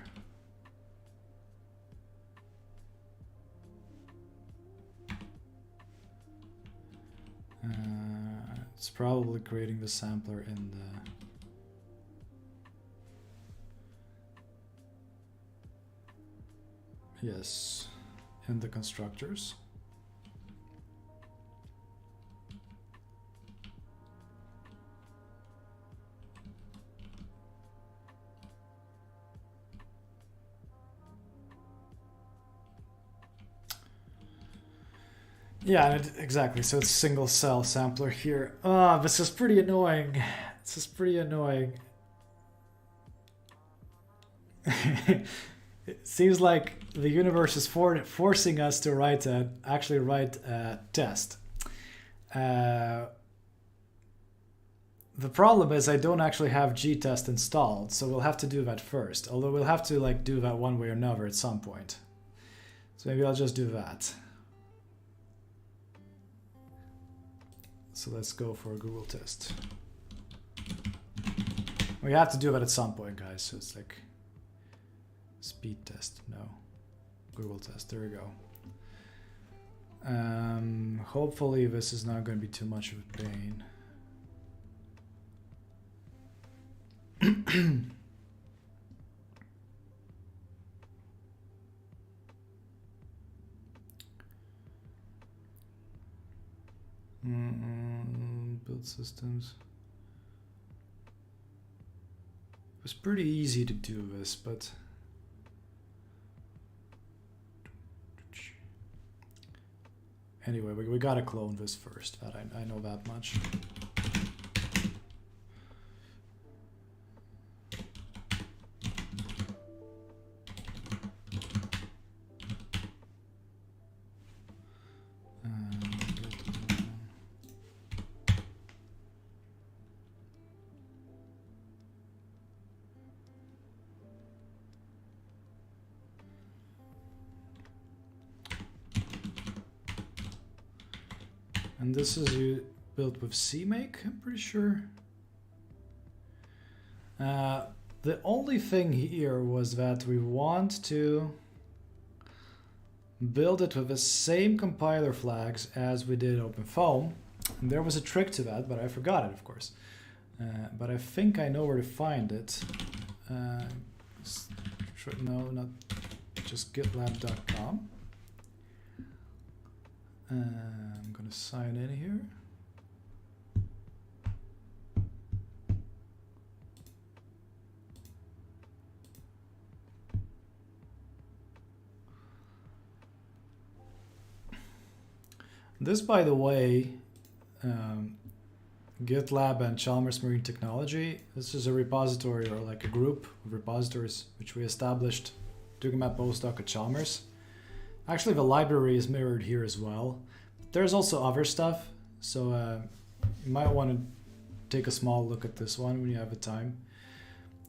It's probably creating the sampler in the... Yes, in the constructors. Yeah, exactly. So it's single cell sampler here. Ah, this is pretty annoying. This is pretty annoying. It seems like the universe is forcing us to actually write a test. The problem is I don't actually have gtest installed, so we'll have to do that first. Although we'll have to like do that one way or another at some point. So maybe I'll just do that. So let's go for a Google test. We have to do that at some point, guys. So it's like speed test. No, Google test. There we go. Hopefully this is not going to be too much of a pain. Build systems. It was pretty easy to do this, but anyway, we gotta clone this first. That I know that much. And this is built with CMake, I'm pretty sure. The only thing here was that we want to build it with the same compiler flags as we did OpenFOAM. And there was a trick to that, but I forgot it, of course. But I think I know where to find it. No, not just gitlab.com. I'm going to sign in here. This, by the way, GitLab and Chalmers Marine Technology, this is a repository or like a group of repositories which we established doing my postdoc at Chalmers. Actually, the library is mirrored here as well. There's also other stuff, so you might want to take a small look at this one when you have the time.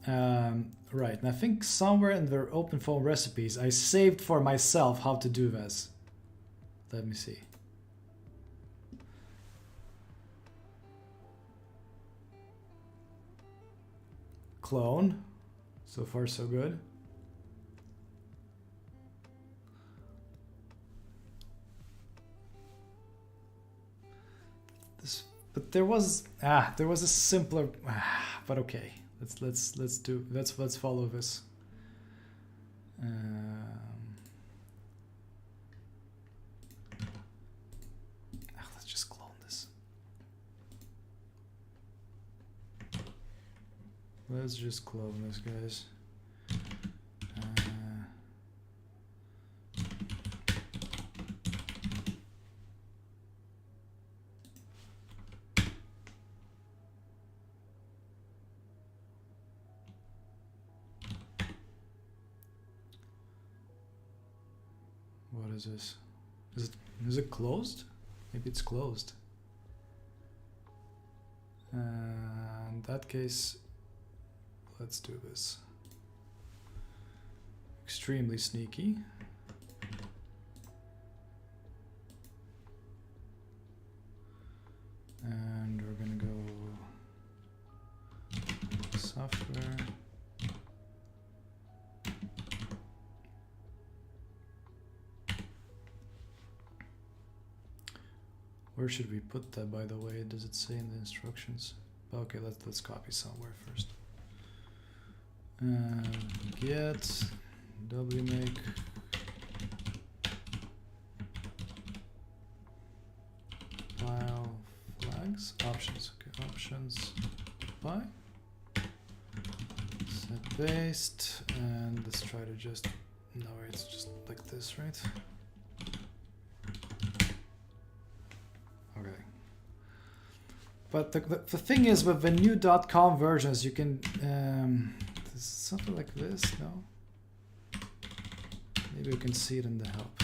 Right, and I think somewhere in their OpenFOAM recipes, I saved for myself how to do this. Let me see. Clone. So far, so good. But there was a simpler, but okay. Let's follow this. Let's just clone this. Let's just clone this, guys. What is this? Is it closed? Maybe it's closed. In that case, let's do this. Extremely sneaky. And we're gonna go software. Where should we put that, by the way? Does it say in the instructions? Okay, let's copy somewhere first. Get wmake file flags options. Okay, options apply. Set based, and let's try to just it's just like this, right? Okay. But the thing is, with the new .com versions, you can something like this. No, maybe we can see it in the help.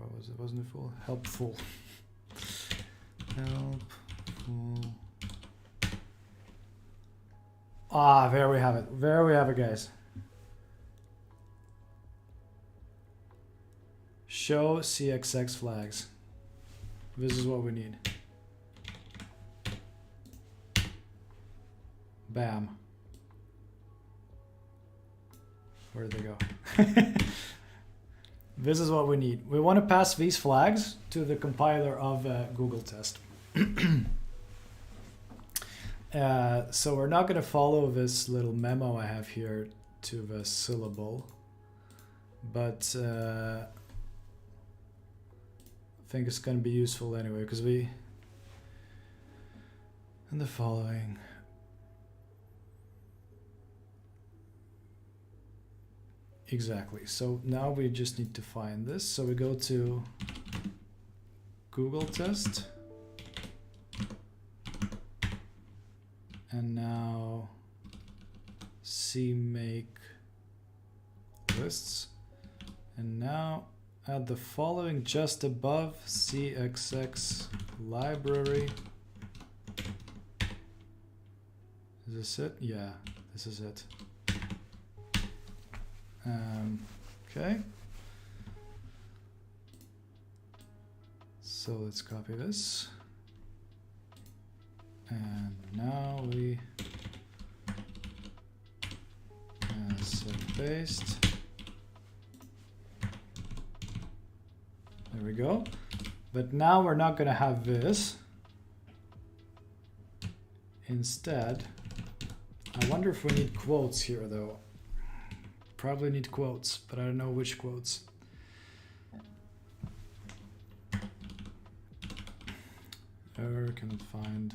what was it? Wasn't it full? Helpful. Helpful. Ah, there we have it. There we have it, guys. Show CXX flags. This is what we need. Bam. Where did they go? This is what we need. We want to pass these flags to the compiler of Google test. So we're not going to follow this little memo I have here to the syllable, but I think it's going to be useful anyway, because we, in the following, exactly. So now we just need to find this. So we go to Google test. And now CMake lists. And now add the following just above CXX library. Is this it? Yeah, this is it. Okay. So let's copy this. And now we set paste. There we go. But now we're not going to have this. Instead, I wonder if we need quotes here though. Probably need quotes, but I don't know which quotes. Error, cannot find.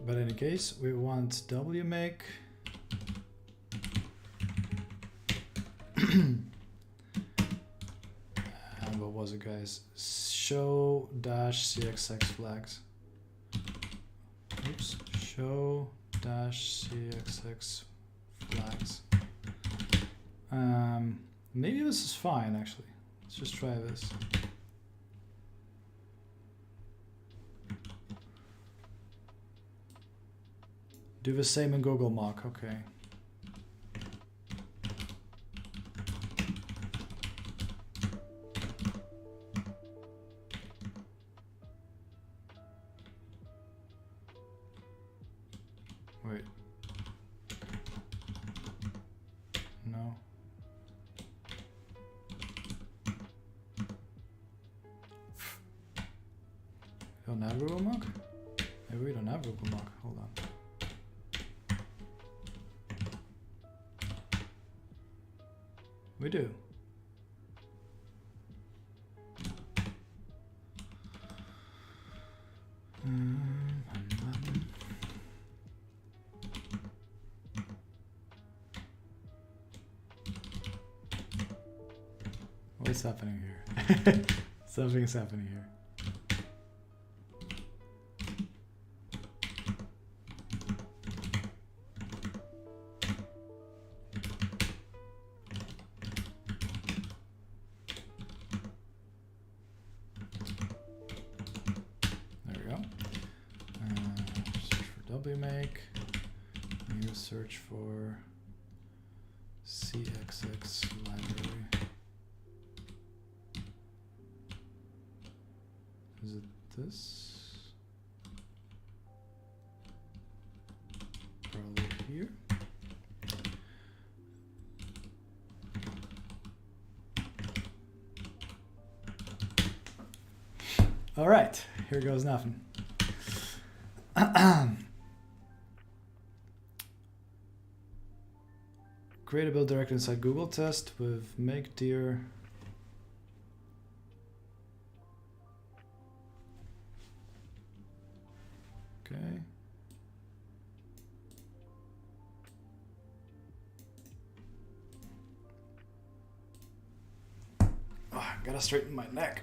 But in any case, we want WMake. And what was it, guys? Show dash CXX flags. Oops. Show dash CXX flags. Maybe this is fine actually. Let's just try this. Do the same in Google Mock, okay. Wait. No. We don't have Google Mock? Maybe we don't have Google Mock, hold on. We do. What's happening here? Something's happening here. WMake, you search for CXX library. Is it this? Probably here. All right, here goes nothing. Create a build directly inside Google test with make dir. Okay. Oh, Gotta straighten my neck.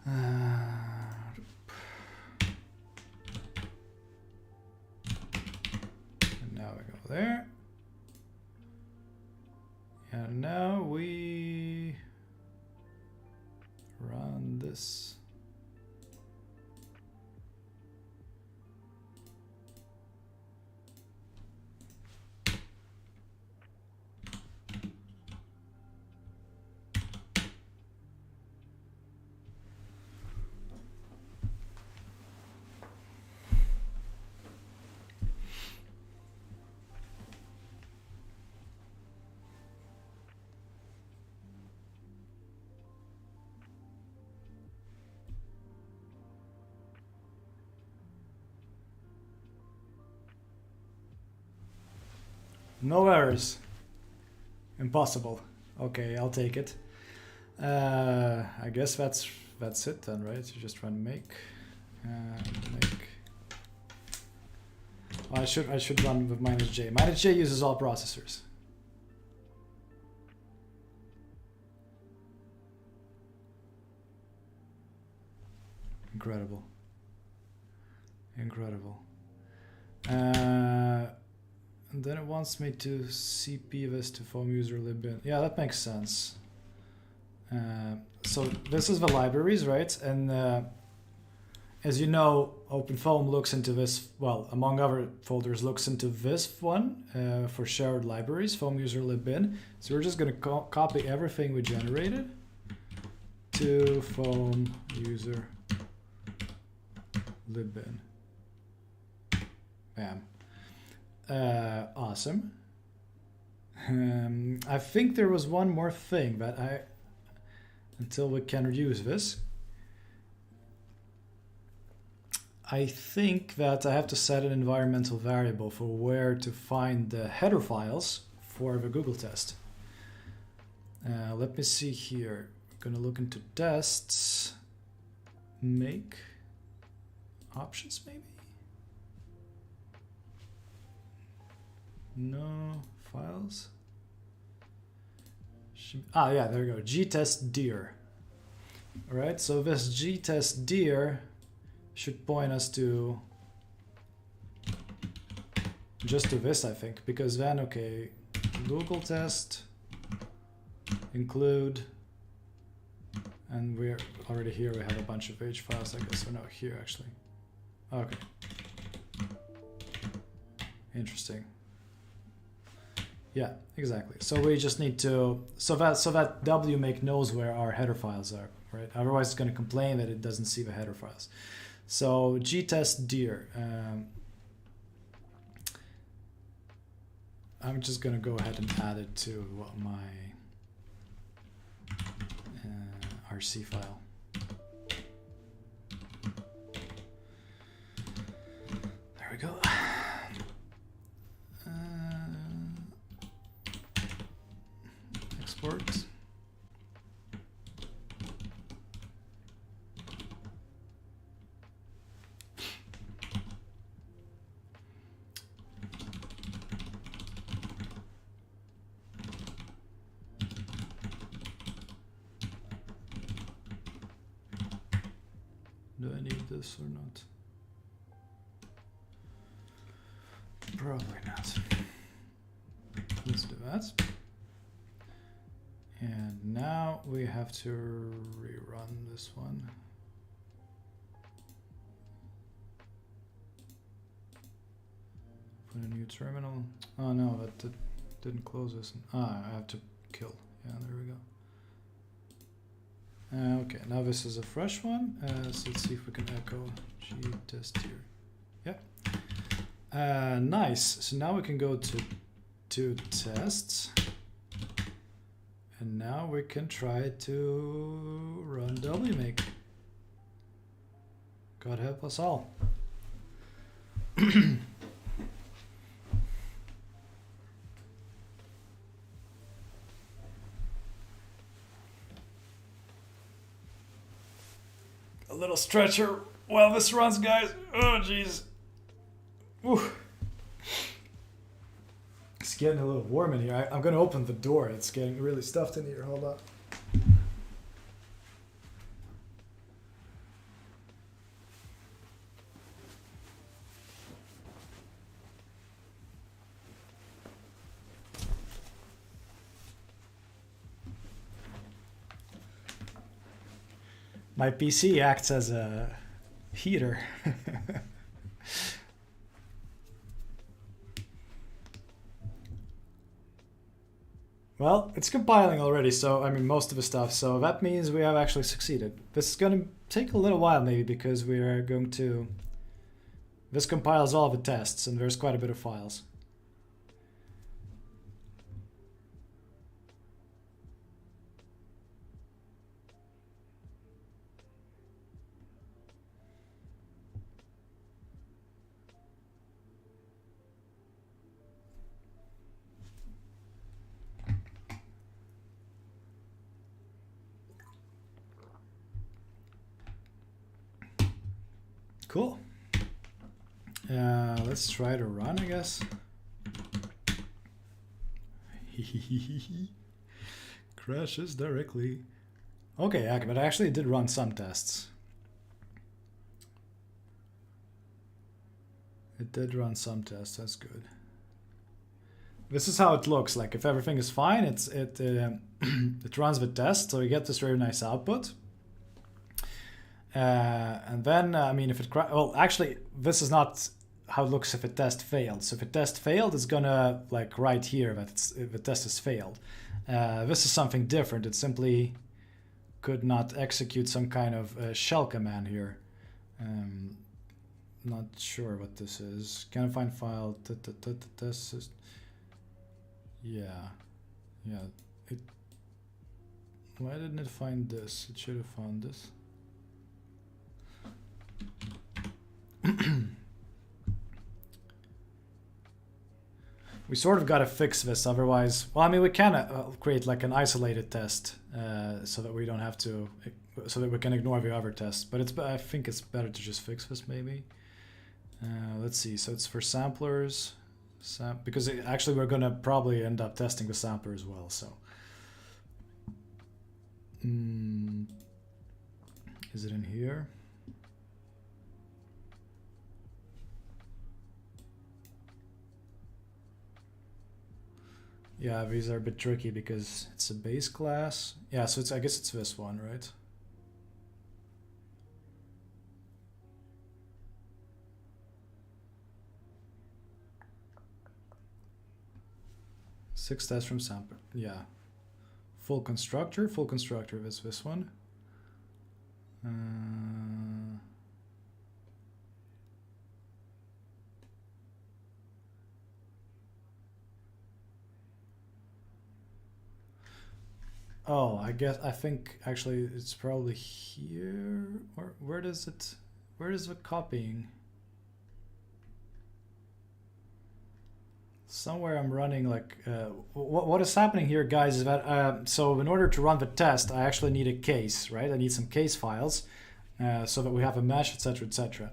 And now we go there. And now we run this. No errors. Impossible. Okay, I'll take it. I guess that's it then, right? You just run make. Make. Oh, I should run with -j. -j uses all processors. Incredible. Incredible. And then it wants me to cp this to foam user libin. Yeah, that makes sense. So this is the libraries, right? And as you know, OpenFOAM looks into this, well, among other folders, looks into this one for shared libraries, foam user libin. So we're just going to copy everything we generated to foam user libin. Bam. Awesome. I think there was one more thing that until we can use this, I think that I have to set an environmental variable for where to find the header files for the Google test. Let me see here. I'm gonna look into tests, make options maybe. No files. Yeah, there we go. gtest_dir. All right, so this gtest_dir should point us to just to this, I think, because then, okay, Google test include, and we're already here. We have a bunch of H files, I guess. So no, here actually. Okay. Interesting. Yeah, exactly. So we just need to, so that WMake knows where our header files are, right? Otherwise, it's going to complain that it doesn't see the header files. So gtest_dir. I'm just going to go ahead and add it to my RC file. There we go. Export. Do I need this or not? Probably not. Let's do that. And now we have to rerun this one. Put a new terminal. Oh no, that didn't close this. I have to kill. Yeah, there we go. Okay, now this is a fresh one. So let's see if we can echo gtest_dir. Yeah. Nice. So now we can go to tests. And now we can try to run WMake. God help us all. A little stretcher while this runs, guys. Oh, jeez. Excuse It's getting a little warm in here. I'm gonna open the door. It's getting really stuffed in here. Hold on. My PC acts as a heater. Well, it's compiling already, so I mean most of the stuff, so that means we have actually succeeded. This is going to take a little while maybe because we are going to... This compiles all the tests and there's quite a bit of files. Cool. Let's try to run, I guess. Crashes directly. Okay, yeah, but I actually did run some tests. It did run some tests, that's good. This is how it looks like. If everything is fine, it runs the test, so you get this very nice output. And then, I mean, if it well, actually, this is not how it looks if a test failed. So if a test failed, it's gonna like write here that the test has failed. This is something different. It simply could not execute some kind of shell command here. Not sure what this is. Can I find file? Test. Yeah. Why didn't it find this? It should have found this. We sort of got to fix this, otherwise, well, I mean, we can create like an isolated test so that we don't have to, so that we can ignore the other tests. But I think it's better to just fix this maybe. Let's see. So it's for samplers, because actually we're gonna probably end up testing the sampler as well. So, is it in here? Yeah, these are a bit tricky because it's a base class. Yeah, so I guess it's this one, right? Six tests from sampler. Yeah. Full constructor is this one. Oh, I think actually it's probably here. Or where is the copying? Somewhere I'm running like, what is happening here, guys, is that, so in order to run the test, I actually need a case, right? I need some case files so that we have a mesh, etc., etc.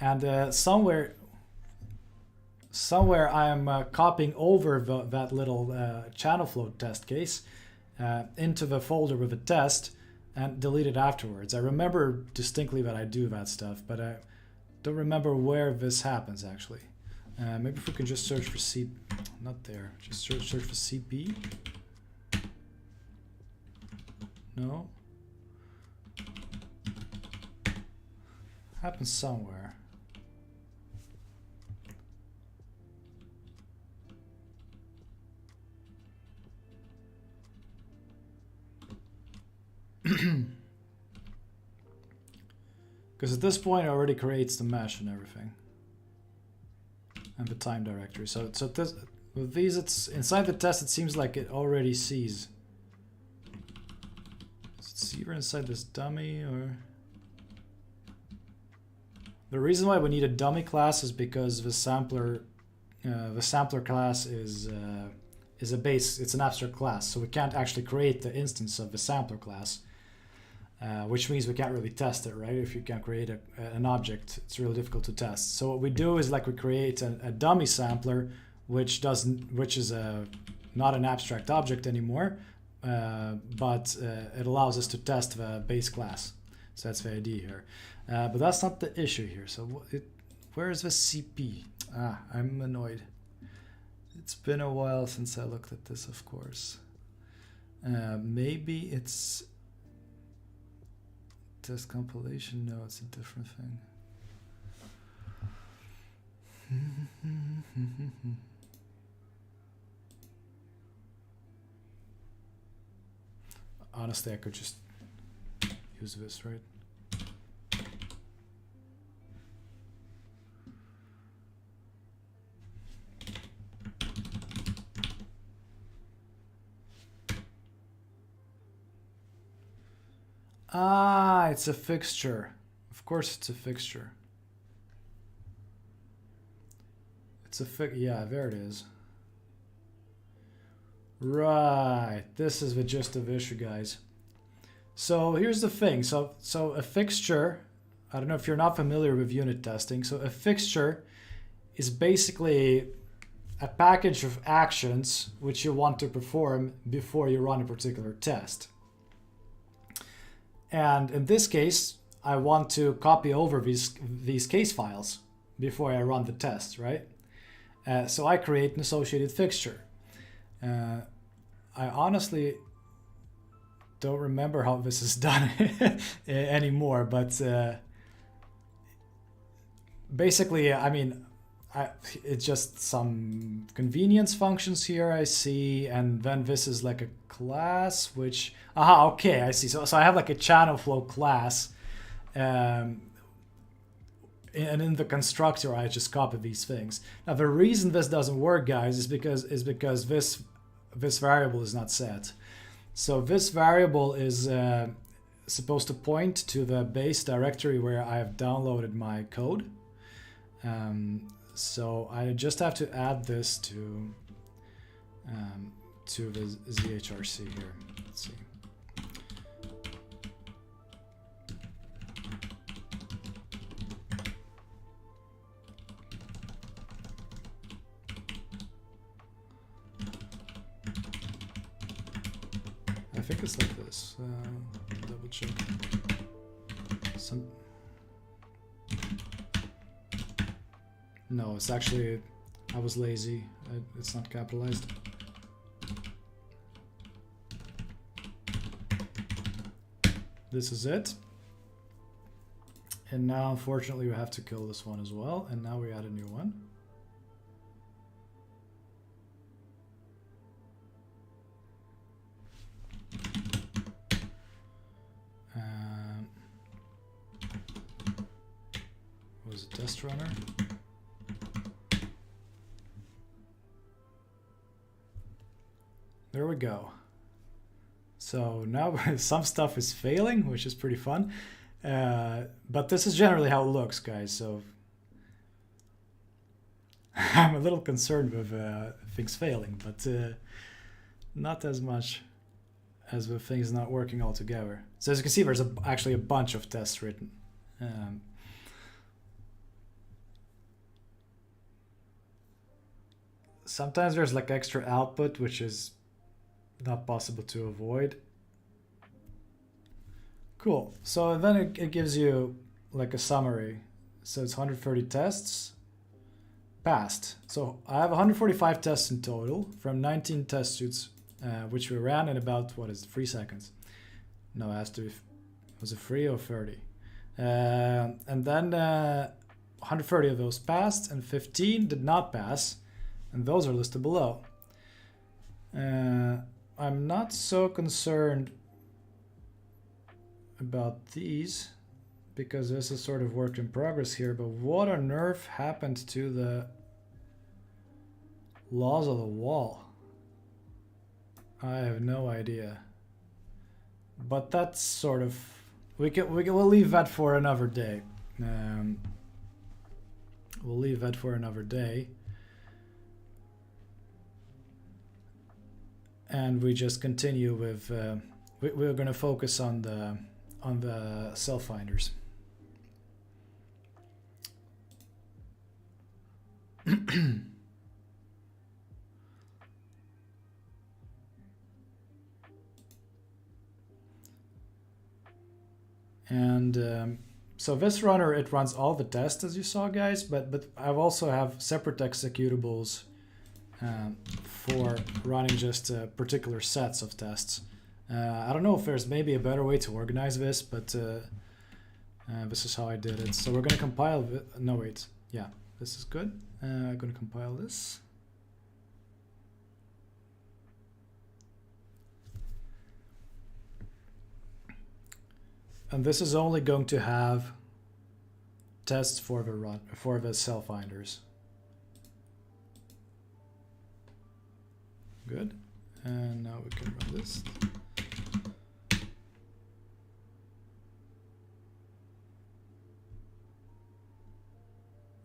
And somewhere I'm copying over that little channel flow test case into the folder with the test and delete it afterwards. I remember distinctly that I do that stuff, but I don't remember where this happens actually. Maybe if we can just search for C, not there, just search for CP. No. Happens somewhere. Because at this point it already creates the mesh and everything. And the time directory. So this, with these, it's inside the test. It seems like it already sees. Is it either inside this dummy or? The reason why we need a dummy class is because the sampler class is a base. It's an abstract class, so we can't actually create the instance of the sampler class. Which means we can't really test it, right? If you can't create an object, it's really difficult to test. So what we do is like we create a dummy sampler which is not an abstract object anymore, but it allows us to test the base class. So that's the idea here. But that's not the issue here. So where is the CP? I'm annoyed. It's been a while since I looked at this, of course. Maybe it's test compilation. No, it's a different thing. Honestly, I could just use this, right? It's a fixture. Of course it's a fixture. It's a yeah, there it is. Right, this is the gist of the issue, guys. So here's the thing. So a fixture, I don't know if you're not familiar with unit testing. So a fixture is basically a package of actions which you want to perform before you run a particular test. And in this case, I want to copy over these case files before I run the test, right? So I create an associated fixture. I honestly don't remember how this is done anymore, but basically, I mean, it's just some convenience functions here I see, and then this is like a class which, okay, I see. So I have like a channel flow class, and in the constructor I just copy these things. Now the reason this doesn't work, guys, is because this variable is not set. So this variable is supposed to point to the base directory where I have downloaded my code. So I just have to add this to the zhrc here. Let's see. I think it's like this. Double check. No, it's actually, I was lazy. It's not capitalized. This is it. And now, unfortunately, we have to kill this one as well. And now we add a new one. What was it, test runner? There we go. So now some stuff is failing, which is pretty fun. But this is generally how it looks, guys. So I'm a little concerned with things failing, but not as much as with things not working altogether. So as you can see, there's actually a bunch of tests written. Sometimes there's like extra output, which is not possible to avoid. Cool. So then it gives you like a summary. So it's 130 tests passed. So I have 145 tests in total from 19 test suits, which we ran in about, 3 seconds? No, it has to be, was it 3 or 30? And then 130 of those passed and 15 did not pass. And those are listed below. I'm not so concerned about these because this is sort of work in progress here, but what on earth happened to the laws of the wall? I have no idea. But that's sort of, we'll leave that for another day. We'll leave that for another day. And we just continue with, we're going to focus on the Selffinders. And so this runner, it runs all the tests as you saw, guys, but I also have separate executables for running just particular sets of tests. I don't know if there's maybe a better way to organize this, but this is how I did it. So we're going to compile it. No, wait. Yeah, this is good. I'm going to compile this. And this is only going to have tests for the Selffinders. Good. And now we can run this.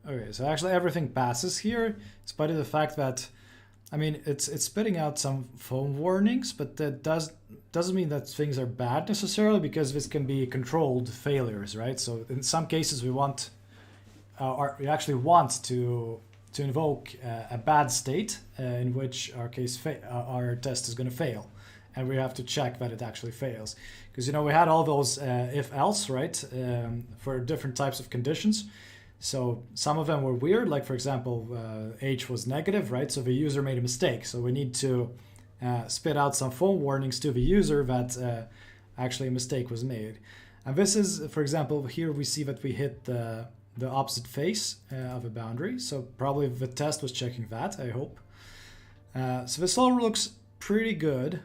Okay, so actually everything passes here, despite the fact that, I mean, it's spitting out some foam warnings, but that doesn't mean that things are bad necessarily, because this can be controlled failures, right? So in some cases we want, we actually want to invoke a bad state in which our test is going to fail, and we have to check that it actually fails, because we had all those if-else, right, for different types of conditions. So some of them were weird, like for example, H was negative, right? So the user made a mistake. So we need to spit out some foam warnings to the user that actually a mistake was made. And this is, for example, here we see that we hit the opposite face of a boundary. So probably the test was checking that, I hope. So this all looks pretty good.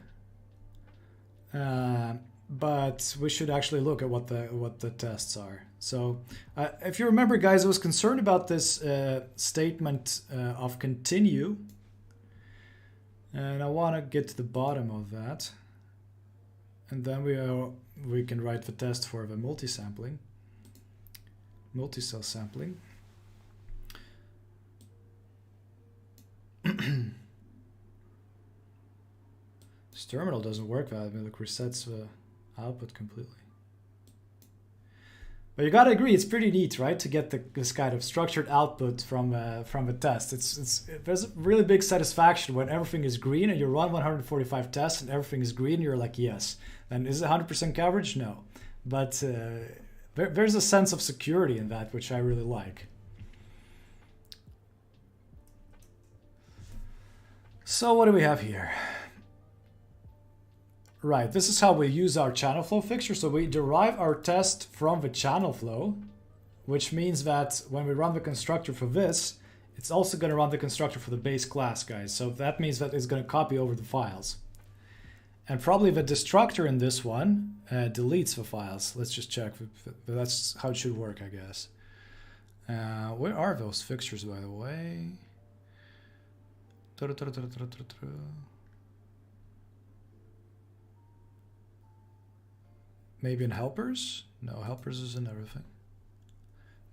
But we should actually look at what the tests are. So if you remember, guys, I was concerned about this statement of continue, and I want to get to the bottom of that, and then we can write the test for the multi-cell sampling. This terminal doesn't work that. I mean, look, resets the output completely. But you gotta agree, it's pretty neat, right, to get this kind of structured output from a test. There's a really big satisfaction when everything is green and you run 145 tests and everything is green. You're like, yes. And is it 100% coverage? No. But there's a sense of security in that, which I really like. So what do we have here? Right, this is how we use our channel flow fixture. So we derive our test from the channel flow, which means that when we run the constructor for this, it's also going to run the constructor for the base class, guys. So that means that it's going to copy over the files. And probably the destructor in this one deletes the files. Let's just check. That's how it should work, I guess. Where are those fixtures, by the way? Maybe in helpers? No, helpers is in everything.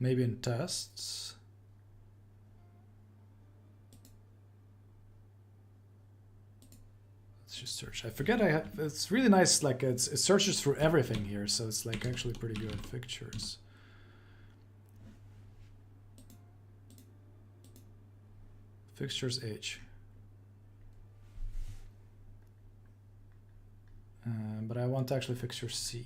Maybe in tests. Let's just search. I forget it's really nice, like it searches through everything here, so it's like actually pretty good. Fixtures. Fixtures H. But I want actually fixture C.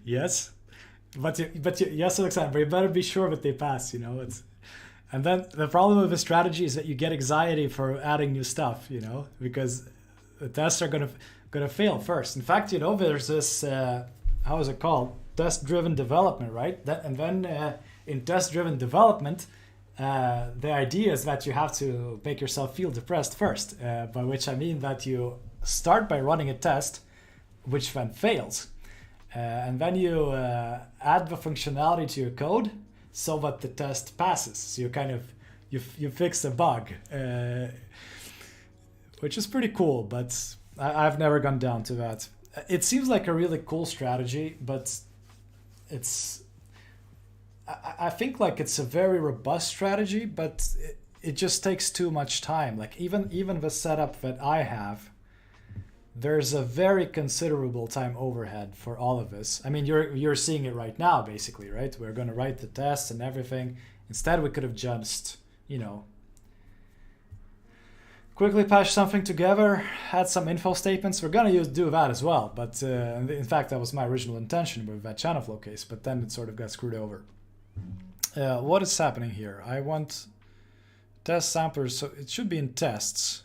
Yes, but yes, Alexander, you better be sure that they pass. And then the problem with the strategy is that you get anxiety for adding new stuff. Because the tests are gonna fail first. In fact, there's this. How is it called? Test-driven development, right? And then in test-driven development, the idea is that you have to make yourself feel depressed first, by which I mean that you start by running a test, which then fails. And then you add the functionality to your code so that the test passes. So you fix a bug, which is pretty cool, but I've never gone down to that. It seems like a really cool strategy, but I think like it's a very robust strategy, but it just takes too much time. Like even the setup that I have, there's a very considerable time overhead for all of this. I mean, you're seeing it right now, basically, right? We're going to write the tests and everything. Instead, we could have just, you know, quickly patch something together, add some info statements. We're going to do that as well. But in fact, that was my original intention with that channel flow case, but then it sort of got screwed over. What is happening here? I want test samplers, so it should be in tests.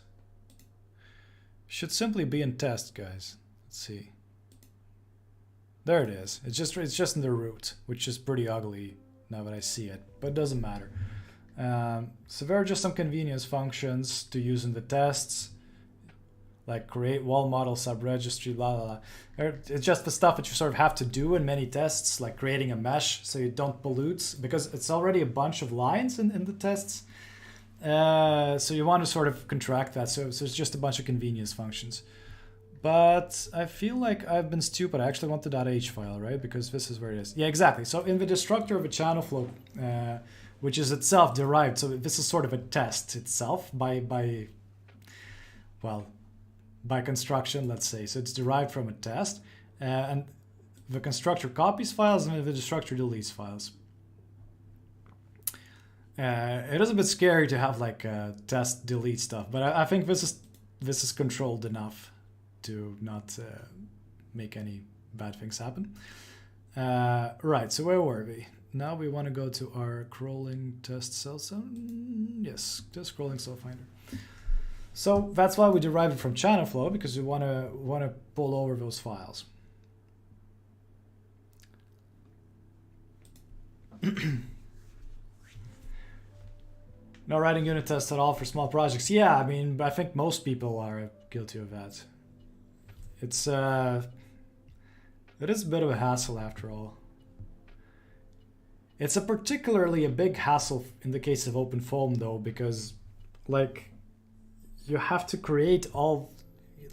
Should simply be in test, guys. Let's see. There it is. It's just in the root, which is pretty ugly now that I see it, but it doesn't matter. So there are just some convenience functions to use in the tests, like create wall model subregistry, la la la. It's just the stuff that you sort of have to do in many tests, like creating a mesh so you don't pollute, because it's already a bunch of lines in the tests. So you want to sort of contract that, so it's just a bunch of convenience functions. But I feel like I've been stupid. I actually want the .h file, right? Because this is where it is. Yeah, exactly. So in the destructor of a channel flow, which is itself derived, so this is sort of a test itself by construction, let's say. So it's derived from a test, and the constructor copies files and the destructor deletes files. It is a bit scary to have like test delete stuff, but I think this is controlled enough to not make any bad things happen. Right, so where were we? Now we want to go to our crawling test cell. Yes, just crawling Selffinders. So that's why we derived it from channel flow, because we want to pull over those files. No writing unit tests at all for small projects. Yeah, I mean, I think most people are guilty of that. It is a bit of a hassle after all. It's particularly a big hassle in the case of OpenFOAM though, because like you have to create all,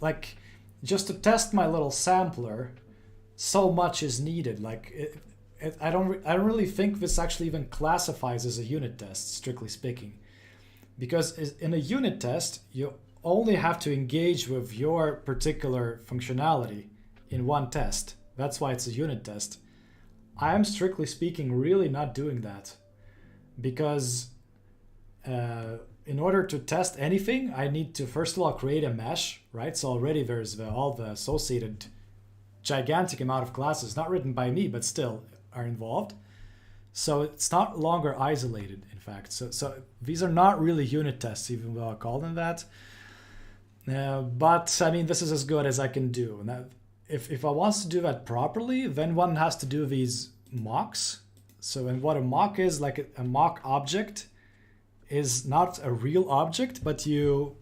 like just to test my little sampler, so much is needed. Like I don't really think this actually even classifies as a unit test, strictly speaking. Because in a unit test, you only have to engage with your particular functionality in one test. That's why it's a unit test. I am strictly speaking really not doing that, because in order to test anything, I need to first of all create a mesh, right? So already there's all the associated gigantic amount of classes, not written by me, but still are involved. So it's not longer isolated, in fact. So these are not really unit tests, even though I call them that. But I mean, this is as good as I can do. And if I want to do that properly, then one has to do these mocks. So and what a mock is, like a mock object is not a real object, but you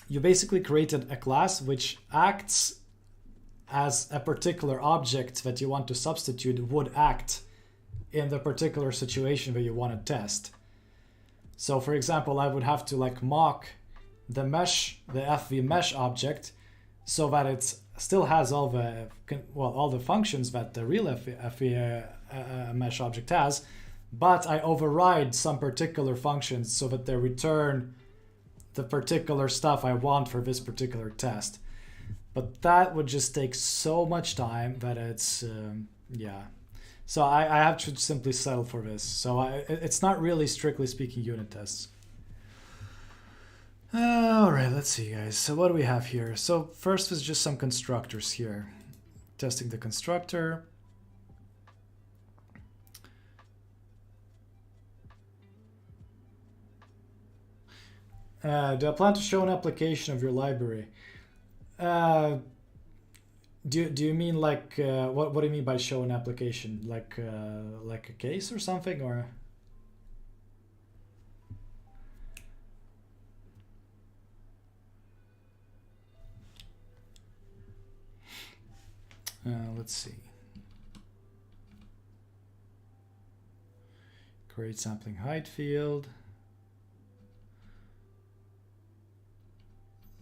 basically created a class which acts as a particular object that you want to substitute would act in the particular situation that you want to test. So for example, I would have to like mock the mesh, the FV mesh object, so that it still has all the functions that the real FV mesh object has, but I override some particular functions so that they return the particular stuff I want for this particular test. But that would just take so much time that it's yeah. So I have to simply settle for this. So it's not really, strictly speaking, unit tests. All right, let's see, guys. So what do we have here? So first is just some constructors here. Testing the constructor. Do I plan to show an application of your library? Do you mean like what do you mean by show an application? Like a case or something, or? Let's see. Create sampling height field.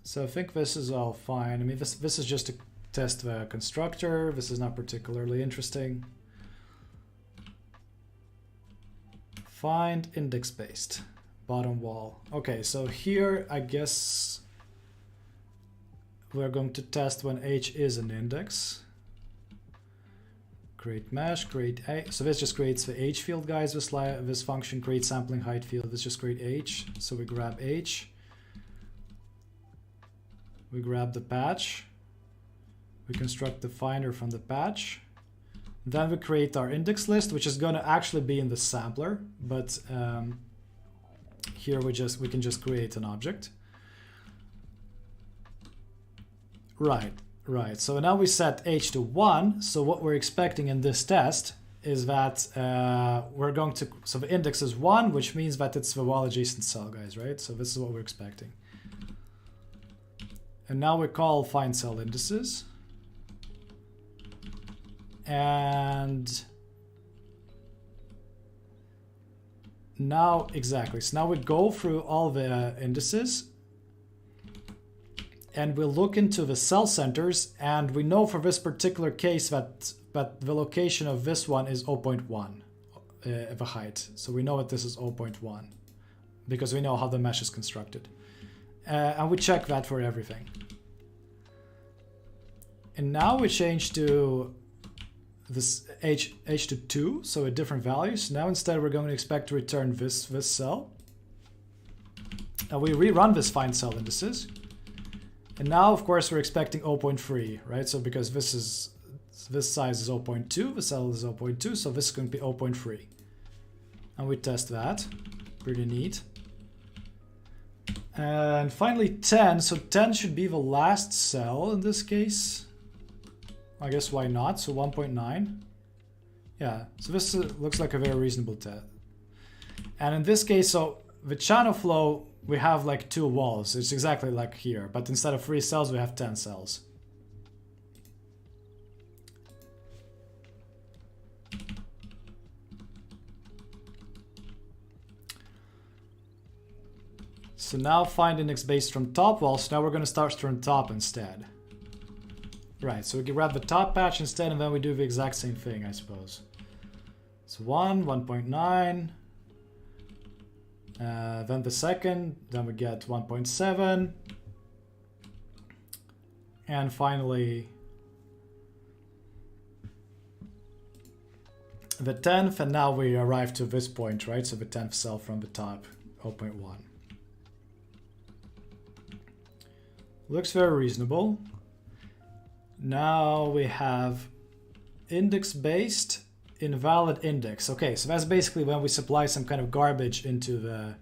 So I think this is all fine. I mean, this is just to test the constructor. This is not particularly interesting. Find index-based bottom wall. Okay, so here I guess we're going to test when h is an index. Create mesh, create a. So this just creates the h field, guys. This function create sampling height field. This just create h. So we grab h. We grab the patch. We construct the finder from the patch. Then we create our index list, which is going to actually be in the sampler, but here we can just create an object. Right. So now we set h to 1. So what we're expecting in this test is that so the index is 1, which means that it's the wall adjacent cell, guys, right? So this is what we're expecting. And now we call find cell indices. And now, exactly. So now we go through all the indices and we look into the cell centers, and we know for this particular case that the location of this one is 0.1 the height. So we know that this is 0.1 because we know how the mesh is constructed. And we check that for everything. And now we change to this h to 2, so a different value. So now instead we're going to expect to return this cell. And we rerun this find cell indices. And now, of course, we're expecting 0.3, right? So because this size is 0.2, the cell is 0.2, so this is going to be 0.3. And we test that. Pretty neat. And finally 10. So 10 should be the last cell in this case. I guess why not? So 1.9. Yeah, so this looks like a very reasonable test. And in this case, so the channel flow, we have like 2 walls. It's exactly like here, but instead of 3 cells, we have 10 cells. So now find index based from top wall. So now we're going to start from top instead. Right, so we can grab the top patch instead, and then we do the exact same thing, I suppose. So 1, 1.9. Then the second, then we get 1.7. And finally the 10th, and now we arrive to this point, right? So the 10th cell from the top, 0.1. Looks very reasonable. Now we have index-based invalid index. Okay, so that's basically when we supply some kind of garbage into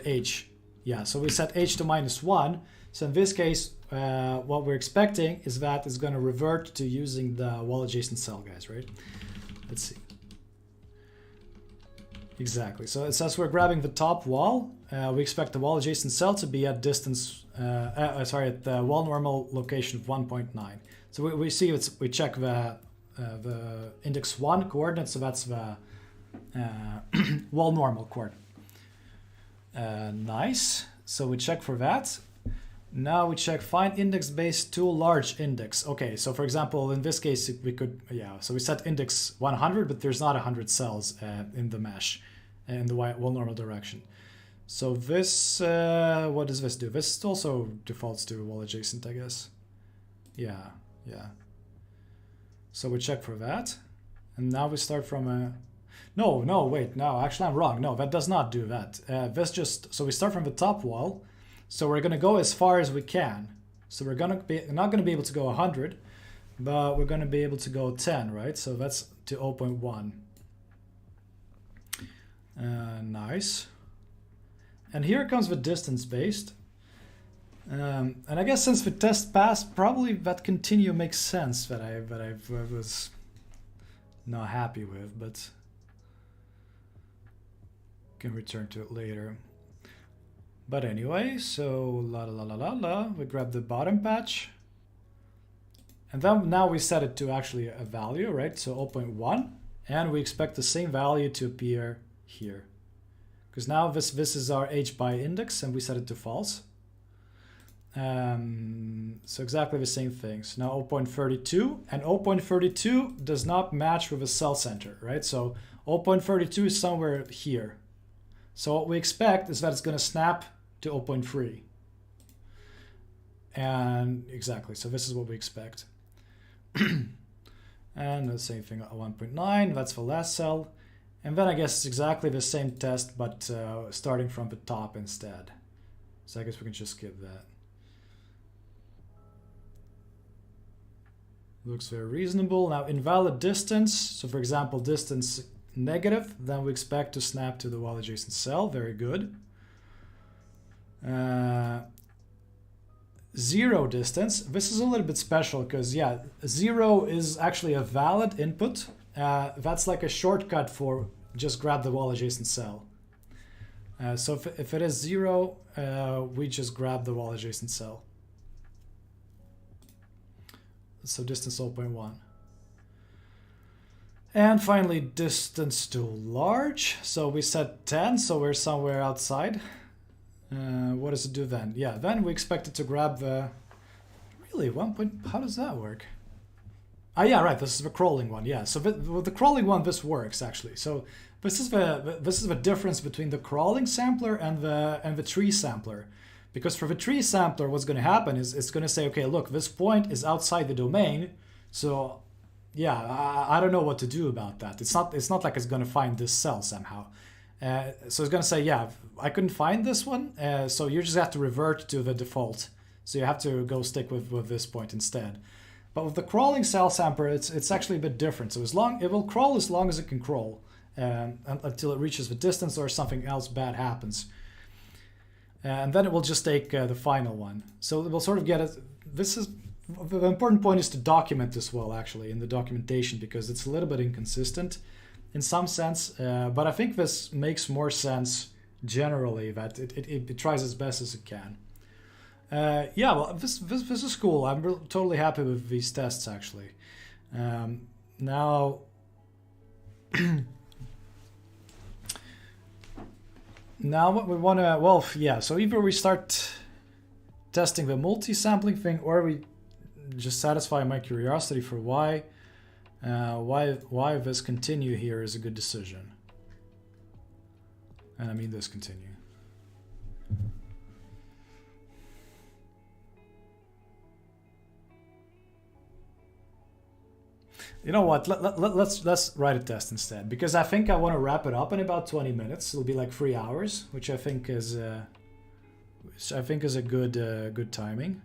h. Yeah, so we set h to -1. So in this case, what we're expecting is that it's going to revert to using the wall adjacent cell, guys, right? Let's see. Exactly. So it says we're grabbing the top wall. We expect the wall adjacent cell to be at distance, at the wall normal location of 1.9. So we see we check the index 1 coordinate, so that's the wall normal coordinate. Nice. So we check for that. Now we check find index based to large index. Okay, so for example, in this case, we could, yeah, so we set index 100, but there's not 100 cells in the mesh in the wall normal direction. So this, what does this do? This also defaults to wall adjacent, I guess. Yeah. So we check for that. And now we start from a... No, wait, no, actually I'm wrong. No, that does not do that. This just, so we start from the top wall. So we're going to go as far as we can. So we're not going to be able to go 100, but we're going to be able to go 10, right? So that's to 0.1. Nice. And here comes the distance based. And I guess since the test passed, probably that continue makes sense that I was not happy with, but can return to it later. But anyway, so we grab the bottom patch. And then now we set it to actually a value, right? So 0.1, and we expect the same value to appear here. Because now this is our h by index, and we set it to false. So exactly the same thing. So now 0.32, and 0.32 does not match with a cell center, right? So 0.32 is somewhere here. So what we expect is that it's going to snap to 0.3. And exactly, so this is what we expect. And the same thing at 1.9, that's the last cell. And then I guess it's exactly the same test, but starting from the top instead. So I guess we can just skip that. Looks very reasonable. Now invalid distance, so for example distance negative, then we expect to snap to the wall adjacent cell, very good. Zero distance, this is a little bit special because yeah, 0 is actually a valid input. That's like a shortcut for just grab the wall adjacent cell. So if it is 0, we just grab the wall adjacent cell. So distance 0.1. And finally distance to large. So we set 10, so we're somewhere outside. What does it do then? Yeah, then we expect it to grab the... Really, 1 point... How does that work? Ah, yeah, right, this is the crawling one, yeah. So with the crawling one, this works, actually. So this is the difference between the crawling sampler and the tree sampler. Because for the tree sampler, what's going to happen is it's going to say, okay, look, this point is outside the domain. So yeah, I don't know what to do about that. It's not like it's going to find this cell somehow. So it's going to say, yeah, I couldn't find this one. So you just have to revert to the default. So you have to go stick with this point instead. But with the crawling cell sampler, it's actually a bit different. So it will crawl as long as it can crawl until it reaches the distance or something else bad happens. And then it will just take the final one. So it will sort of get it. The important point is to document this well, actually, in the documentation, because it's a little bit inconsistent in some sense. But I think this makes more sense generally, that it tries as best as it can. Yeah, well, this is cool. I'm totally happy with these tests, actually. Now... Now what we want to, well, yeah, so either we start testing the multi-sampling thing, or we just satisfy my curiosity for why this continue here is a good decision. And I mean this continue. You know what? Let's write a test instead, because I think I want to wrap it up in about 20 minutes. It'll be like 3 hours, which I think is a good timing.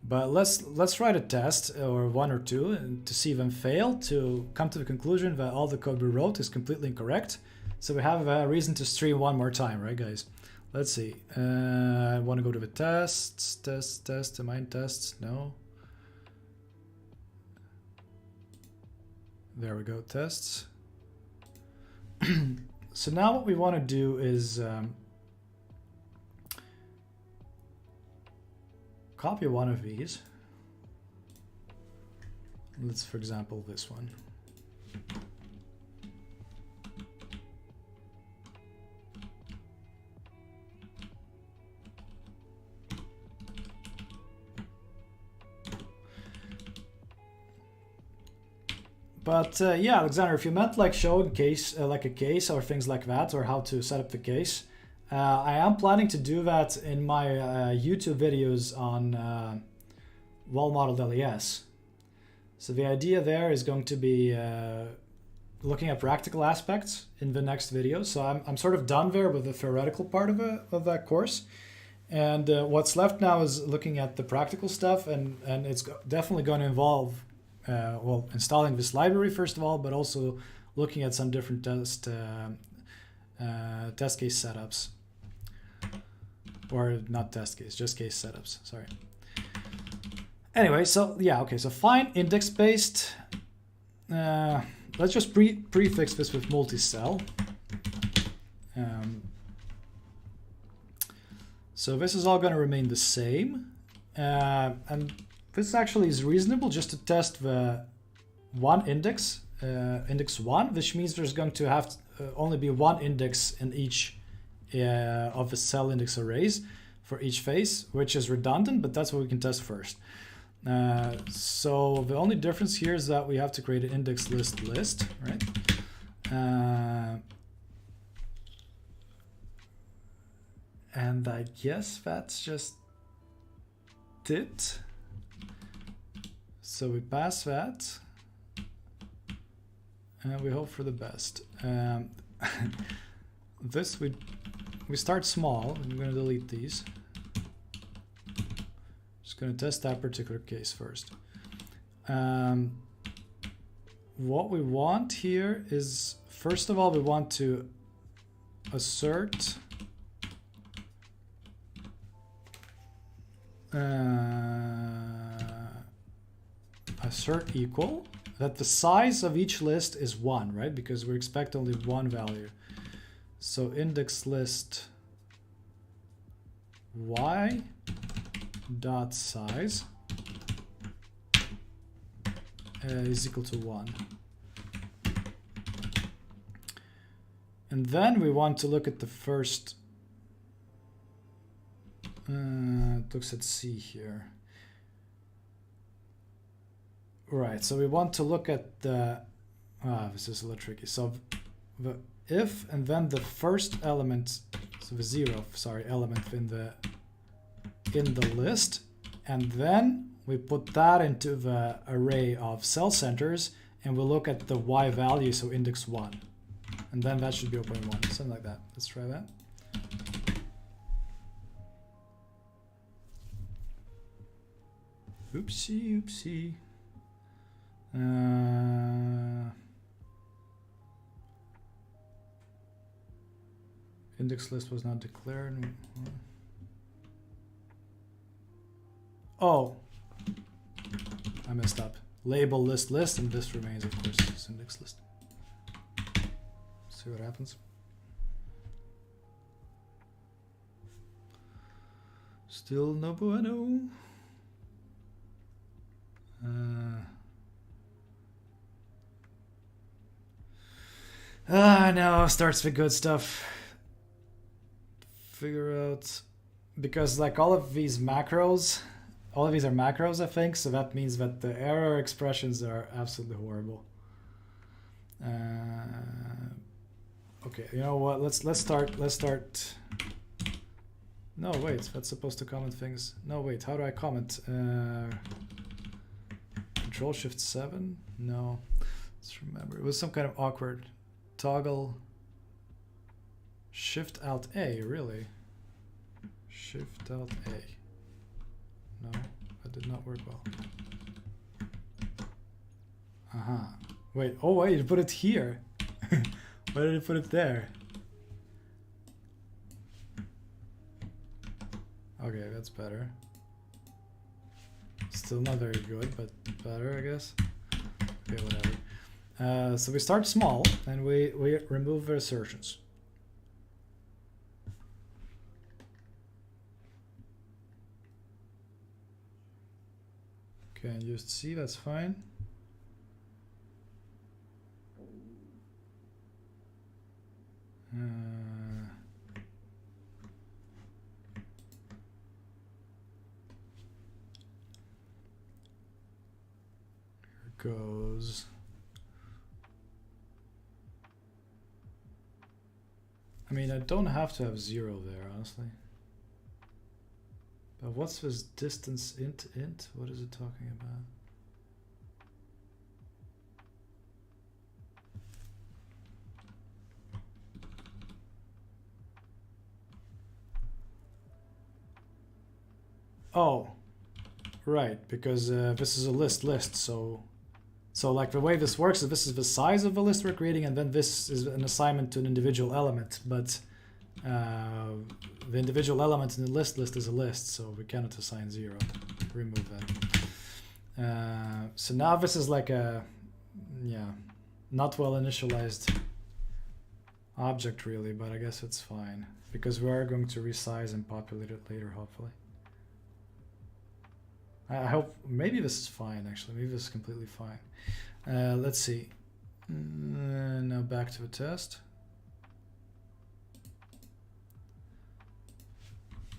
But let's write a test or one or two and to see them fail, to come to the conclusion that all the code we wrote is completely incorrect. So we have a reason to stream one more time, right, guys? Let's see. I want to go to the tests, mine tests. No. There we go, tests. So now what we want to do is copy one of these. Let's, for example, this one. But yeah, Alexander, if you meant like showing case, like a case or things like that, or how to set up the case, I am planning to do that in my YouTube videos on well-modeled-LES. So the idea there is going to be looking at practical aspects in the next video. So I'm sort of done there with the theoretical part of that course. And what's left now is looking at the practical stuff, and it's definitely going to involve well, installing this library first of all, but also looking at some different test case setups. Or not test case, just case setups, sorry. Anyway, so yeah, okay, so fine, index-based. Let's just prefix this with multi-cell. So this is all going to remain the same. And this actually is reasonable just to test the one index, index 1, which means there's going to have to, only be one index in each of the cell index arrays for each phase, which is redundant, but that's what we can test first. So the only difference here is that we have to create an index list, right? And I guess that's just it. So we pass that. And we hope for the best. This we start small. I'm going to delete these. Just going to test that particular case first. What we want here is, first of all, we want to assert equal that the size of each list is 1, right? Because we expect only one value. So index list y dot size is equal to 1. And then we want to look at the first, it looks at C here. Right, so we want to look at the, this is a little tricky. So the if and then the first element, so the 0, sorry, element in the list, and then we put that into the array of cell centers, and we'll look at the y value, so index 1. And then that should be 0.1, something like that. Let's try that. Oopsie, oopsie. Index list was not declared. Oh, I messed up. Label list, and this remains, of course, this index list. See what happens. Still no bueno. No, starts with good stuff. Figure out, because like all of these macros, all of these are macros, I think, so that means that the error expressions are absolutely horrible. Okay, you know what? Let's start. No, wait, that's supposed to comment things. No, wait, how do I comment? Control Shift 7? No, let's remember. It was some kind of awkward toggle. Shift Alt A, really? Shift Alt A. No, that did not work well. Wait, oh wait, you put it here. Why did you put it there? Okay, that's better. Still not very good, but better, I guess. Okay, whatever. So we start small, and we remove the assertions. Okay, and just C, that's fine. Here goes. I mean, I don't have to have 0 there, honestly. But what's this distance int? What is it talking about? Oh, right, because this is a list, so like the way this works is this is the size of the list we're creating, and then this is an assignment to an individual element, but the individual element in the list is a list, so we cannot assign 0. Remove that. So now this is like a, not well initialized object really, but I guess it's fine, because we are going to resize and populate it later, hopefully. I hope, maybe this is fine actually, maybe this is completely fine. Let's see. Now back to the test.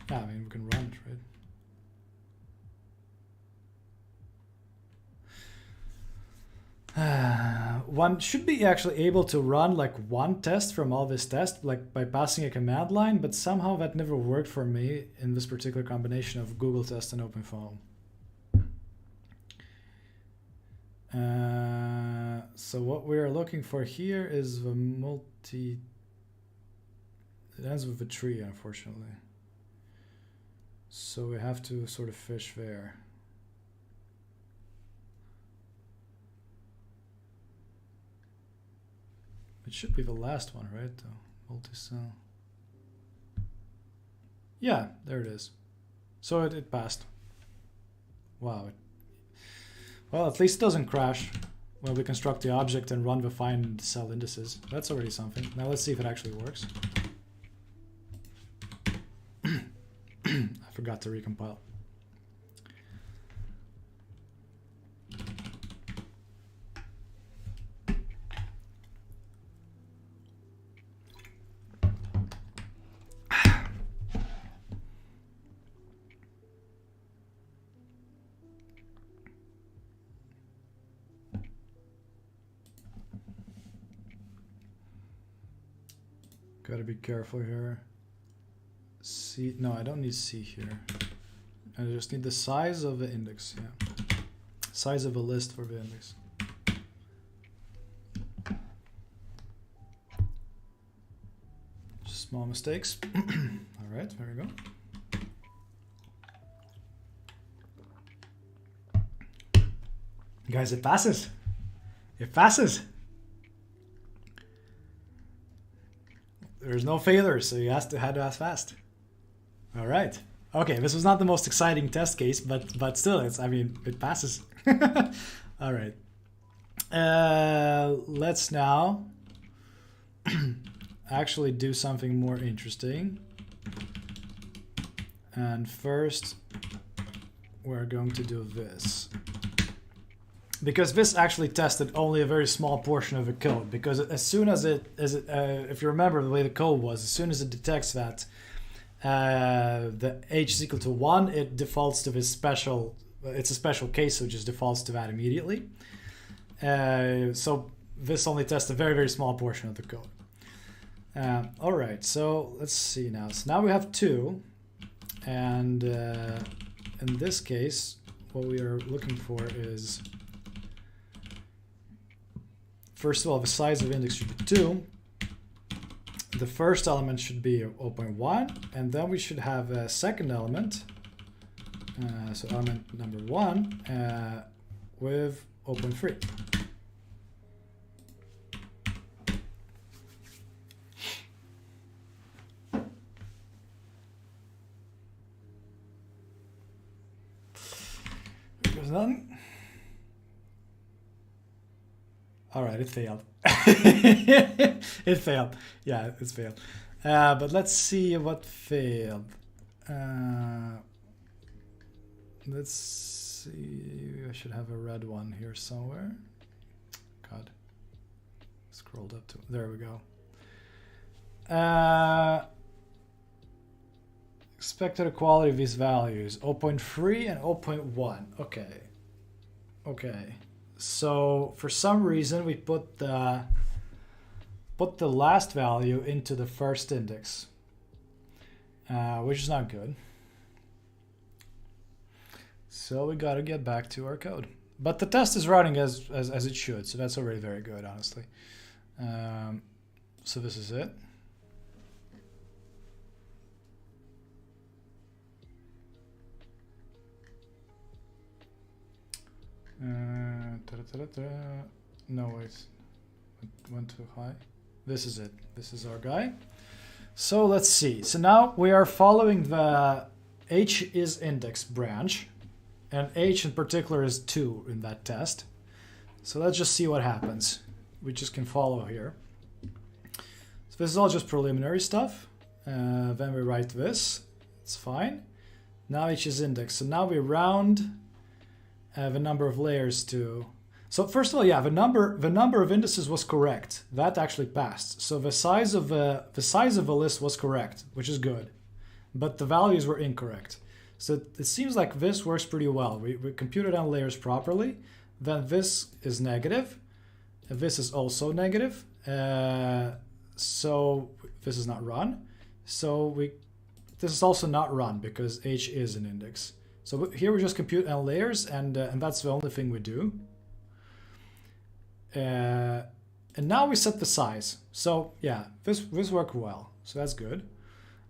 Yeah, I mean, we can run it, right? one should be actually able to run like one test from all this test, like by passing a command line, but somehow that never worked for me in this particular combination of Google test and OpenFOAM. So what we're looking for here is the multi, it ends with a tree, unfortunately. So we have to sort of fish there. It should be the last one, right? Multi-cell. Yeah, there it is. So it passed. Wow. Well, at least it doesn't crash when we construct the object and run the find cell indices. That's already something. Now let's see if it actually works. I forgot to recompile. Gotta be careful here. C, no, I don't need C here. I just need the size of the index, yeah. Size of a list for the index. Just small mistakes. All right, there we go. Guys, it passes. It passes. There's no failures, so you had to ask fast. All right. Okay, this was not the most exciting test case, but still, it's, I mean, it passes. All right. Let's now actually do something more interesting. And first, we're going to do this. Because this actually tested only a very small portion of the code. Because as soon as if you remember the way the code was, as soon as it detects that the h is equal to 1, it defaults to this special, it's a special case, so it just defaults to that immediately. So this only tests a very, very small portion of the code. All right, so let's see now. So now we have 2. And in this case, what we are looking for is, first of all, the size of index should be 2. The first element should be 0.1, and then we should have a second element, so element number 1, with 0.3. There's none. All right, it failed. It failed. Yeah, it's failed. But let's see what failed. Let's see. I should have a red one here somewhere. God. Scrolled up to, there we go. Expected equality of these values, 0.3 and 0.1. Okay. Okay. So for some reason we put the last value into the first index, which is not good. So we got to get back to our code. But the test is running as it should, so that's already very good, honestly. So this is it. No, wait, it went too high. This is it. This is our guy. So let's see. So now we are following the h is index branch, and h in particular is 2 in that test. So let's just see what happens. We just can follow here. So this is all just preliminary stuff. Then we write this. It's fine. Now h is index. So now we round the number of layers to. So first of all, yeah, the number of indices was correct. That actually passed. So the size of a list was correct, which is good, but the values were incorrect. So it seems like this works pretty well. We computed on layers properly. Then this is negative, This is also negative. So this is not run. So this is also not run because h is an index. So here we just compute n layers, and that's the only thing we do. And now we set the size. So yeah, this worked well. So that's good.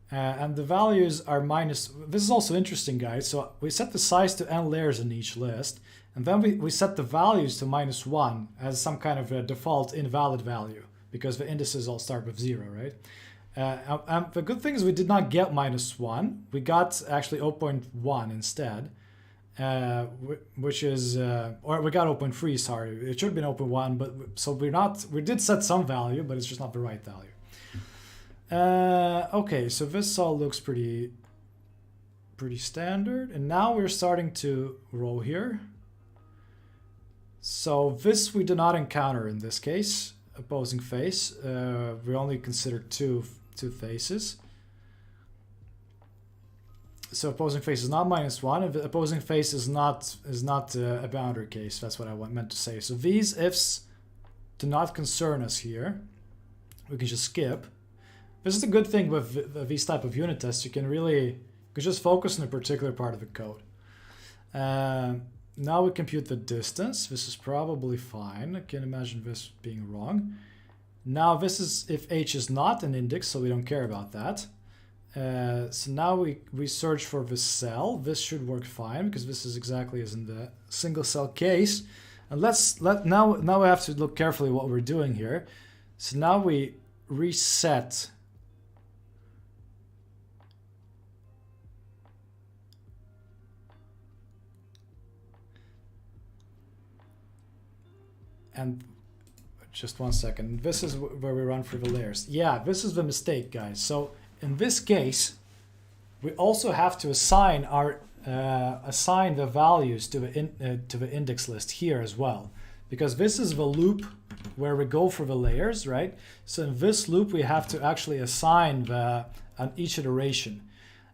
And the values are minus. This is also interesting, guys. So we set the size to n layers in each list, and then we set the values to -1 as some kind of a default invalid value because the indices all start with 0, right? The good thing is we did not get -1. We got actually 0.1 instead, which is, or we got 0.3, sorry. It should have been 0.1, but so we did set some value, but it's just not the right value. Okay, so this all looks pretty standard. And now we're starting to row here. So this we do not encounter in this case, opposing face. We only consider two faces. So opposing face is not -1, and the opposing face is not a boundary case. That's what I meant to say. So these ifs do not concern us here. We can just skip. This is the good thing with these type of unit tests. You can just focus on a particular part of the code. Now we compute the distance. This is probably fine. I can't imagine this being wrong. Now this is if h is not an index, so we don't care about that. So now we search for this cell. This should work fine because this is exactly as in the single cell case. And now we have to look carefully what we're doing here. So now we reset and just one second. This is where we run through the layers. Yeah, this is the mistake, guys. So in this case, we also have to assign the values to the index list here as well, because this is the loop where we go for the layers, right? So in this loop, we have to actually assign on each iteration.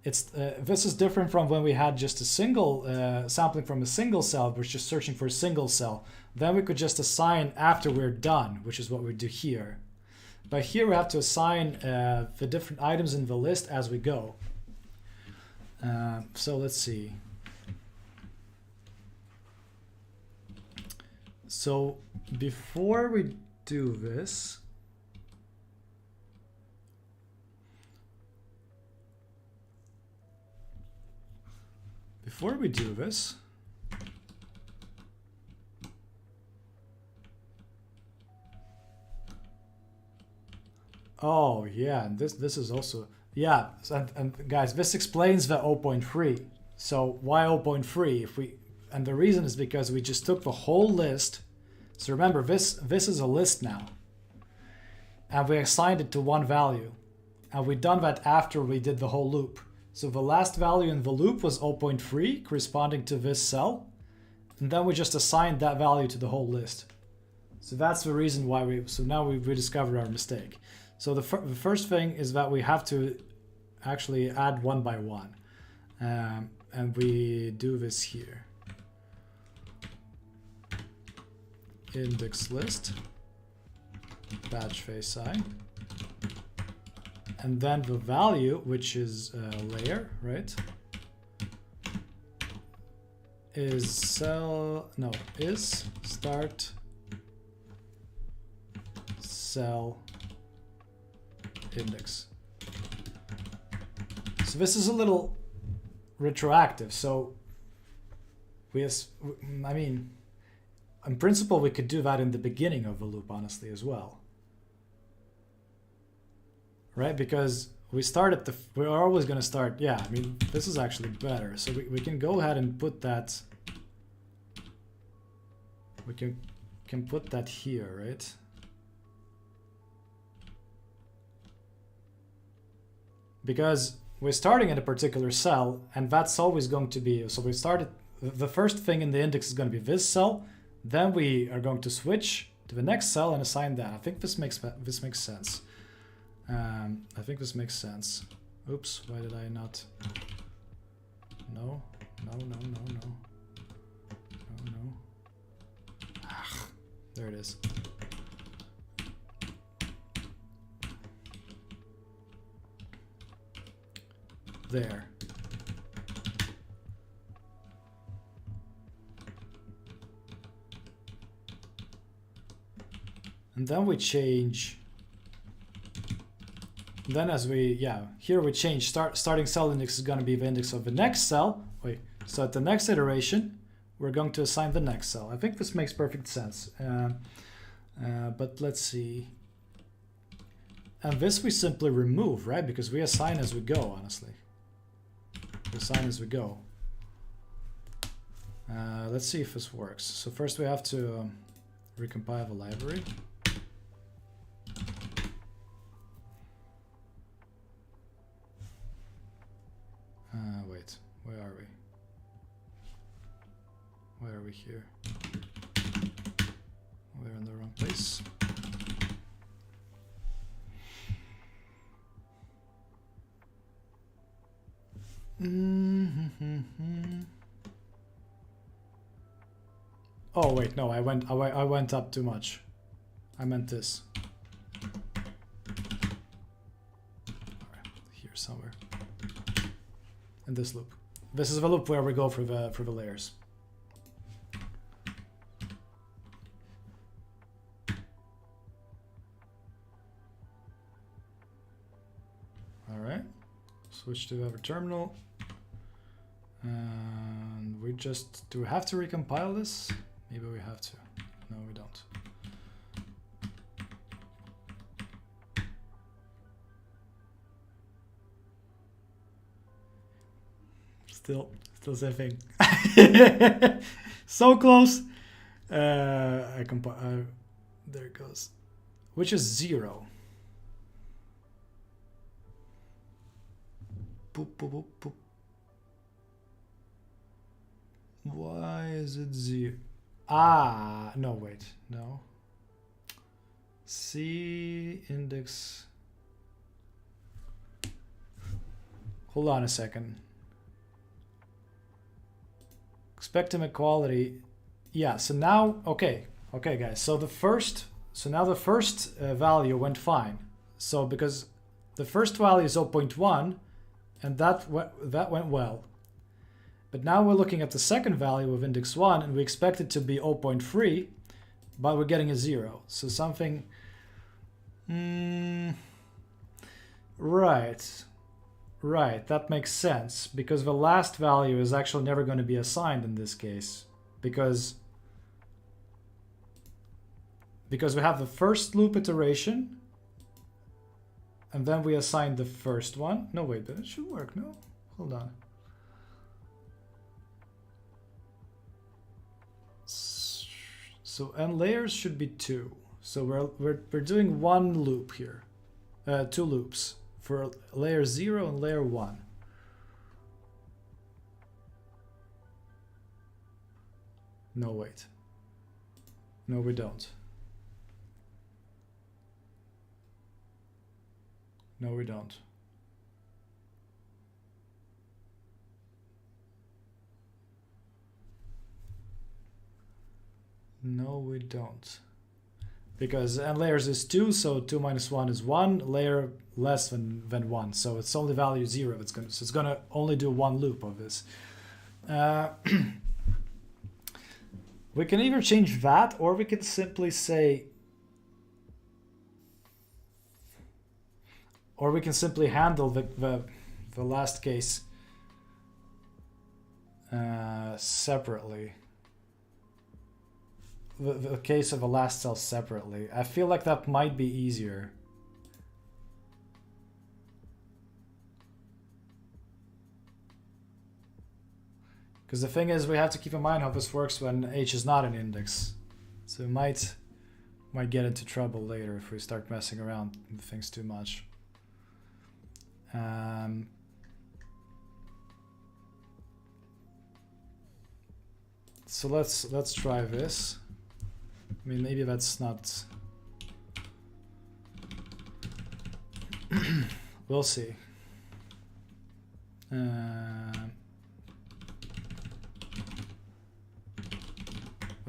This is different from when we had just a single sampling from a single cell. We're just searching for a single cell. Then we could just assign after we're done, which is what we do here. But here we have to assign the different items in the list as we go. So let's see. So before we do this, oh yeah, and this is also, yeah, and guys, this explains the 0.3. So why 0.3? And the reason is because we just took the whole list. So remember, this is a list now, and we assigned it to one value, and we done that after we did the whole loop. So the last value in the loop was 0.3, corresponding to this cell, and then we just assigned that value to the whole list. So that's the reason why so now we've rediscovered our mistake. So the first thing is that we have to actually add one by one, and we do this here. Index list, batch face I, and then the value, which is layer, right, is start cell index. So this is a little retroactive. So I mean, in principle, we could do that in the beginning of the loop, honestly, as well. Right? Because we're always going to start, yeah, I mean, this is actually better. So we can go ahead and put that, we can put that here, right? Because we're starting at a particular cell, and that's always going to be, so we started, the first thing in the index is going to be this cell, then we are going to switch to the next cell and assign that. I think this makes sense. I think this makes sense. Oops, why did I not? No. There it is. there. And then we change. Then as we, yeah, here we change starting cell index is going to be the index of the next cell. Wait, so at the next iteration, we're going to assign the next cell. I think this makes perfect sense. But let's see. And this we simply remove, right? Because we assign as we go, honestly. We assign as we go. Let's see if this works. So first we have to recompile the library. Wait, where are we? Where are we here? We're in the wrong place. Oh wait, no, I went up too much. I meant this. Alright, here somewhere. In this loop. This is the loop where we go for the layers. Alright. Switch to our terminal. And we just, do we have to recompile this? Maybe we have to. No, we don't. Still same thing. So close. There it goes. Which is 0. Boop, boop, boop, boop. Why is it 0? Ah, no, wait, no. C index. Hold on a second. Expectum equality. Yeah, so now, okay, guys. So now the first value went fine. So because the first value is 0.1, and that went well. But now we're looking at the second value of index 1, and we expect it to be 0.3, but we're getting a 0. So something. Right, that makes sense, because the last value is actually never going to be assigned in this case, because we have the first loop iteration, and then we assign the first one. No, wait, but it should work, no? Hold on. So, and layers should be 2. So we're doing one loop here, 2 loops. For layer 0 and layer 1. No, wait. No, we don't. No, we don't. No, we don't. Because and layers is 2, so 2 minus 1 is 1, layer less than 1. So it's only value 0. So it's gonna only do one loop of this. We can either change that, or we can simply say, or we can simply handle the last case separately. The case of a last cell separately. I feel like that might be easier. Because the thing is, we have to keep in mind how this works when H is not an index. So we might get into trouble later if we start messing around with things too much. So let's try this. I mean, maybe that's not. We'll see. What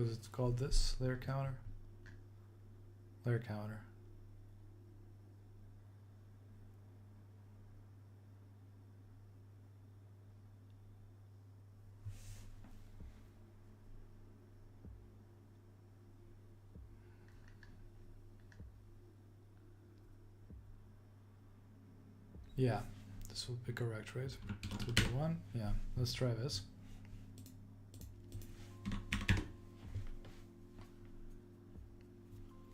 is it called? This layer counter. Layer counter. Yeah, this would be correct, right? 2B1. Yeah, let's try this.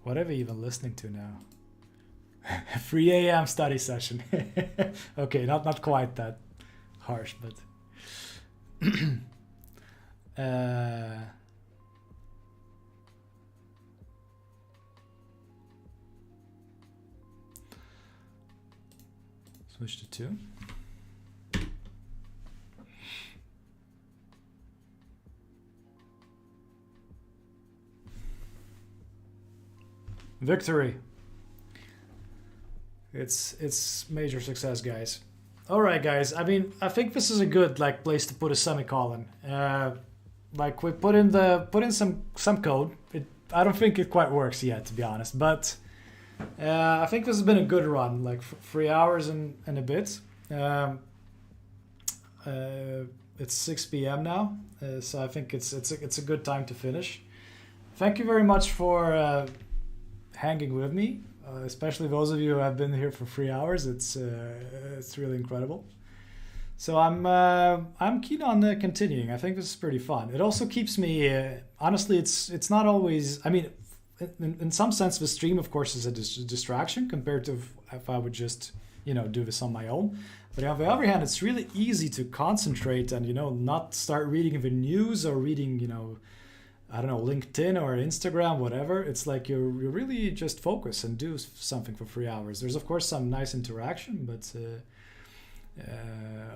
What are we even listening to now? 3 a.m. study session. Okay, not quite that harsh, but switch to 2. Victory. It's major success, guys. All right, guys. I mean, I think this is a good like place to put a semicolon. Like we put in some code. I don't think it quite works yet, to be honest. But I think this has been a good run, like 3 hours and a bit. It's 6 p.m. now, so I think it's a good time to finish. Thank you very much for hanging with me. Especially those of you who have been here for 3 hours, it's really incredible. So I'm keen on continuing. I think this is pretty fun. It also keeps me honestly. It's not always. I mean, in some sense, the stream of course is a distraction compared to if I would just do this on my own. But on the other hand, it's really easy to concentrate and not start reading the news or reading I don't know, LinkedIn or Instagram, whatever. It's like you really just focus and do something for 3 hours. There's of course some nice interaction, but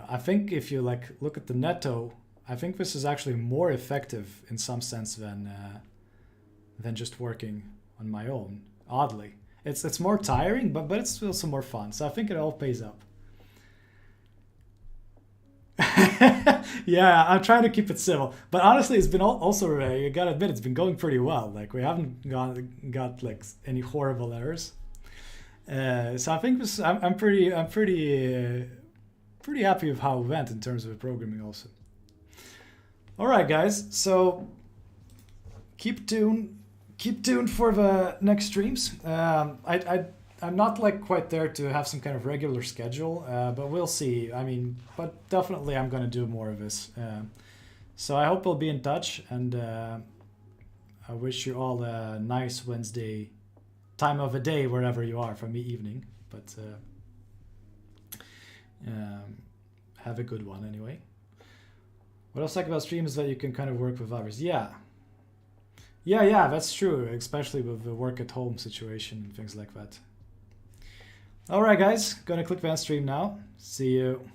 I think if you look at the netto, I think this is actually more effective in some sense than just working on my own. Oddly, it's more tiring, but it's also more fun. So I think it all pays up. Yeah, I'm trying to keep it civil, but honestly, it's been also you gotta admit it's been going pretty well. Like we haven't got like any horrible errors, so I think this I'm pretty happy with how it went in terms of the programming also. All right, guys, so keep tuned for the next streams. I'm not quite there to have some kind of regular schedule, but we'll see. I mean, but definitely I'm going to do more of this. So I hope we'll be in touch, and I wish you all a nice Wednesday time of the day wherever you are. For me, evening, but have a good one anyway. What else I like about stream is that you can kind of work with others. Yeah, that's true, especially with the work at home situation and things like that. All right, guys, gonna click the end stream now. See you.